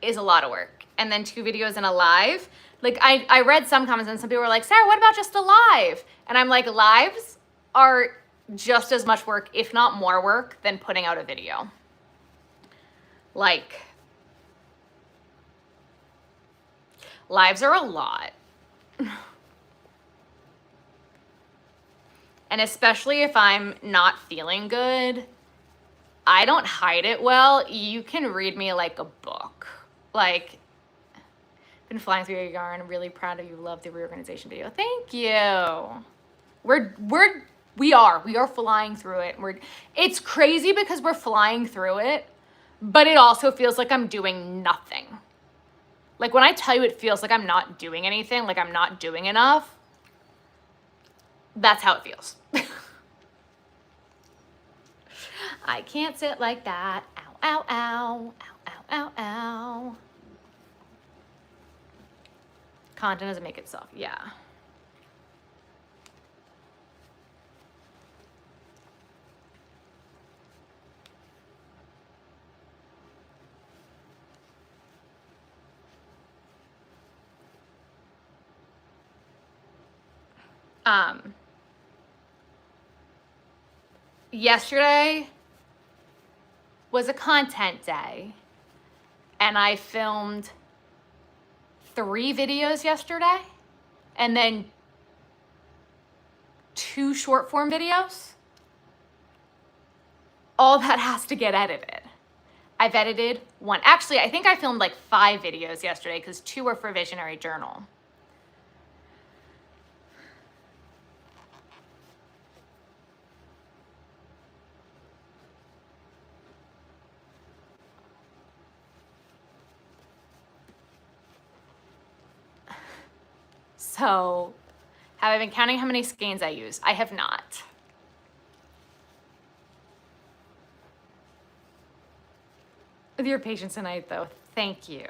is a lot of work. And then 2 videos in a live. Like I read some comments and some people were like, Sarah, what about just a live? And I'm like, lives are just as much work, if not more work, than putting out a video. Like, lives are a lot. And especially if I'm not feeling good, I don't hide it well. You can read me like a book. Like, been flying through your yarn. I'm really proud of you. Love the reorganization video. Thank you. We are flying through it. It's crazy because we're flying through it, but it also feels like I'm doing nothing. Like when I tell you it feels like I'm not doing anything, like I'm not doing enough, that's how it feels. I can't sit like that. Ow, ow, ow, ow, ow, ow, ow. Content doesn't make itself, yeah. Yesterday was a content day, and I filmed 3 videos yesterday, and then 2 short form videos. All that has to get edited. I've edited 1. Actually, I think I filmed like 5 videos yesterday because 2 were for Visionary Journal. So, have I been counting how many skeins I use? I have not. With your patience tonight, though, thank you.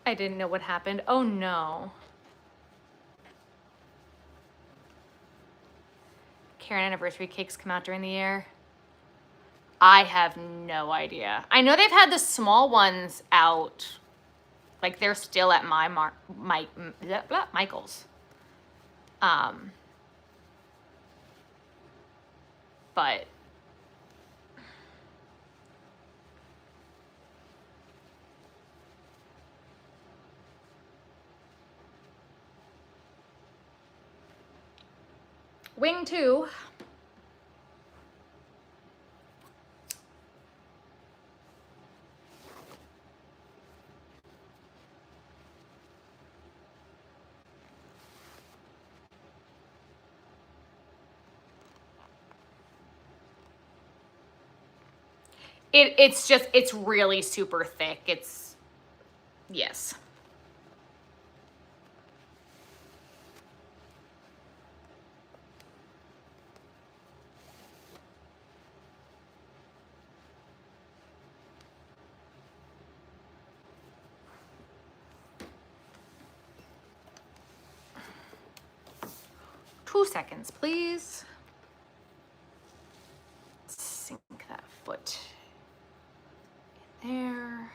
I didn't know what happened. Oh no. Karen anniversary cakes come out during the year. I have no idea. I know they've had the small ones out. Like they're still at Michael's. But Wing 2. It's really super thick. Yes. Two seconds, please. Sink that foot in there.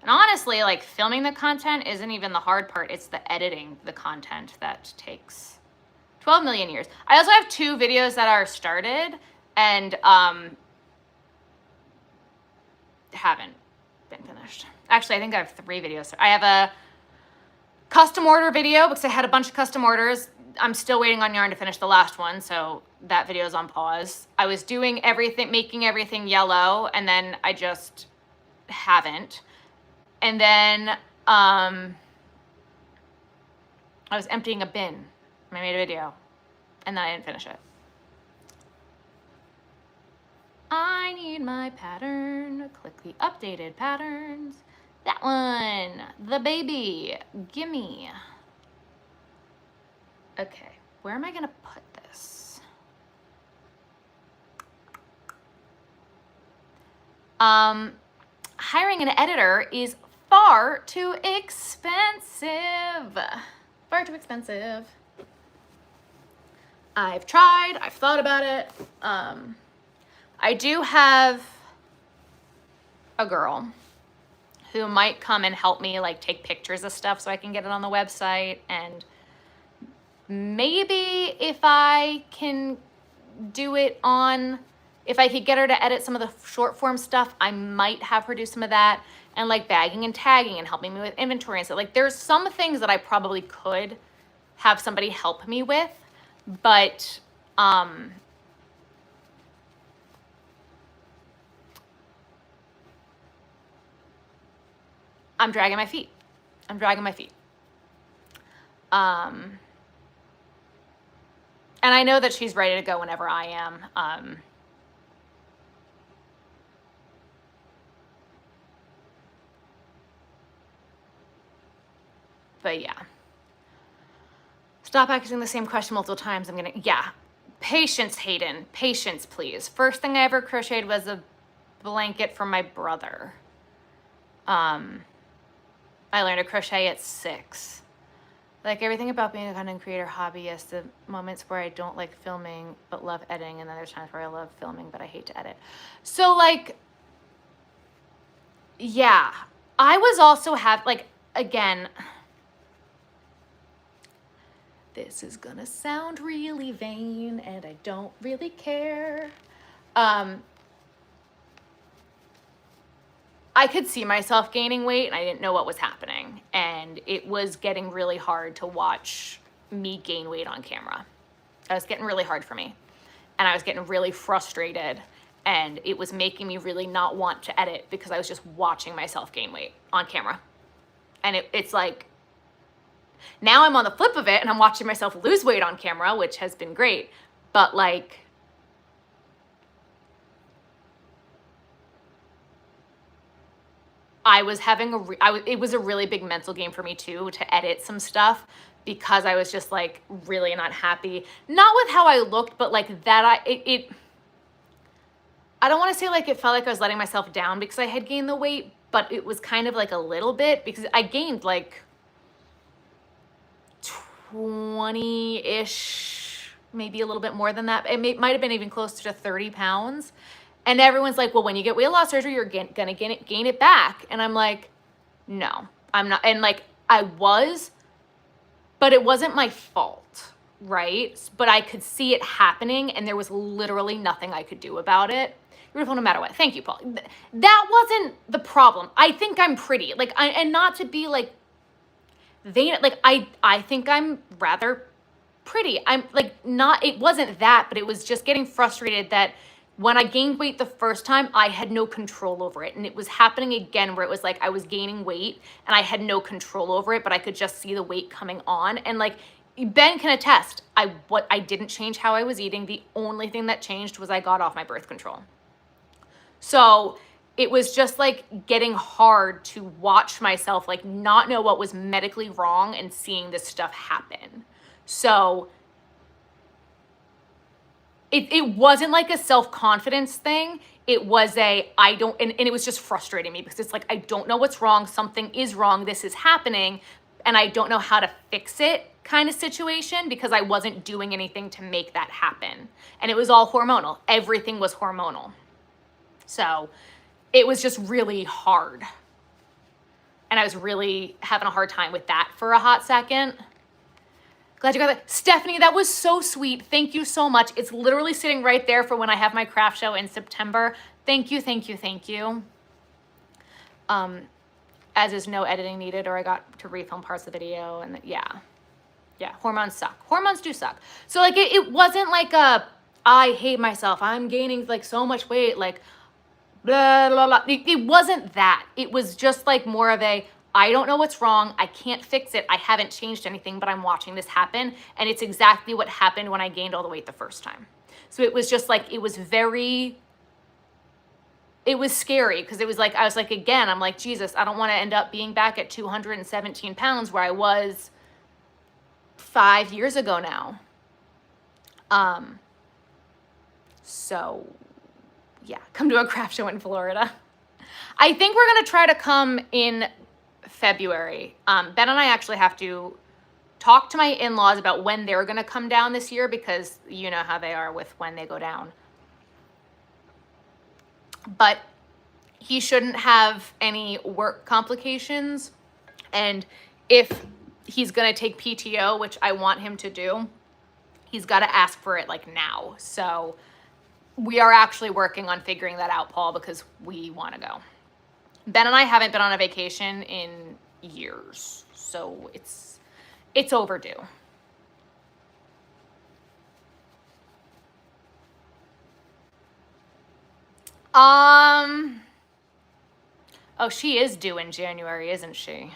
And honestly, like filming the content isn't even the hard part. It's the editing the content that takes 12 million years. I also have 2 videos that are started and haven't been finished. Actually, I think I have 3 videos. I have a custom order video because I had a bunch of custom orders. I'm still waiting on yarn to finish the last one, so that video is on pause. I was doing everything, making everything yellow, and then I just haven't. And then I was emptying a bin. I made a video. and then I didn't finish it. I need my pattern. Click the updated patterns. That one, the baby, gimme. Okay, where am I gonna put this? Hiring an editor is far too expensive. Far too expensive. I've tried, I've thought about it. I do have a girl who might come and help me like take pictures of stuff so I can get it on the website, and maybe if I can do it on, if I could get her to edit some of the short form stuff, I might have her do some of that, and like bagging and tagging and helping me with inventory and stuff. Like there's some things that I probably could have somebody help me with, but I'm dragging my feet. I'm dragging my feet. And I know that she's ready to go whenever I am. But yeah. Stop asking the same question multiple times. Yeah. Patience, Hayden. Patience, please. First thing I ever crocheted was a blanket for my brother. I learned to crochet at 6. Like everything about being a content creator hobbyist, the moments where I don't like filming but love editing, and then there's times where I love filming but I hate to edit. So like, yeah, I was also again, this is gonna sound really vain and I don't really care. I could see myself gaining weight and I didn't know what was happening. And it was getting really hard to watch me gain weight on camera. It was getting really hard for me. And I was getting really frustrated. And it was making me really not want to edit because I was just watching myself gain weight on camera. And it's like, now I'm on the flip of it and I'm watching myself lose weight on camera, which has been great. But like, I was having it was a really big mental game for me too, to edit some stuff, because I was just like really not happy, not with how I looked, but like that I don't want to say like it felt like I was letting myself down because I had gained the weight, but it was kind of like a little bit, because I gained like 20-ish, maybe a little bit more than that. It might have been even closer to 30 pounds. And everyone's like, well, when you get weight loss surgery, you're gonna gain it back. And I'm like, no, I'm not. And like, I was, but it wasn't my fault, right? But I could see it happening and there was literally nothing I could do about it. You're beautiful no matter what. Thank you, Paul. That wasn't the problem. I think I'm pretty. Like, and not to be like vain, like I think I'm rather pretty. I'm like not, it wasn't that, but it was just getting frustrated that when I gained weight the first time, I had no control over it. And it was happening again where it was like I was gaining weight and I had no control over it, but I could just see the weight coming on. And like Ben can attest, I didn't change how I was eating. The only thing that changed was I got off my birth control. So it was just like getting hard to watch myself like not know what was medically wrong and seeing this stuff happen. So it wasn't like a self-confidence thing. It was and it was just frustrating me because it's like, I don't know what's wrong. Something is wrong. This is happening. And I don't know how to fix it kind of situation because I wasn't doing anything to make that happen. And it was all hormonal. Everything was hormonal. So it was just really hard. And I was really having a hard time with that for a hot second. Glad you got that. Stephanie, that was so sweet. Thank you so much. It's literally sitting right there for when I have my craft show in September. Thank you, thank you, thank you. As is no editing needed, or I got to refilm parts of the video, and yeah, hormones suck. Hormones do suck. So like it wasn't like I hate myself, I'm gaining like so much weight, like blah, blah, blah. It wasn't that. It was just like more of I don't know what's wrong. I can't fix it. I haven't changed anything, but I'm watching this happen. And it's exactly what happened when I gained all the weight the first time. So it was just like, it was scary because it was like, I was like, again, I'm like, Jesus, I don't want to end up being back at 217 pounds where I was 5 years ago now. So yeah, come to a craft show in Florida. I think we're going to try to come in February. Ben and I actually have to talk to my in-laws about when they're going to come down this year because you know how they are with when they go down. But he shouldn't have any work complications. And if he's going to take PTO, which I want him to do, he's got to ask for it like now. So we are actually working on figuring that out, Paul, because we want to go. Ben and I haven't been on a vacation in years, so it's overdue. Oh, she is due in January, isn't she?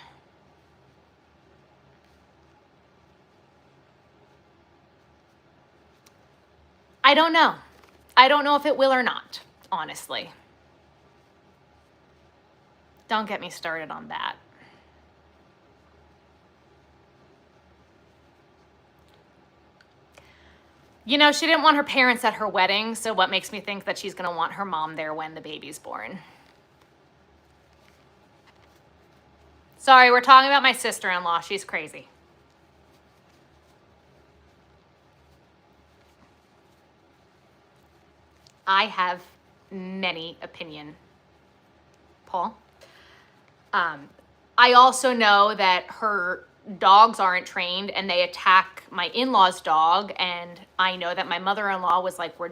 I don't know. I don't know if it will or not, honestly. Don't get me started on that. You know, she didn't want her parents at her wedding, so what makes me think that she's going to want her mom there when the baby's born? Sorry, we're talking about my sister-in-law. She's crazy. I have many opinions, Paul. I also know that her dogs aren't trained and they attack my in-laws' dog, and I know that my mother-in-law was like, we're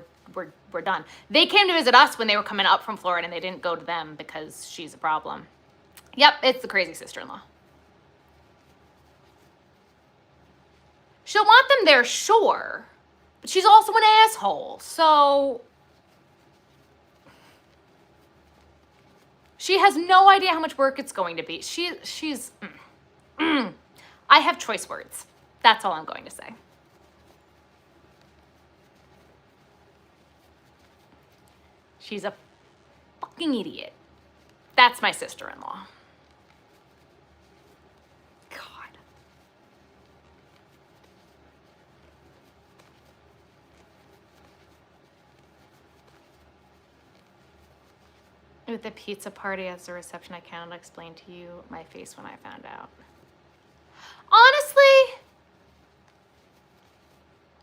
done. They came to visit us when they were coming up from Florida, and they didn't go to them because she's a problem. Yep, it's the crazy sister-in-law. She'll want them there, sure, but she's also an asshole, so she has no idea how much work it's going to be. She's I have choice words. That's all I'm going to say. She's a fucking idiot. That's my sister-in-law. God. With the pizza party as the reception, I cannot explain to you my face when I found out. Honestly,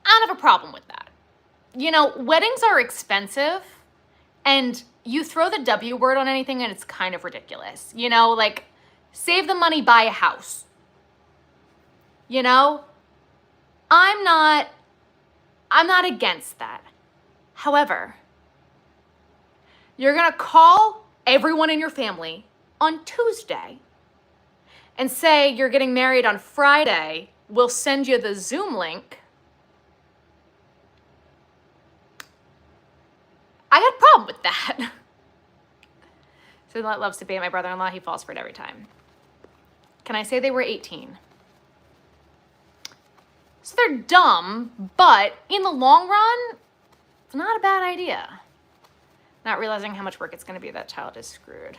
I don't have a problem with that. You know, weddings are expensive, and you throw the W word on anything and it's kind of ridiculous. You know, like, save the money, buy a house. You know, I'm not against that. However, you're going to call everyone in your family on Tuesday and say you're getting married on Friday. We'll send you the Zoom link. I got a problem with that. So that loves to be my brother-in-law. He falls for it every time. Can I say they were 18? So they're dumb, but in the long run, it's not a bad idea. Not realizing how much work it's going to be, that child is screwed.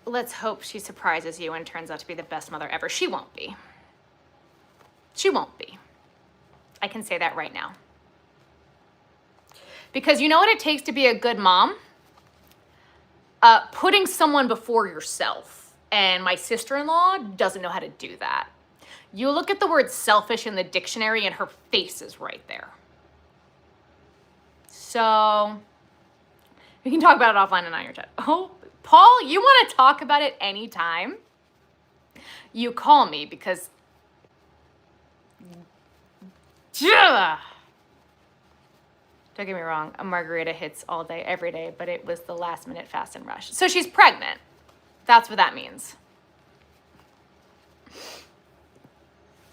Let's hope she surprises you and turns out to be the best mother ever. She won't be. She won't be. I can say that right now. Because you know what it takes to be a good mom? Putting someone before yourself. And my sister-in-law doesn't know how to do that. You look at the word selfish in the dictionary and her face is right there. So we can talk about it offline and on your chat. Oh, Paul, you want to talk about it anytime? You call me because... Don't get me wrong, a margarita hits all day, every day, but it was the last minute fast and rush. So she's pregnant. That's what that means.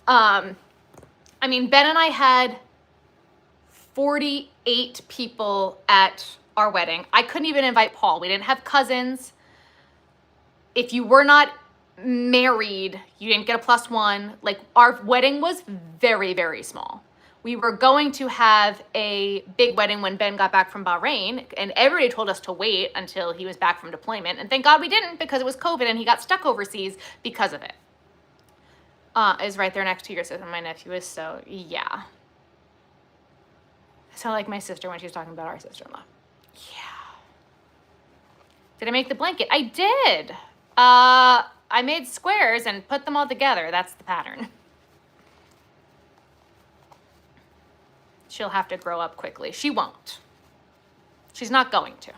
I mean, Ben and I had 48 people at our wedding. I couldn't even invite Paul. We didn't have cousins. If you were not married, you didn't get a +1. Like, our wedding was very, very small. We were going to have a big wedding when Ben got back from Bahrain, and everybody told us to wait until he was back from deployment. And thank God we didn't, because it was COVID and he got stuck overseas because of it. Is right there next to your sister. My nephew is so, yeah. I sound like my sister when she's talking about our sister-in-law. Yeah. Did I make the blanket? I did. I made squares and put them all together. That's the pattern. She'll have to grow up quickly. She won't. She's not going to.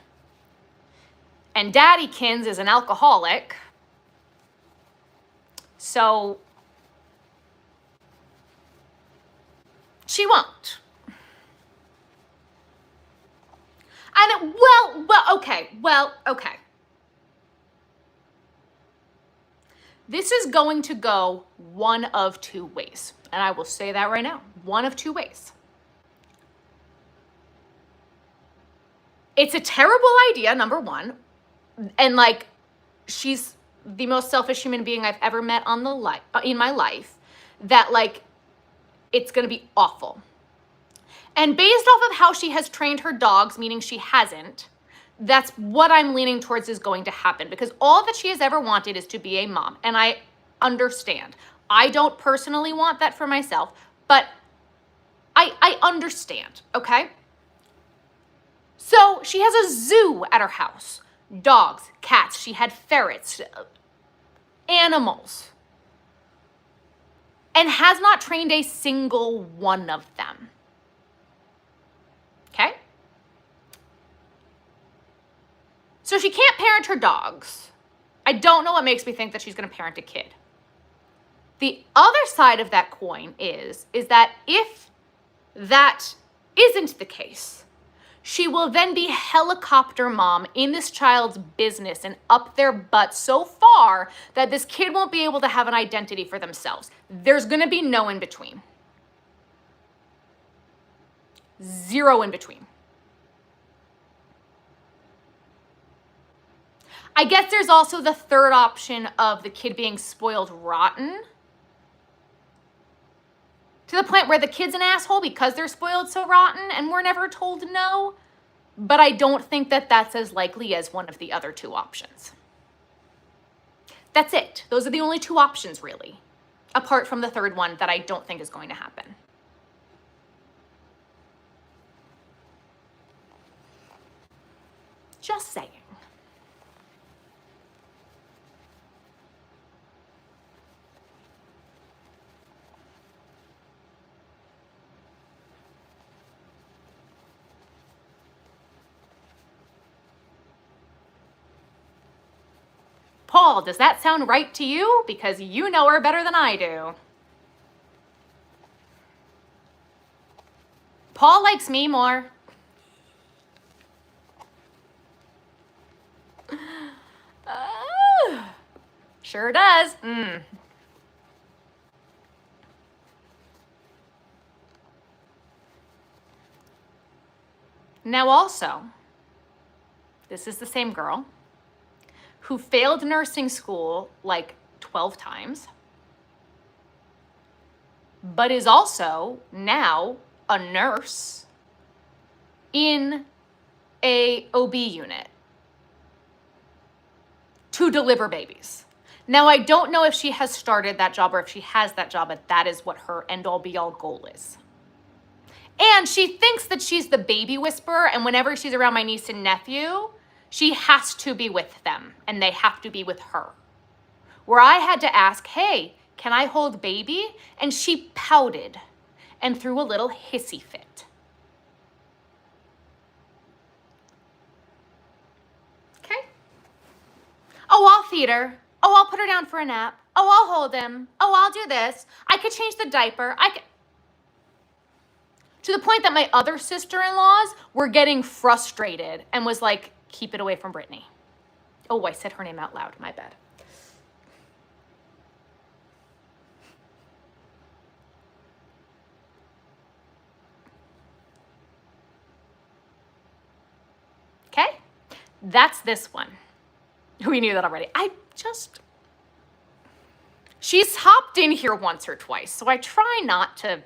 And Daddykins is an alcoholic. So she won't. And okay. This is going to go one of two ways. And I will say that right now. One of two ways. It's a terrible idea, number one. And like, she's the most selfish human being I've ever met in my life. That like, it's gonna be awful. And based off of how she has trained her dogs, meaning she hasn't, that's what I'm leaning towards is going to happen, because all that she has ever wanted is to be a mom. And I understand. I don't personally want that for myself, but I understand, okay? So she has a zoo at her house. Dogs, cats, she had ferrets, animals, and has not trained a single one of them. Okay? So she can't parent her dogs. I don't know what makes me think that she's going to parent a kid. The other side of that coin is that if that isn't the case, she will then be helicopter mom in this child's business and up their butt so far that this kid won't be able to have an identity for themselves. There's going to be no in between. Zero in between. I guess there's also the third option of the kid being spoiled rotten, to the point where the kid's an asshole because they're spoiled so rotten and we're never told no. But I don't think that that's as likely as one of the other two options. That's it. Those are the only two options, really, apart from the third one that I don't think is going to happen. Just saying. Paul, does that sound right to you? Because you know her better than I do. Paul likes me more. Sure does. Now also, this is the same girl who failed nursing school like 12 times, but is also now a nurse in a OB unit to deliver babies. Now, I don't know if she has started that job or if she has that job, but that is what her end-all be-all goal is. And she thinks that she's the baby whisperer, and whenever she's around my niece and nephew, she has to be with them, and they have to be with her. Where I had to ask, hey, can I hold baby? And she pouted and threw a little hissy fit. Okay? Oh, I'll feed her. Oh, I'll put her down for a nap. Oh, I'll hold him. Oh, I'll do this. I could change the diaper. To the point that my other sister-in-laws were getting frustrated and was like, keep it away from Brittany. Oh, I said her name out loud. My bad. Okay, that's this one. We knew that already. She's hopped in here once or twice, so I try not to.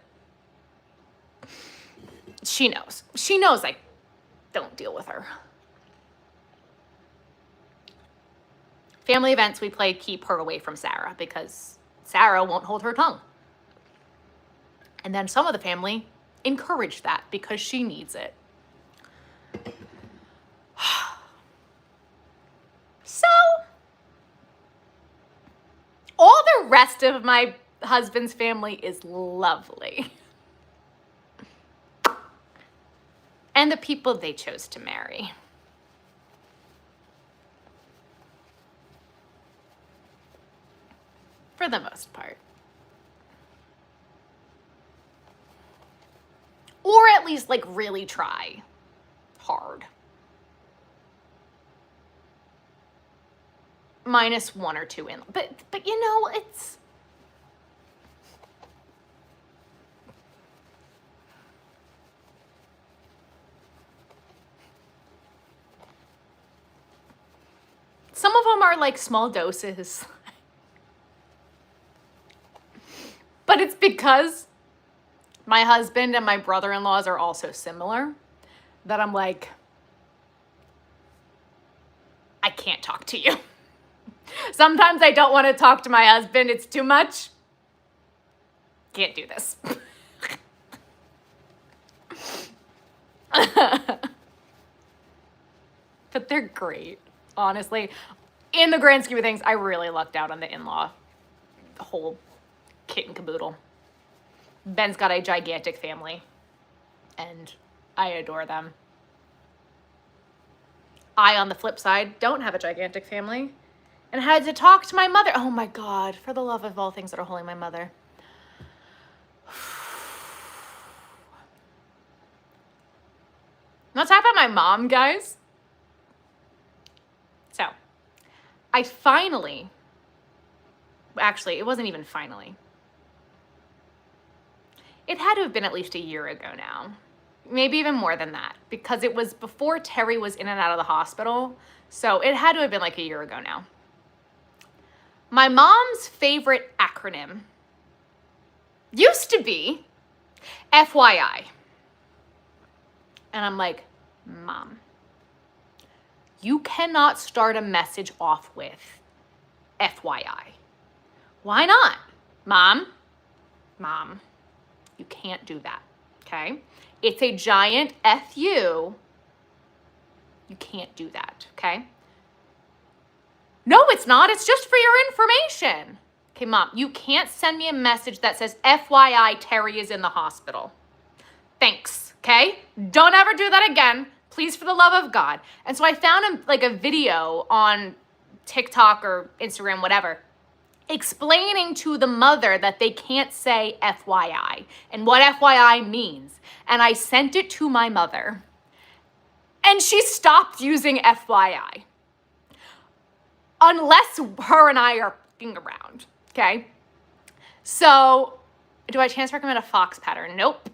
She knows. She knows I don't deal with her. Family events, we play keep her away from Sarah because Sarah won't hold her tongue. And then some of the family encourage that because she needs it. So, all the rest of my husband's family is lovely. And the people they chose to marry. For the most part. Or at least, like, really try hard. Minus one or two in. But you know, it's... Some of them are like small doses. But it's because my husband and my brother-in-laws are also similar that I'm like, I can't talk to you. Sometimes I don't want to talk to my husband. It's too much. Can't do this. But they're great, honestly. In the grand scheme of things, I really lucked out on the in-law. The whole kit and caboodle. Ben's got a gigantic family, and I adore them. I, on the flip side, don't have a gigantic family. And had to talk to my mother. Oh my God, for the love of all things that are holy, my mother. Let's talk about my mom, guys. So, I finally, actually, it wasn't even finally. It had to have been at least a year ago now. Maybe even more than that, because it was before Terry was in and out of the hospital. So it had to have been like a year ago now. My mom's favorite acronym used to be FYI. And I'm like, Mom, you cannot start a message off with FYI. Why not? Mom, you can't do that, okay? It's a giant FU. You can't do that, okay? No, it's not. It's just for your information. Okay, Mom, you can't send me a message that says, FYI, Terry is in the hospital. Thanks, okay? Don't ever do that again. Please, for the love of God. And so I found a video on TikTok or Instagram, whatever, explaining to the mother that they can't say FYI and what FYI means. And I sent it to my mother. And she stopped using FYI. Unless her and I are f***ing around, okay? So, do I chance recommend a fox pattern? Nope.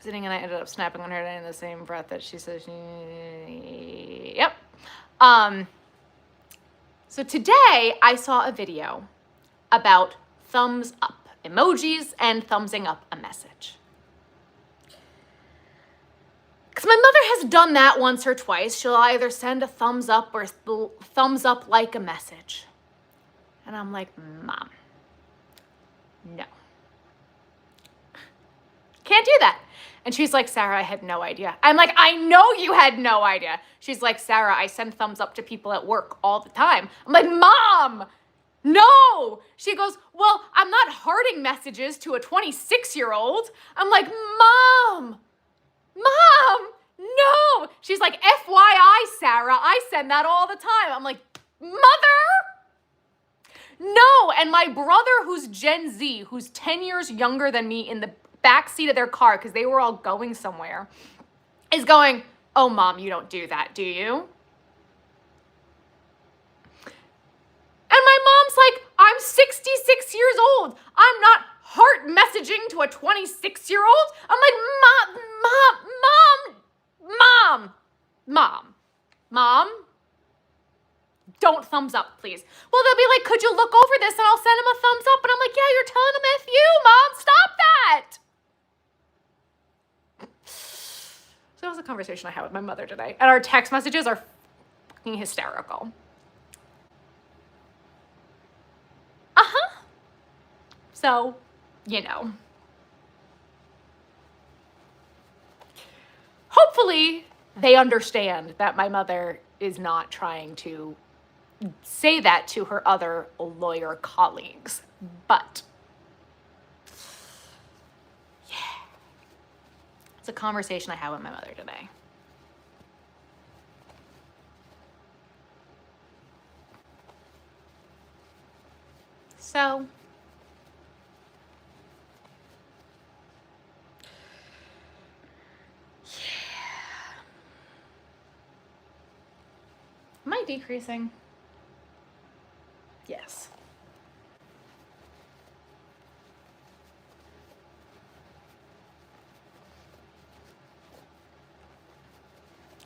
Sitting and I ended up snapping on her in the same breath that she says, yep. So today I saw a video about thumbs up emojis and thumbsing up a message. Because my mother has done that once or twice. She'll either send a thumbs up or thumbs up like a message. And I'm like, Mom, no. Can't do that. And she's like, Sarah, I had no idea. I'm like, I know you had no idea. She's like, Sarah, I send thumbs up to people at work all the time. I'm like, Mom, no. She goes, well, I'm not hearting messages to a 26-year-old. I'm like, Mom, no. She's like, FYI, Sarah, I send that all the time. I'm like, Mother, no. And my brother, who's Gen Z, who's 10 years younger than me in the back seat of their car, because they were all going somewhere, is going, "Oh, Mom, you don't do that, do you?" And my mom's like, "I'm 66 years old. I'm not heart messaging to a 26-year-old. I'm like, Mom, don't thumbs up, please." Well, they'll be like, "Could you look over this?" And I'll send him a thumbs up. And I'm like, "Yeah, you're telling him F you, Mom. Stop that." So that was a conversation I had with my mother today. And our text messages are fucking hysterical. So, hopefully they understand that my mother is not trying to say that to her other lawyer colleagues. But, yeah, it's a conversation I had with my mother today. So, am I decreasing? Yes.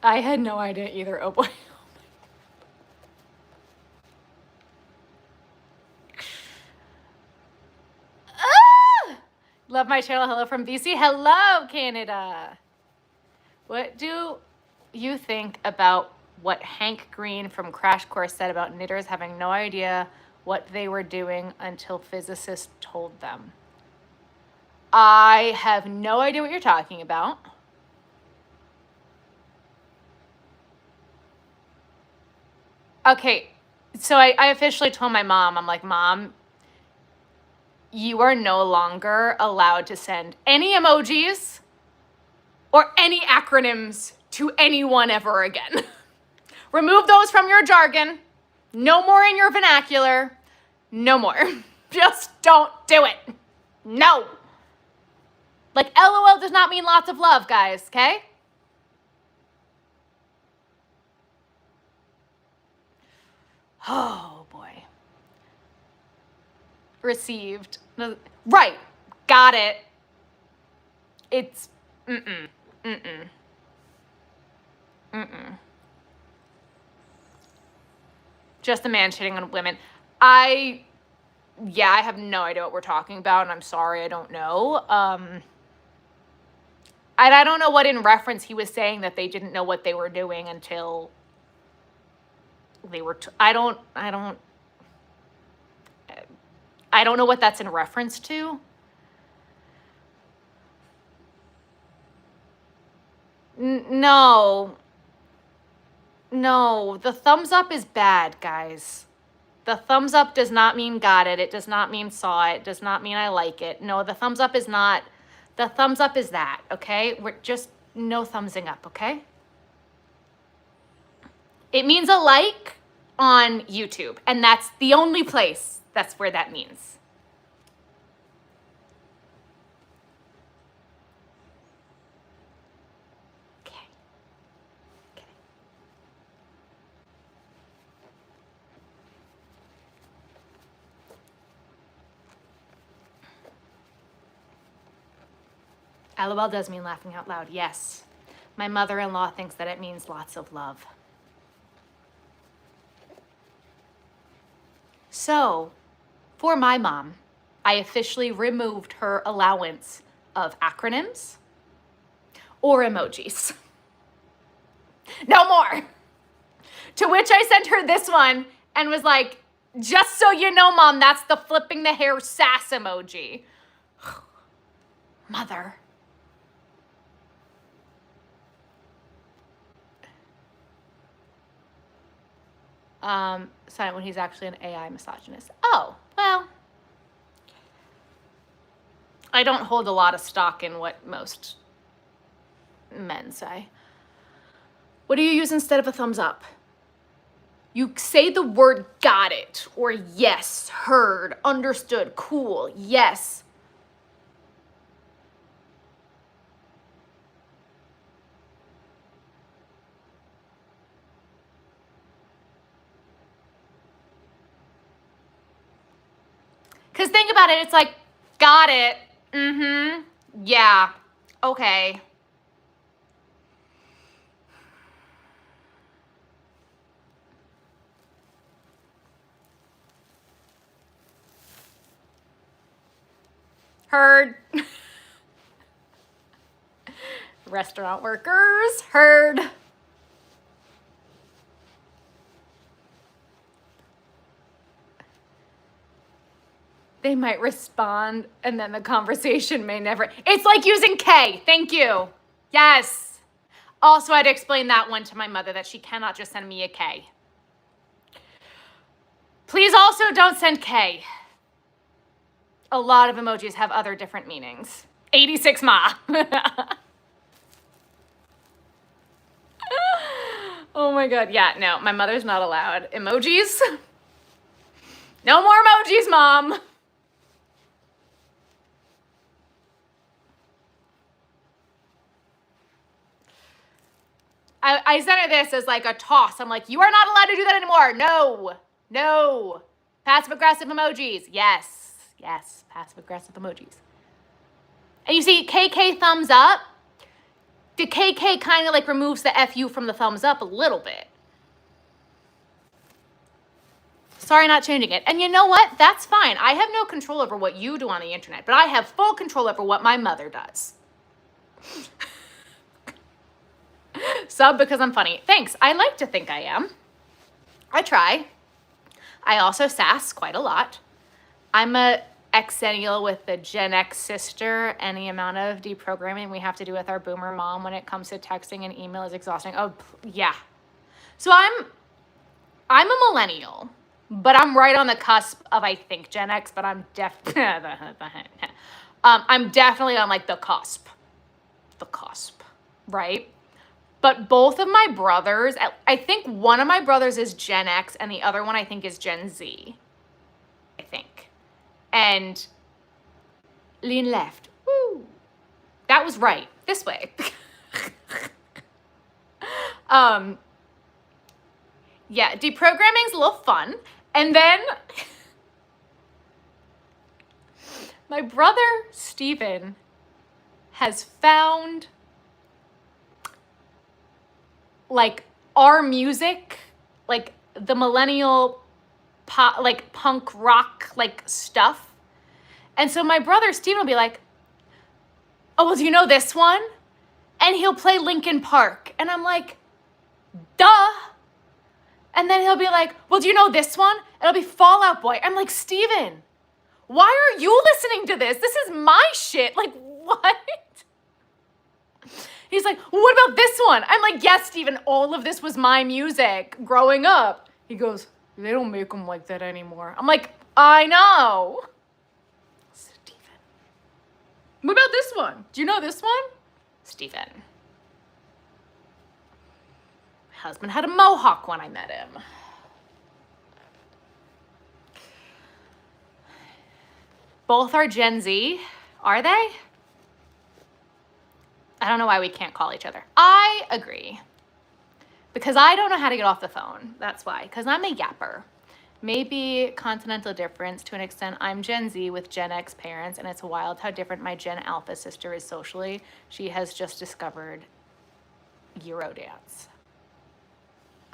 I had no idea either. Oh boy. Love my channel. Hello from BC. Hello, Canada. What do you think about what Hank Green from Crash Course said about knitters having no idea what they were doing until physicists told them? I have no idea what you're talking about. Okay, so I officially told my mom, I'm like, "Mom, you are no longer allowed to send any emojis or any acronyms to anyone ever again. Remove those from your jargon. No more in your vernacular. No more. Just don't do it. No. Like, LOL does not mean lots of love, guys, okay?" Oh, boy. Received. Right. Got it. It's, Just a man shitting on women. I have no idea what we're talking about, and I'm sorry, I don't know. And I don't know what in reference he was saying that they didn't know what they were doing until they were, I don't know what that's in reference to. No, the thumbs up is bad, guys. The thumbs up does not mean got it. It does not mean saw it. It does not mean I like it. No, the thumbs up is not. The thumbs up is that, okay? We're just no thumbsing up, okay? It means a like on YouTube, and that's the only place that's where that means. Okay. LOL does mean laughing out loud, yes. My mother-in-law thinks that it means lots of love. So, for my mom, I officially removed her allowance of acronyms or emojis. No more. To which I sent her this one and was like, "Just so you know, Mom, that's the flipping the hair sass emoji." Mother. Silent when he's actually an AI misogynist. Oh, well. I don't hold a lot of stock in what most men say. What do you use instead of a thumbs up? You say the word got it, or yes, heard, understood, cool, yes. Because think about it, it's like, got it. Mm-hmm. Yeah. Okay. Heard. Restaurant workers, heard. They might respond and then the conversation may never. It's like using K. Thank you. Yes. Also, I had to explain that one to my mother that she cannot just send me a K. Please also don't send K. A lot of emojis have other different meanings. 86 ma. Oh my God. Yeah, no, my mother's not allowed. Emojis? No more emojis, Mom. I sent her this as like a toss. I'm like, you are not allowed to do that anymore. No, no. Passive aggressive emojis. Yes, yes, passive aggressive emojis. And you see KK thumbs up. The KK kind of like removes the FU from the thumbs up a little bit. Sorry, not changing it. And you know what? That's fine. I have no control over what you do on the internet, but I have full control over what my mother does. Sub because I'm funny. Thanks. I like to think I am. I try. I also sass quite a lot. I'm a Xennial with the Gen X sister. Any amount of deprogramming we have to do with our boomer mom when it comes to texting and email is exhausting. Oh, yeah. So I'm a millennial, but I'm right on the cusp of, I think, Gen X, but I'm I'm definitely on like the cusp, right? But both of my brothers, I think one of my brothers is Gen X and the other one I think is Gen Z, I think. And lean left. Woo. That was right. This way. Yeah, deprogramming's a little fun. And then my brother Steven has found like our music, like the millennial pop, like punk rock like stuff. And so my brother Steven will be like, oh, well, do you know this one? And he'll play Linkin Park. And I'm like, duh. And then he'll be like, well, do you know this one? It'll be Fall Out Boy. I'm like, Steven, why are you listening to this? This is my shit. Like, what? He's like, well, what about this one? I'm like, yes, Steven, all of this was my music growing up. He goes, they don't make them like that anymore. I'm like, I know. Steven. What about this one? Do you know this one? Steven. My husband had a mohawk when I met him. Both are Gen Z, are they? I don't know why we can't call each other. I agree. Because I don't know how to get off the phone. That's why. Because I'm a yapper. Maybe continental difference to an extent. I'm Gen Z with Gen X parents, and it's wild how different my Gen Alpha sister is socially. She has just discovered Eurodance.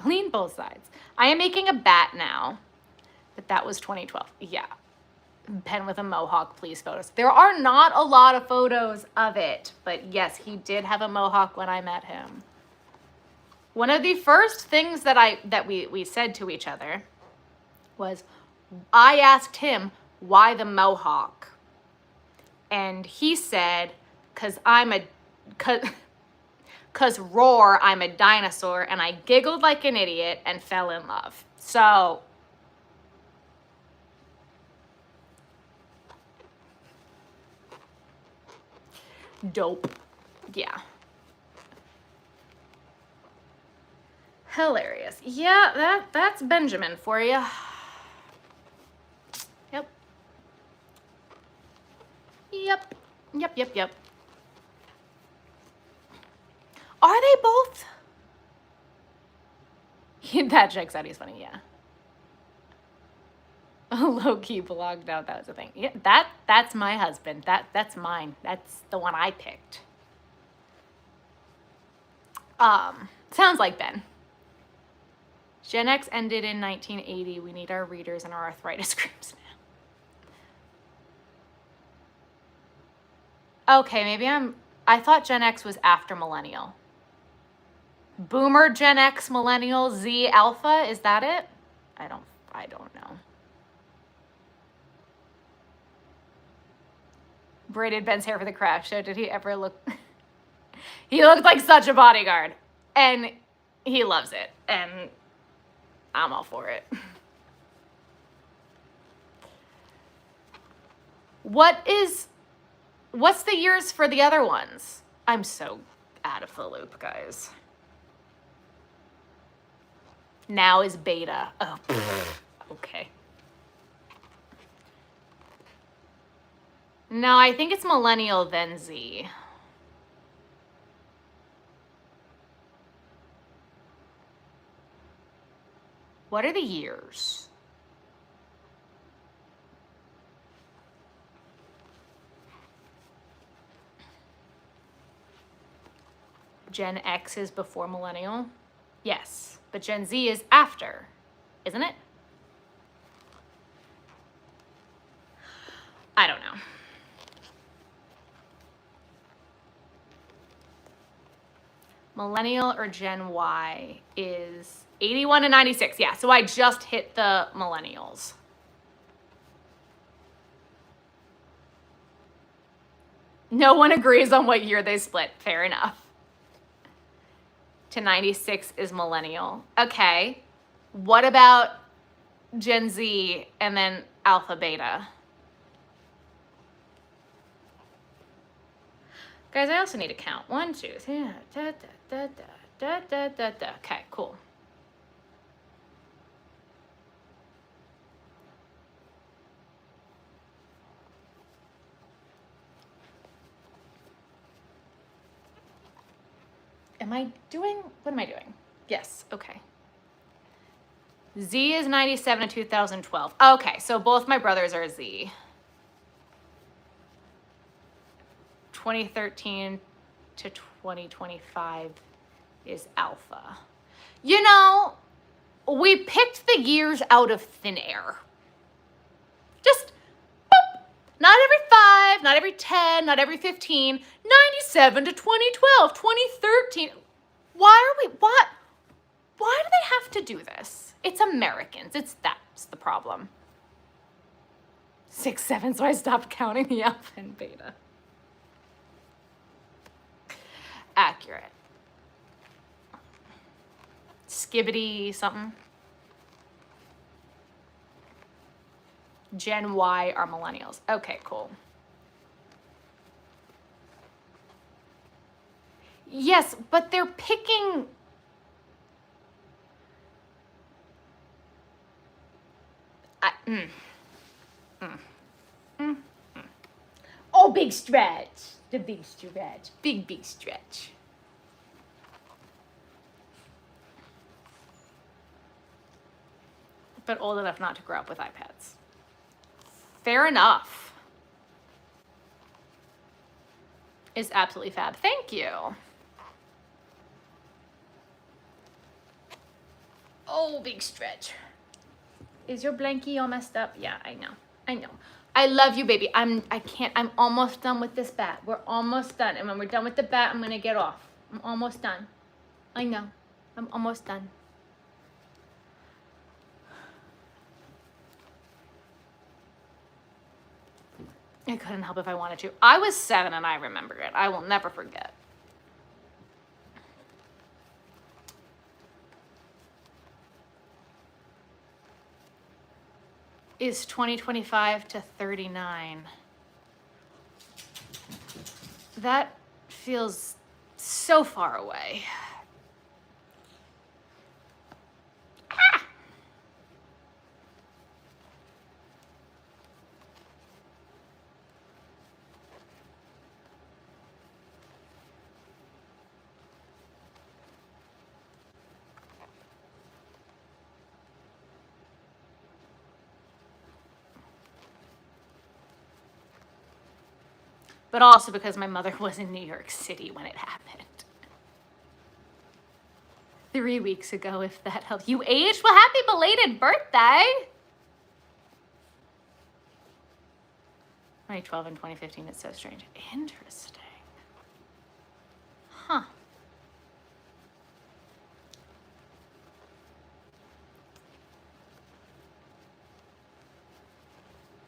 Lean both sides. I am making a bat now, but that was 2012. Yeah. Pen with a mohawk, please, photos. There are not a lot of photos of it, but yes, he did have a mohawk when I met him. One of the first things that we said to each other was, I asked him why the mohawk, and he said, cause roar, I'm a dinosaur, and I giggled like an idiot and fell in love. So dope. Yeah. Hilarious. Yeah, that's Benjamin for you. Yep. Yep. Yep, yep, yep. Are they both? That checks out. He's funny, yeah. Low-key blogged out that was a thing. Yeah, that's my husband. That's mine. That's the one I picked. Sounds like Ben. Gen X ended in 1980. We need our readers and our arthritis groups now. Okay, maybe I thought Gen X was after millennial. Boomer, Gen X, millennial, Z, alpha, is that it? I don't know. Braided Ben's hair for the craft show. Did he ever look? He looked like such a bodyguard, and he loves it, and I'm all for it. What's the years for the other ones? I'm so out of the loop, guys. Now is beta. Oh, okay. No, I think it's millennial, then Z. What are the years? Gen X is before millennial? Yes, but Gen Z is after, isn't it? I don't know. Millennial or Gen Y is 81 and 96. Yeah, so I just hit the millennials. No one agrees on what year they split. Fair enough. To 96 is millennial. Okay. What about Gen Z and then alpha beta? Guys, I also need to count. 1, 2, 3. Okay, cool. What am I doing? Yes, okay. Z is 97 to 2012. Okay, so both my brothers are Z. 2013 to 2025 is alpha. You know, we picked the years out of thin air. Just boop. Not every 5, not every 10, not every 15. 97 to 2012, 2013. Why do they have to do this? It's Americans. That's the problem. 6, 7, so I stopped counting the alpha and beta. Accurate. Skibbity something. Gen Y are millennials. Okay, cool. Yes, but they're picking... Oh, big stretch. The big stretch. Big stretch. But old enough not to grow up with iPads. Fair enough. Is absolutely fab. Thank you. Oh, big stretch. Is your blankie all messed up? Yeah, I know. I love you, baby. I'm almost done with this bat. We're almost done. And when we're done with the bat, I'm gonna get off. I'm almost done. I know. I'm almost done. I couldn't help if I wanted to. I was 7 and I remember it. I will never forget. Is 2025 to 39. That feels so far away. Ah! but also because my mother was in New York City when it happened. 3 weeks ago, if that helps. You aged? Well, happy belated birthday. 2012 and 2015, it's so strange. Interesting. Huh.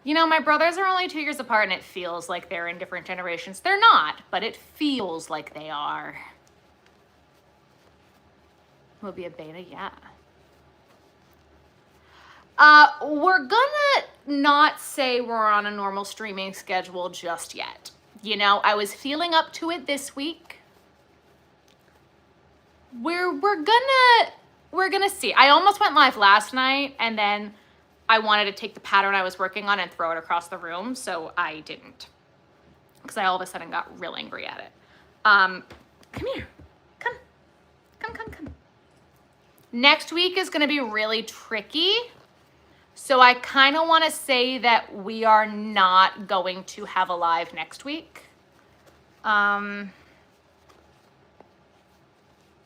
You know, my brothers are only 2 years apart and it feels like they're in different generations. They're not, but it feels like they are. Will be a beta, yeah. We're gonna not say we're on a normal streaming schedule just yet. You know, I was feeling up to it this week. We're gonna see. I almost went live last night and then I wanted to take the pattern I was working on and throw it across the room, so I didn't. Because I all of a sudden got real angry at it. Come here. Come. Next week is gonna be really tricky. So I kind of want to say that we are not going to have a live next week. Because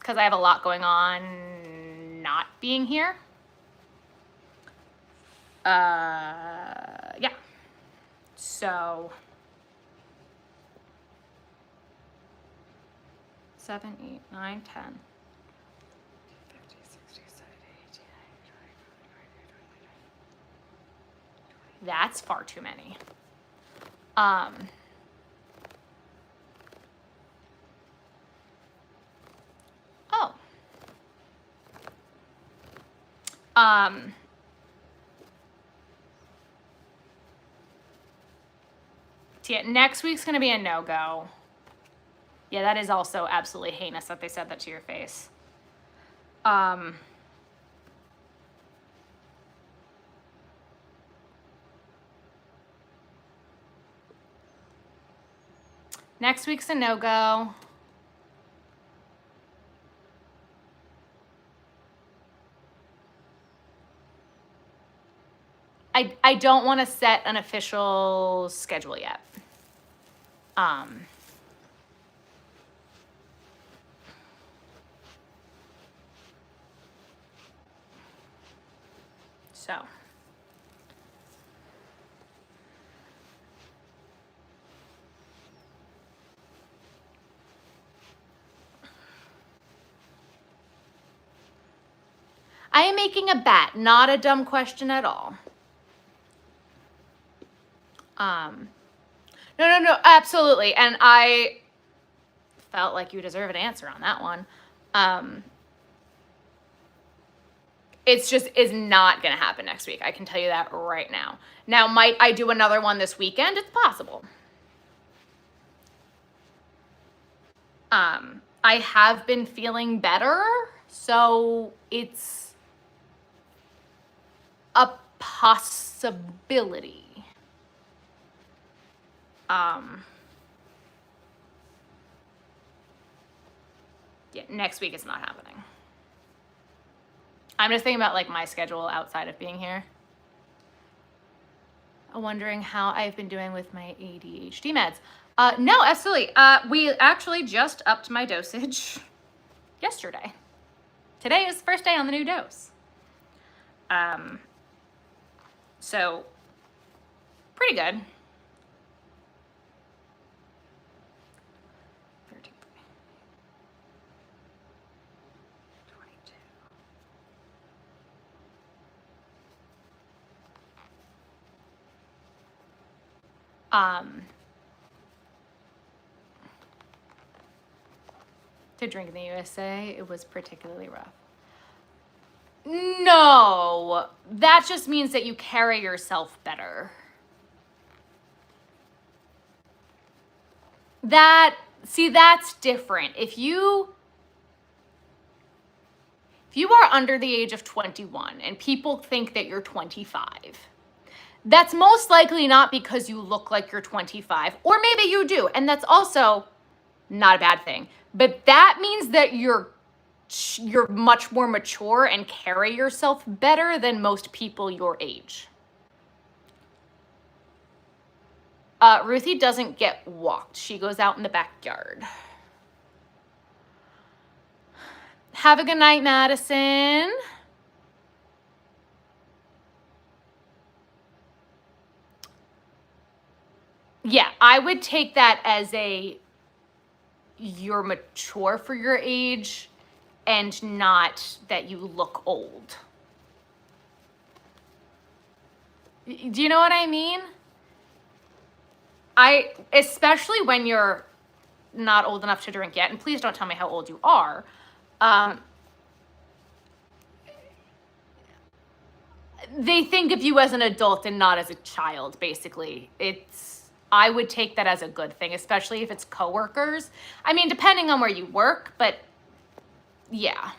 I have a lot going on not being here. Yeah. So 7, 8, 9, 10. 50, 60, 70, 80, 90, that's far too many. Yeah, next week's gonna be a no-go. Yeah, that is also absolutely heinous that they said that to your face. Next week's a no-go. I don't want to set an official schedule yet. So. I am making a bet, not a dumb question at all. No, absolutely. And I felt like you deserve an answer on that one. It's just is not going to happen next week. I can tell you that right now. Now, might I do another one this weekend? It's possible. I have been feeling better, so it's a possibility. Yeah, next week it's not happening. I'm just thinking about like my schedule outside of being here. Wondering how I've been doing with my ADHD meds. No, absolutely. We actually just upped my dosage yesterday. Today is the first day on the new dose. So pretty good. 13, 22. To drink in the USA, it was particularly rough. No, that just means that you carry yourself better. That's different. If you are under the age of 21 and people think that you're 25, that's most likely not because you look like you're 25, or maybe you do, and that's also not a bad thing. But that means that you're much more mature and carry yourself better than most people your age. Ruthie doesn't get walked. She goes out in the backyard. Have a good night, Madison. Yeah, I would take that as you're mature for your age and not that you look old. Do you know what I mean? Especially when you're not old enough to drink yet, and please don't tell me how old you are. They think of you as an adult and not as a child, basically. I would take that as a good thing, especially if it's coworkers. I mean, depending on where you work, but yeah.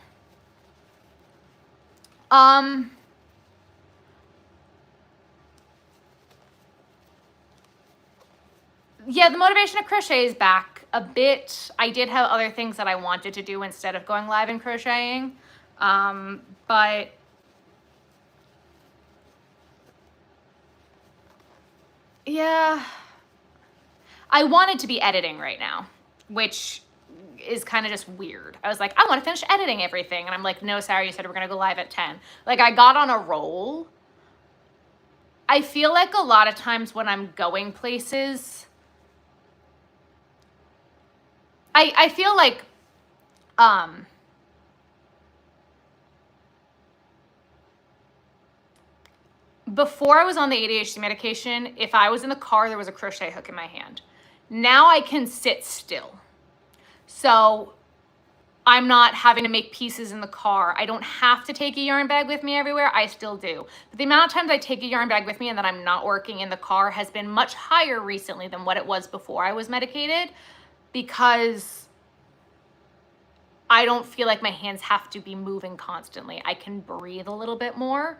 Yeah, the motivation of crochet is back a bit. I did have other things that I wanted to do instead of going live and crocheting. But yeah, I wanted to be editing right now, which is kind of just weird. I was like, I want to finish editing everything. And I'm like, no, Sarah, you said we're going to go live at 10. Like, I got on a roll. I feel like a lot of times when I'm going places, I feel like, before I was on the ADHD medication, if I was in the car, there was a crochet hook in my hand. Now I can sit still. So I'm not having to make pieces in the car. I don't have to take a yarn bag with me everywhere. I still do. But the amount of times I take a yarn bag with me and that I'm not working in the car has been much higher recently than what it was before I was medicated, because I don't feel like my hands have to be moving constantly. I can breathe a little bit more.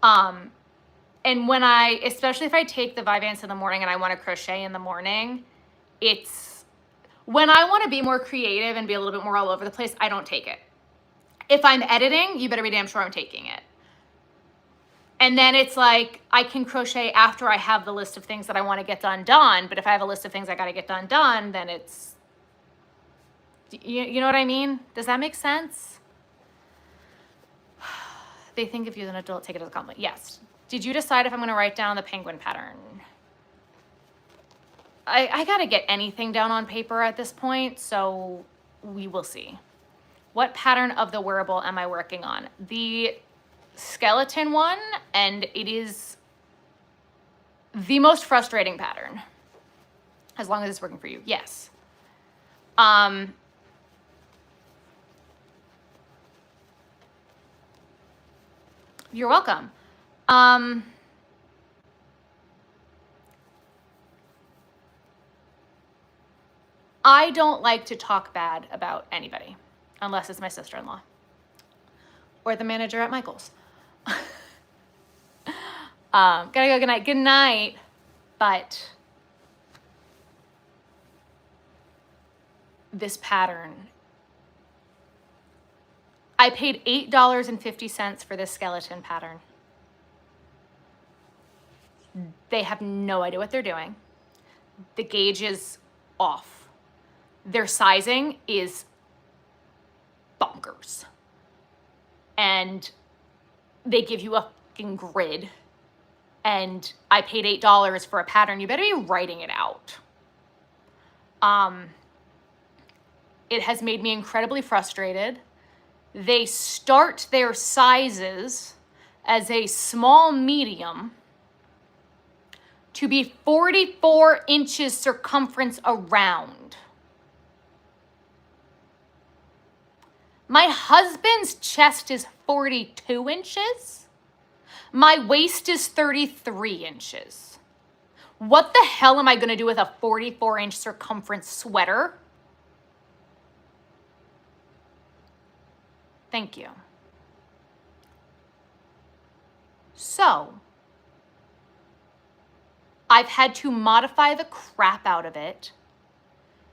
And when especially if I take the Vyvanse in the morning and I want to crochet in the morning, when I want to be more creative and be a little bit more all over the place, I don't take it. If I'm editing, you better be damn sure I'm taking it. And then it's like, I can crochet after I have the list of things that I want to get done. But if I have a list of things I got to get done, then it's, you know what I mean? Does that make sense? They think if you're an adult, take it as a compliment. Yes. Did you decide if I'm going to write down the penguin pattern? I got to get anything down on paper at this point, so we will see. What pattern of the wearable am I working on? The skeleton one, and it is the most frustrating pattern. As long as it's working for you, yes. You're welcome. I don't like to talk bad about anybody, unless it's my sister-in-law or the manager at Michael's. Gotta go, good night. Good night. But this pattern, I paid $8.50 for this skeleton pattern. They have no idea what they're doing. The gauge is off. Their sizing is bonkers. And they give you a fucking grid. And I paid $8 for a pattern. You better be writing it out. It has made me incredibly frustrated. They start their sizes as a small medium to be 44 inches circumference around. My husband's chest is 42 inches. My waist is 33 inches. What the hell am I going to do with a 44-inch circumference sweater? Thank you. So, I've had to modify the crap out of it.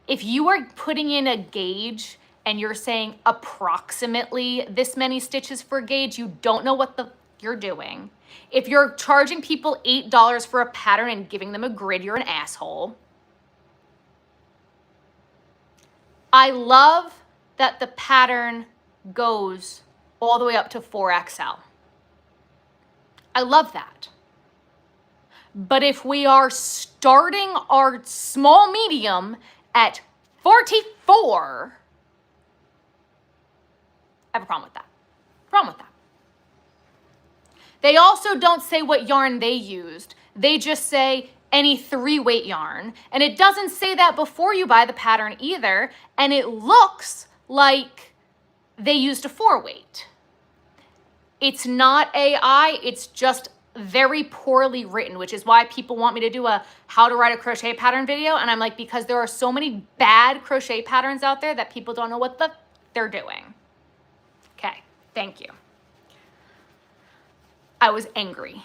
If you are putting in a gauge and you're saying approximately this many stitches for gauge, you don't know what the you're doing. If you're charging people $8 for a pattern and giving them a grid, you're an asshole. I love that the pattern goes all the way up to 4XL. I love that. But if we are starting our small medium at 44, I have a problem with that. They also don't say what yarn they used. They just say any 3-weight yarn. And it doesn't say that before you buy the pattern either. And it looks like they used a 4-weight. It's not AI, it's just very poorly written, which is why people want me to do a how to write a crochet pattern video. And I'm like, because there are so many bad crochet patterns out there that people don't know what they're doing. Okay, thank you. I was angry.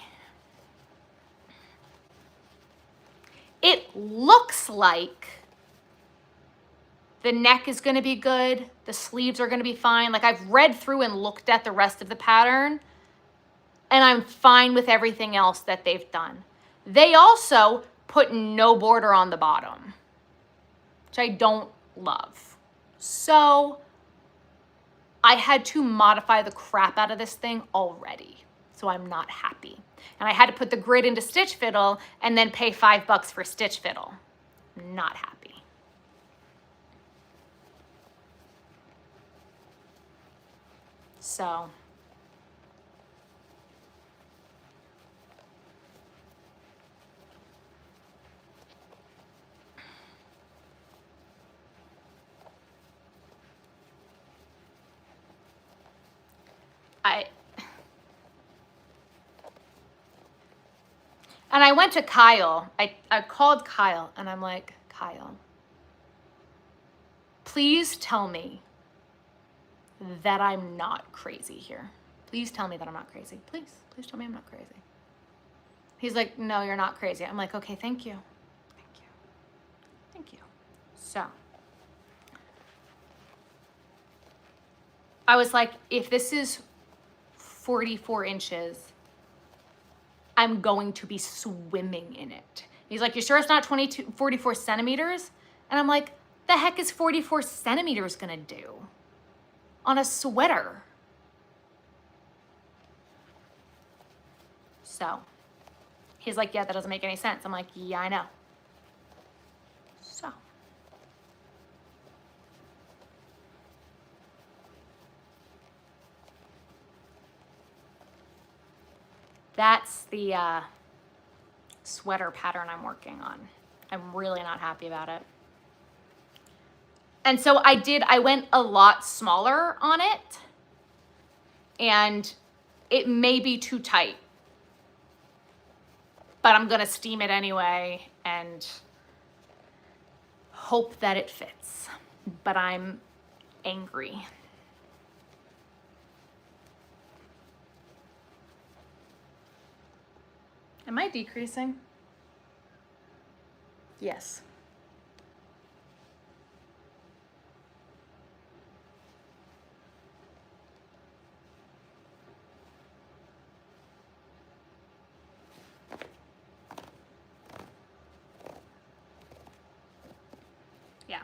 It looks like the neck is gonna be good, the sleeves are gonna be fine. Like I've read through and looked at the rest of the pattern and I'm fine with everything else that they've done. They also put no border on the bottom, which I don't love. So I had to modify the crap out of this thing already. So I'm not happy. And I had to put the grid into Stitch Fiddle and then pay $5 for Stitch Fiddle. Not happy. So and I went to Kyle. I called Kyle and I'm like, Kyle, please tell me that I'm not crazy here. Please tell me that I'm not crazy. Please tell me I'm not crazy. He's like, no, you're not crazy. I'm like, okay, thank you. Thank you. So I was like, if this is 44 inches, I'm going to be swimming in it. He's like, you sure it's not 44 centimeters? And I'm like, the heck is 44 centimeters gonna do on a sweater? So he's like, yeah, that doesn't make any sense. I'm like, yeah, I know. So that's the sweater pattern I'm working on. I'm really not happy about it. And so I went a lot smaller on it and it may be too tight, but I'm gonna steam it anyway and hope that it fits. But I'm angry. Am I decreasing? Yes. Yeah.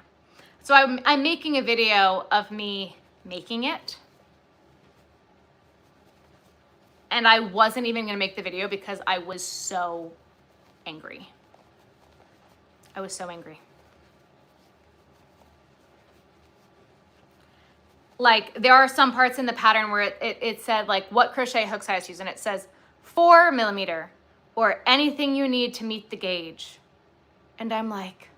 So I'm making a video of me making it. And I wasn't even gonna make the video because I was so angry. I was so angry. Like there are some parts in the pattern where it said like what crochet hook size to use, and it says 4 millimeter or anything you need to meet the gauge. And I'm like,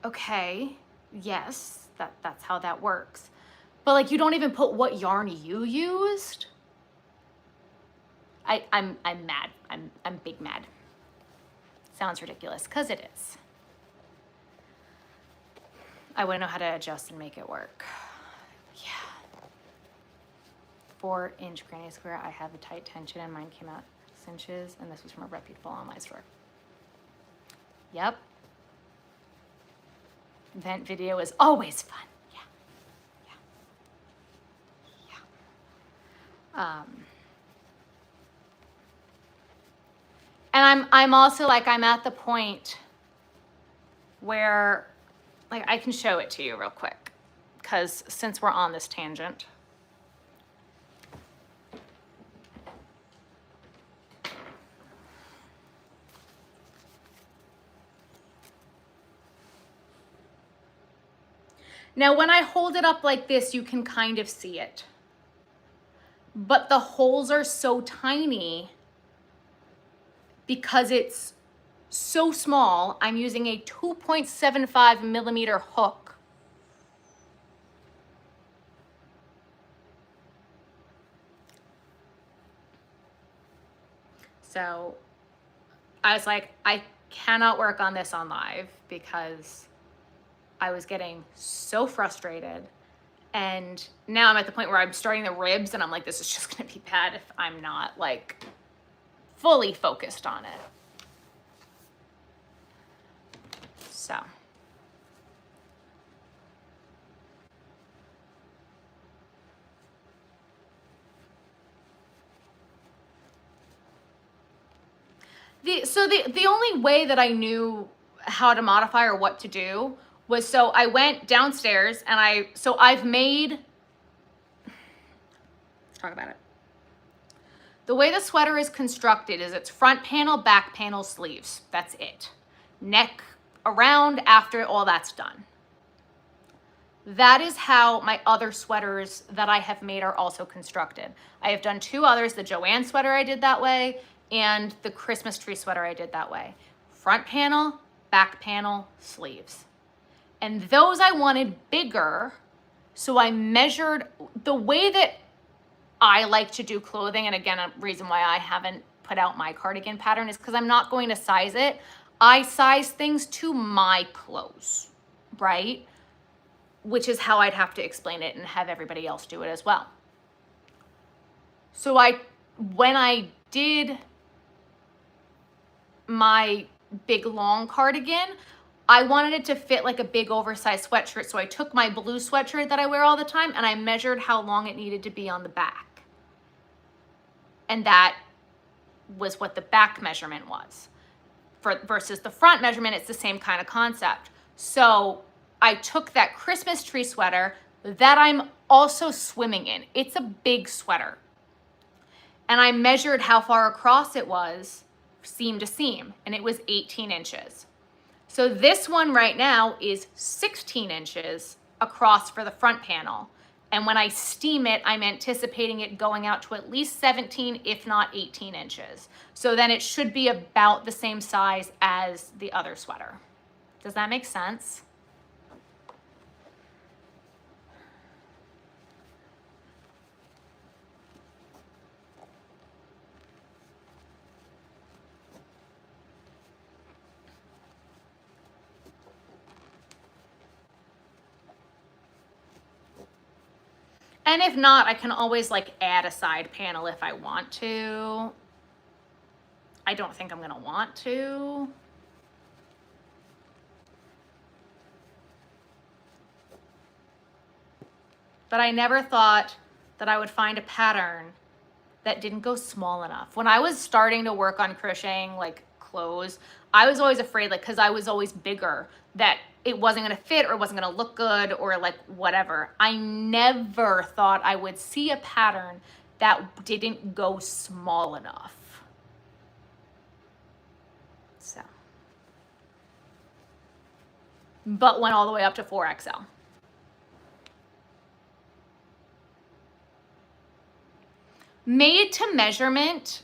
okay, yes, that's how that works. But like, you don't even put what yarn you used. I'm mad. I'm big mad. Sounds ridiculous, because it is. I wouldn't know how to adjust and make it work. Yeah. 4-inch granny square. I have a tight tension and mine came out 6 inches, and this was from a reputable online store. Yep. Vent video is always fun. And I'm also like, I'm at the point where, like, I can show it to you real quick, because since we're on this tangent. Now, when I hold it up like this, you can kind of see it. But the holes are so tiny because it's so small. I'm using a 2.75 millimeter hook. So I was like, I cannot work on this on live because I was getting so frustrated. And now I'm at the point where I'm starting the ribs and I'm like, this is just gonna be bad if I'm not like fully focused on it. So. The only way that I knew how to modify or what to do was, so I went downstairs and I've made, let's talk about it. The way the sweater is constructed is it's front panel, back panel, sleeves. That's it. Neck around after all that's done. That is how my other sweaters that I have made are also constructed. I have done two others. The Joanne sweater I did that way, and the Christmas tree sweater I did that way. Front panel, back panel, sleeves. And those I wanted bigger, so I measured the way that I like to do clothing. And again, a reason why I haven't put out my cardigan pattern is because I'm not going to size it. I size things to my clothes, right? Which is how I'd have to explain it and have everybody else do it as well. So when I did my big long cardigan, I wanted it to fit like a big oversized sweatshirt. So I took my blue sweatshirt that I wear all the time and I measured how long it needed to be on the back. And that was what the back measurement was. Versus the front measurement, it's the same kind of concept. So I took that Christmas tree sweater that I'm also swimming in. It's a big sweater. And I measured how far across it was, seam to seam, and it was 18 inches. So this one right now is 16 inches across for the front panel. And when I steam it, I'm anticipating it going out to at least 17, if not 18 inches. So then it should be about the same size as the other sweater. Does that make sense? And if not, I can always like add a side panel if I want to. I don't think I'm gonna want to. But I never thought that I would find a pattern that didn't go small enough. When I was starting to work on crocheting like clothes, I was always afraid, like, cause I was always bigger, that it wasn't gonna fit or it wasn't gonna look good or like whatever. I never thought I would see a pattern that didn't go small enough. So, but went all the way up to 4XL. Made to measurement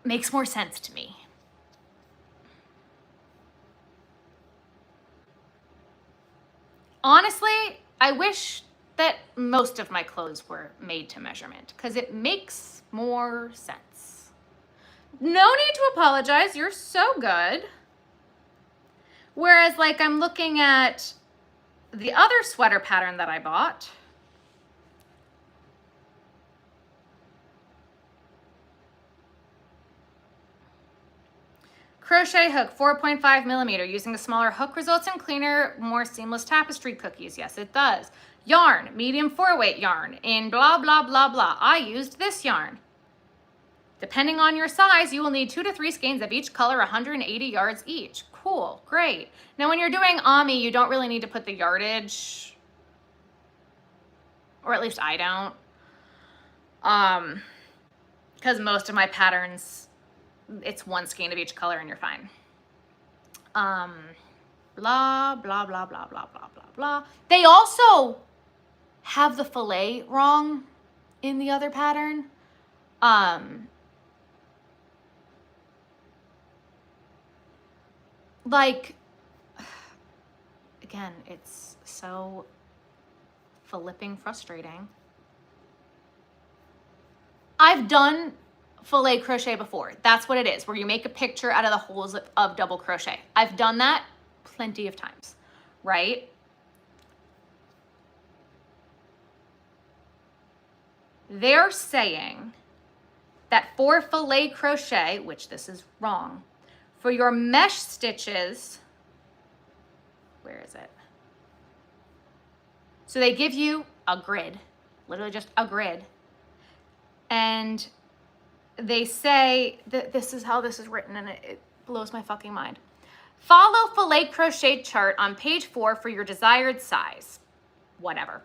makes more sense to me. Honestly, I wish that most of my clothes were made to measurement because it makes more sense. No need to apologize, you're so good. Whereas like I'm looking at the other sweater pattern that I bought. Crochet hook, 4.5 millimeter. Using a smaller hook results in cleaner, more seamless tapestry cookies. Yes, it does. Yarn, medium 4-weight yarn in blah, blah, blah, blah. I used this yarn. Depending on your size, you will need 2 to 3 skeins of each color, 180 yards each. Cool, great. Now when you're doing Ami, you don't really need to put the yardage, or at least I don't. Because most of my patterns, it's 1 skein of each color and you're fine. Blah, blah, blah, blah, blah, blah, blah, blah. They also have the fillet wrong in the other pattern. Like, again, it's so flipping frustrating. I've done fillet crochet before. That's what it is, where you make a picture out of the holes of double crochet. I've done that plenty of times, right? They're saying that for fillet crochet, which this is wrong, for your mesh stitches, where is it? So they give you a grid, literally just a grid. And they say that this is how this is written, and it blows my fucking mind. Follow fillet crochet chart on page 4 for your desired size. Whatever.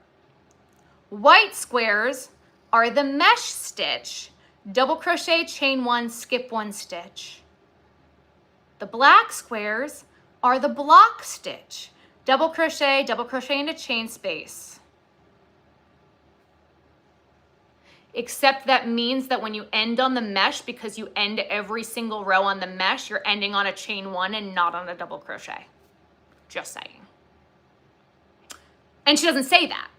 White squares are the mesh stitch, double crochet, chain 1, skip 1 stitch. The black squares are the block stitch, double crochet into chain space. Except that means that when you end on the mesh, because you end every single row on the mesh, you're ending on a chain 1 and not on a double crochet. Just saying. And she doesn't say that.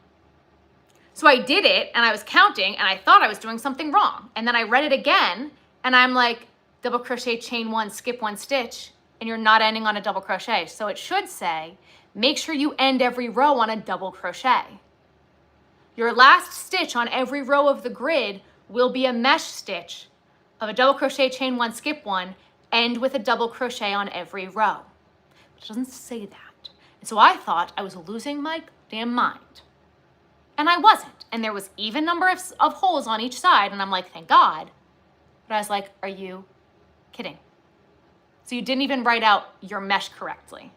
So I did it and I was counting and I thought I was doing something wrong. And then I read it again and I'm like, double crochet, chain 1, skip 1 stitch, and you're not ending on a double crochet. So it should say, make sure you end every row on a double crochet. Your last stitch on every row of the grid will be a mesh stitch of a double crochet, chain 1, skip 1, end with a double crochet on every row. But it doesn't say that. And so I thought I was losing my damn mind. And I wasn't. And there was even number of holes on each side. And I'm like, thank God. But I was like, are you kidding? So you didn't even write out your mesh correctly.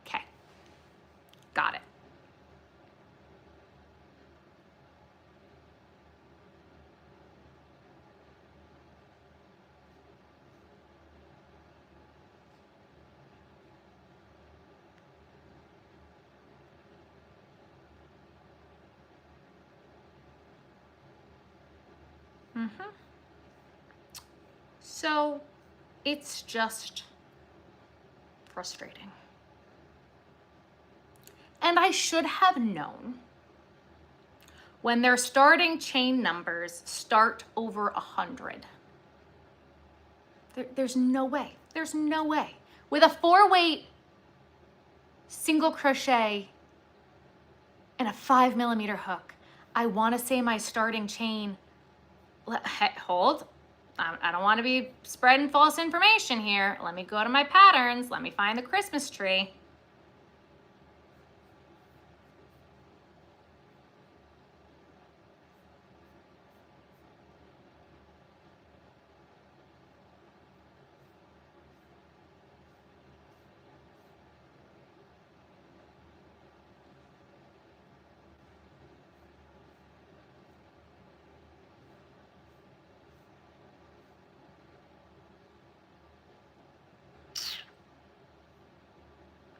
Okay. Got it. So it's just frustrating. And I should have known when their starting chain numbers start over 100. There's no way. There's no way. With a 4-weight single crochet and a 5 millimeter hook, I want to say my starting chain, hold, I don't want to be spreading false information here. Let me go to my patterns. Let me find the Christmas tree.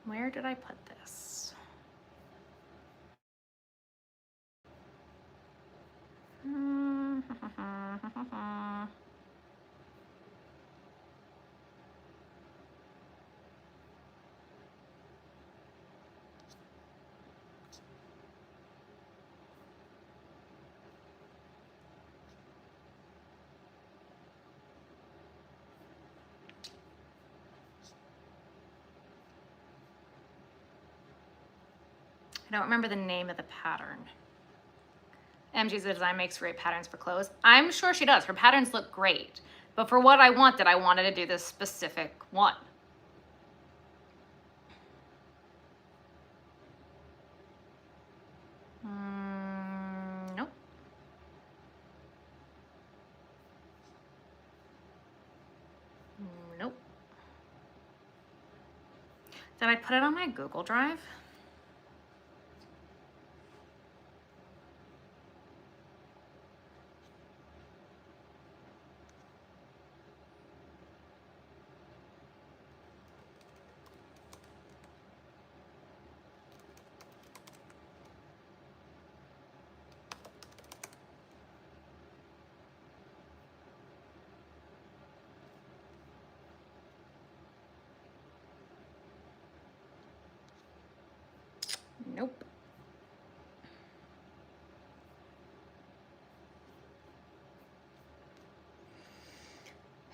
Where did I put this? I don't remember the name of the pattern. MG's Design makes great patterns for clothes. I'm sure she does. Her patterns look great. But for what I wanted to do this specific one. Nope. Nope. Did I put it on my Google Drive? Nope.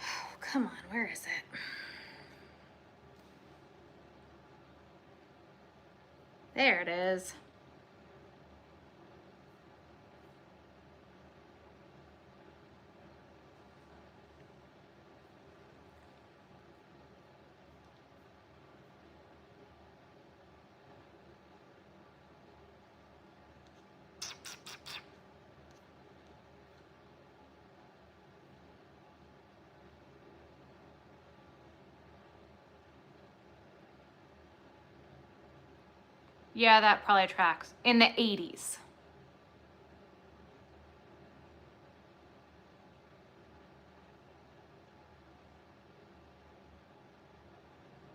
Oh, come on, where is it? There it is. Yeah, that probably tracks. In the 80s.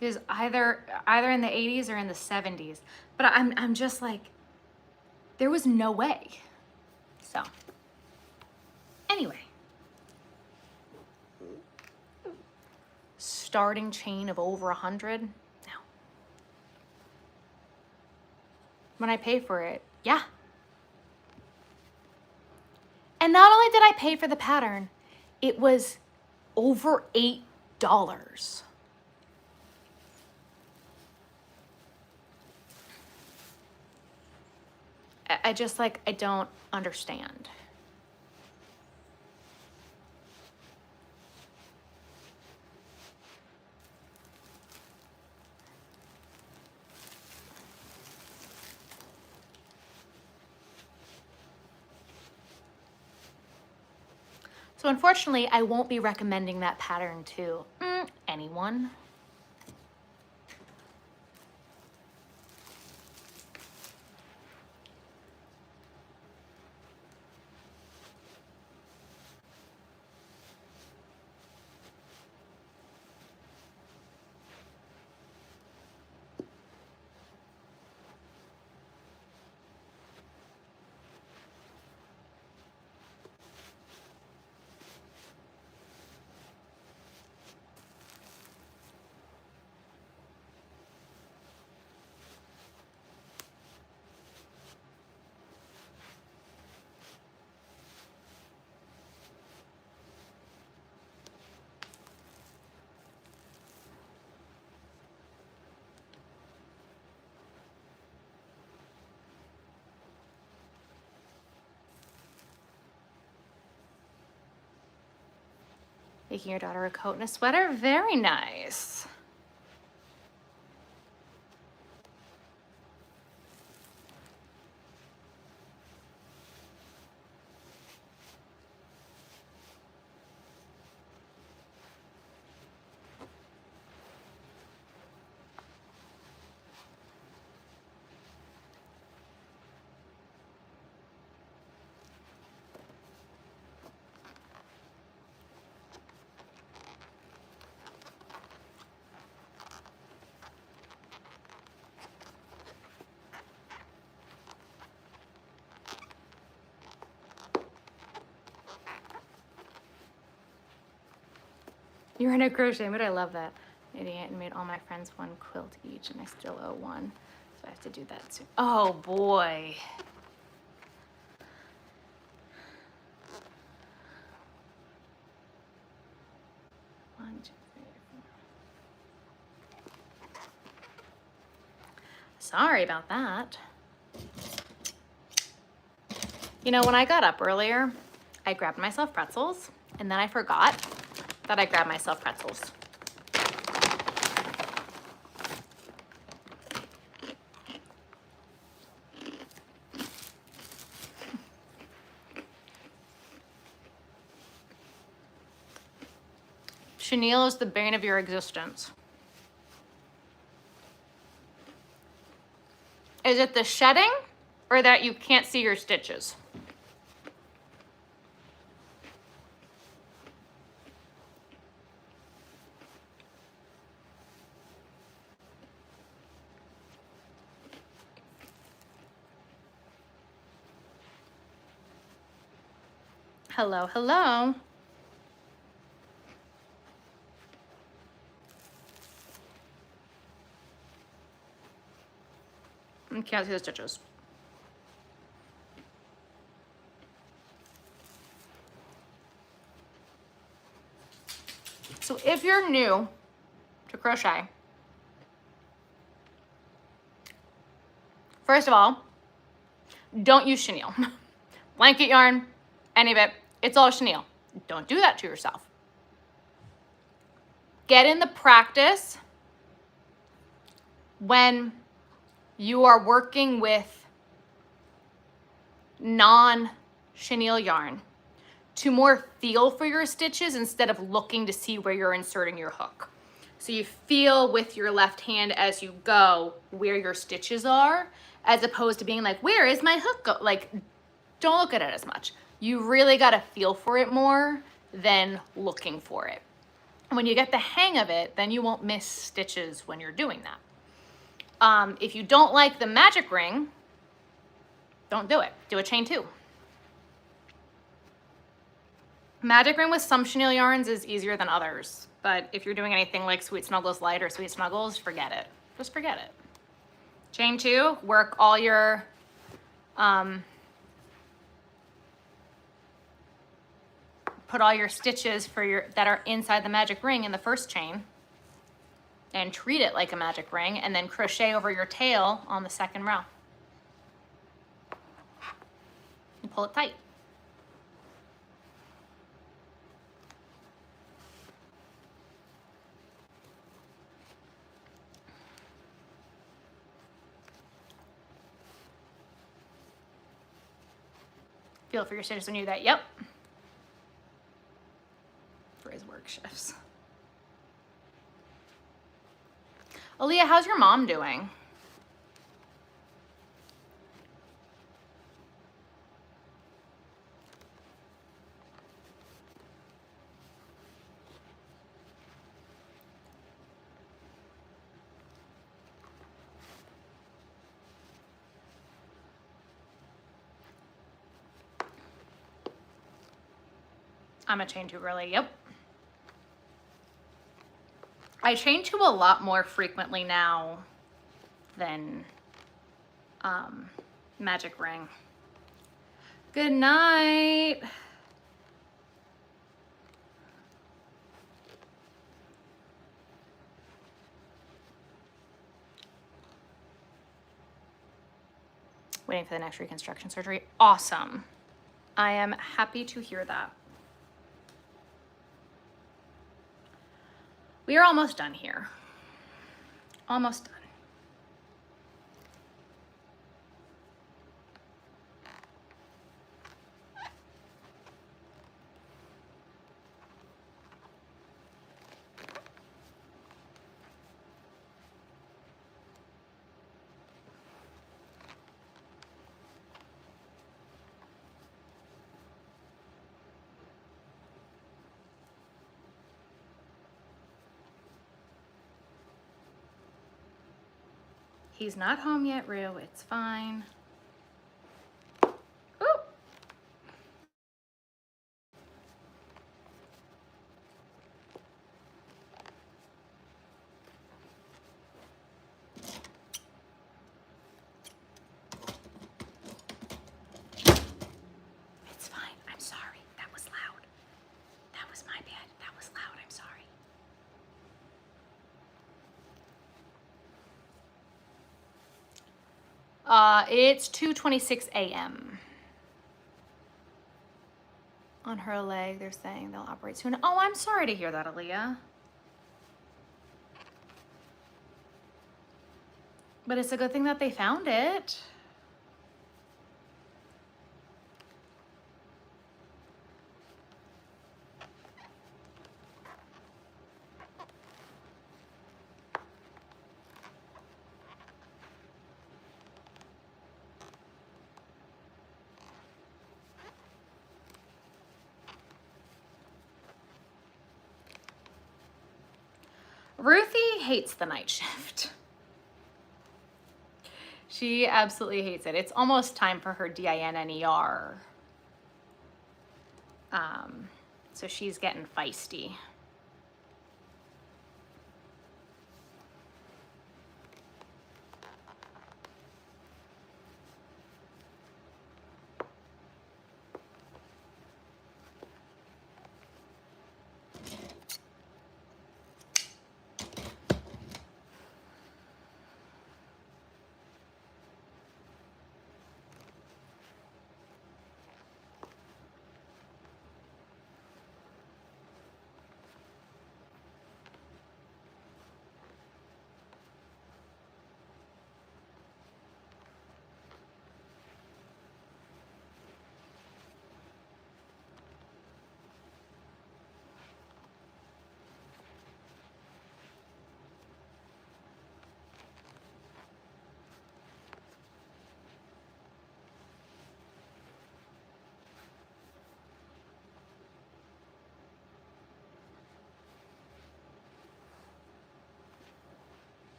It was either in the 80s or in the 70s. But I'm just like, there was no way. So, anyway. Starting chain of over 100. No. When I pay for it, yeah. And not only did I pay for the pattern, it was over $8. I just like, I don't understand. So unfortunately, I won't be recommending that pattern to anyone. Making your daughter a coat and a sweater, very nice. You're in a crochet mood. I love that. Idiot, and made all my friends one quilt each, and I still owe one. So I have to do that soon. Oh boy. One, two, three, four. Sorry about that. You know, when I got up earlier, I grabbed myself pretzels, and then I forgot. Thought I grabbed myself pretzels. Chenille is the bane of your existence. Is it the shedding or that you can't see your stitches? Hello, hello. I can't see the stitches. So if you're new to crochet, first of all, don't use chenille. Blanket yarn, any of it, it's all chenille. Don't do that to yourself. Get in the practice when you are working with non-chenille yarn to more feel for your stitches instead of looking to see where you're inserting your hook. So you feel with your left hand as you go where your stitches are, as opposed to being like, where is my hook go? Like, don't look at it as much. You really gotta feel for it more than looking for it. And when you get the hang of it, then you won't miss stitches when you're doing that. If you don't like the magic ring, don't do it. Do a chain 2. Magic ring with some chenille yarns is easier than others, but if you're doing anything like Sweet Snuggles Light or Sweet Snuggles, forget it. Just forget it. Chain 2, work all your put all your stitches that are inside the magic ring in the first chain and treat it like a magic ring, and then crochet over your tail on the second row. And pull it tight. Feel for your stitches when you do that. Yep. For his work shifts. Aaliyah, how's your mom doing? I'm a chain 2 girly, yep. I chain 2 a lot more frequently now than magic ring. Good night. Waiting for the next reconstruction surgery. Awesome. I am happy to hear that. We are almost done here. Almost done. He's not home yet, Rue. It's fine. Ooh. It's fine. I'm sorry. That was loud. That was my bad. That was loud. I'm sorry. It's 2:26 a.m. on her leg. They're saying they'll operate soon. Oh, I'm sorry to hear that, Aaliyah. But it's a good thing that they found it. Ruthie hates the night shift. She absolutely hates it. It's almost time for her DINNER. So she's getting feisty.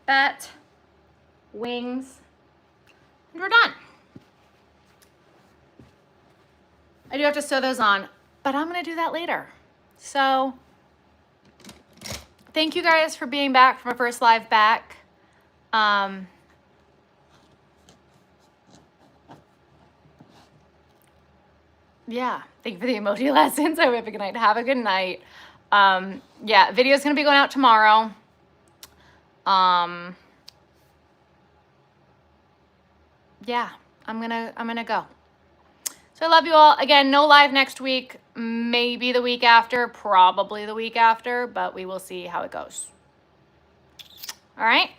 That, wings, and we're done. I do have to sew those on, but I'm gonna do that later. So thank you guys for being back from our first live back. Yeah, thank you for the emoji lessons. I hope you have a good night. Have a good night. Yeah, video's gonna be going out tomorrow. Yeah, I'm gonna go. So I love you all. Again, no live next week, maybe the week after, probably the week after, but we will see how it goes. All right.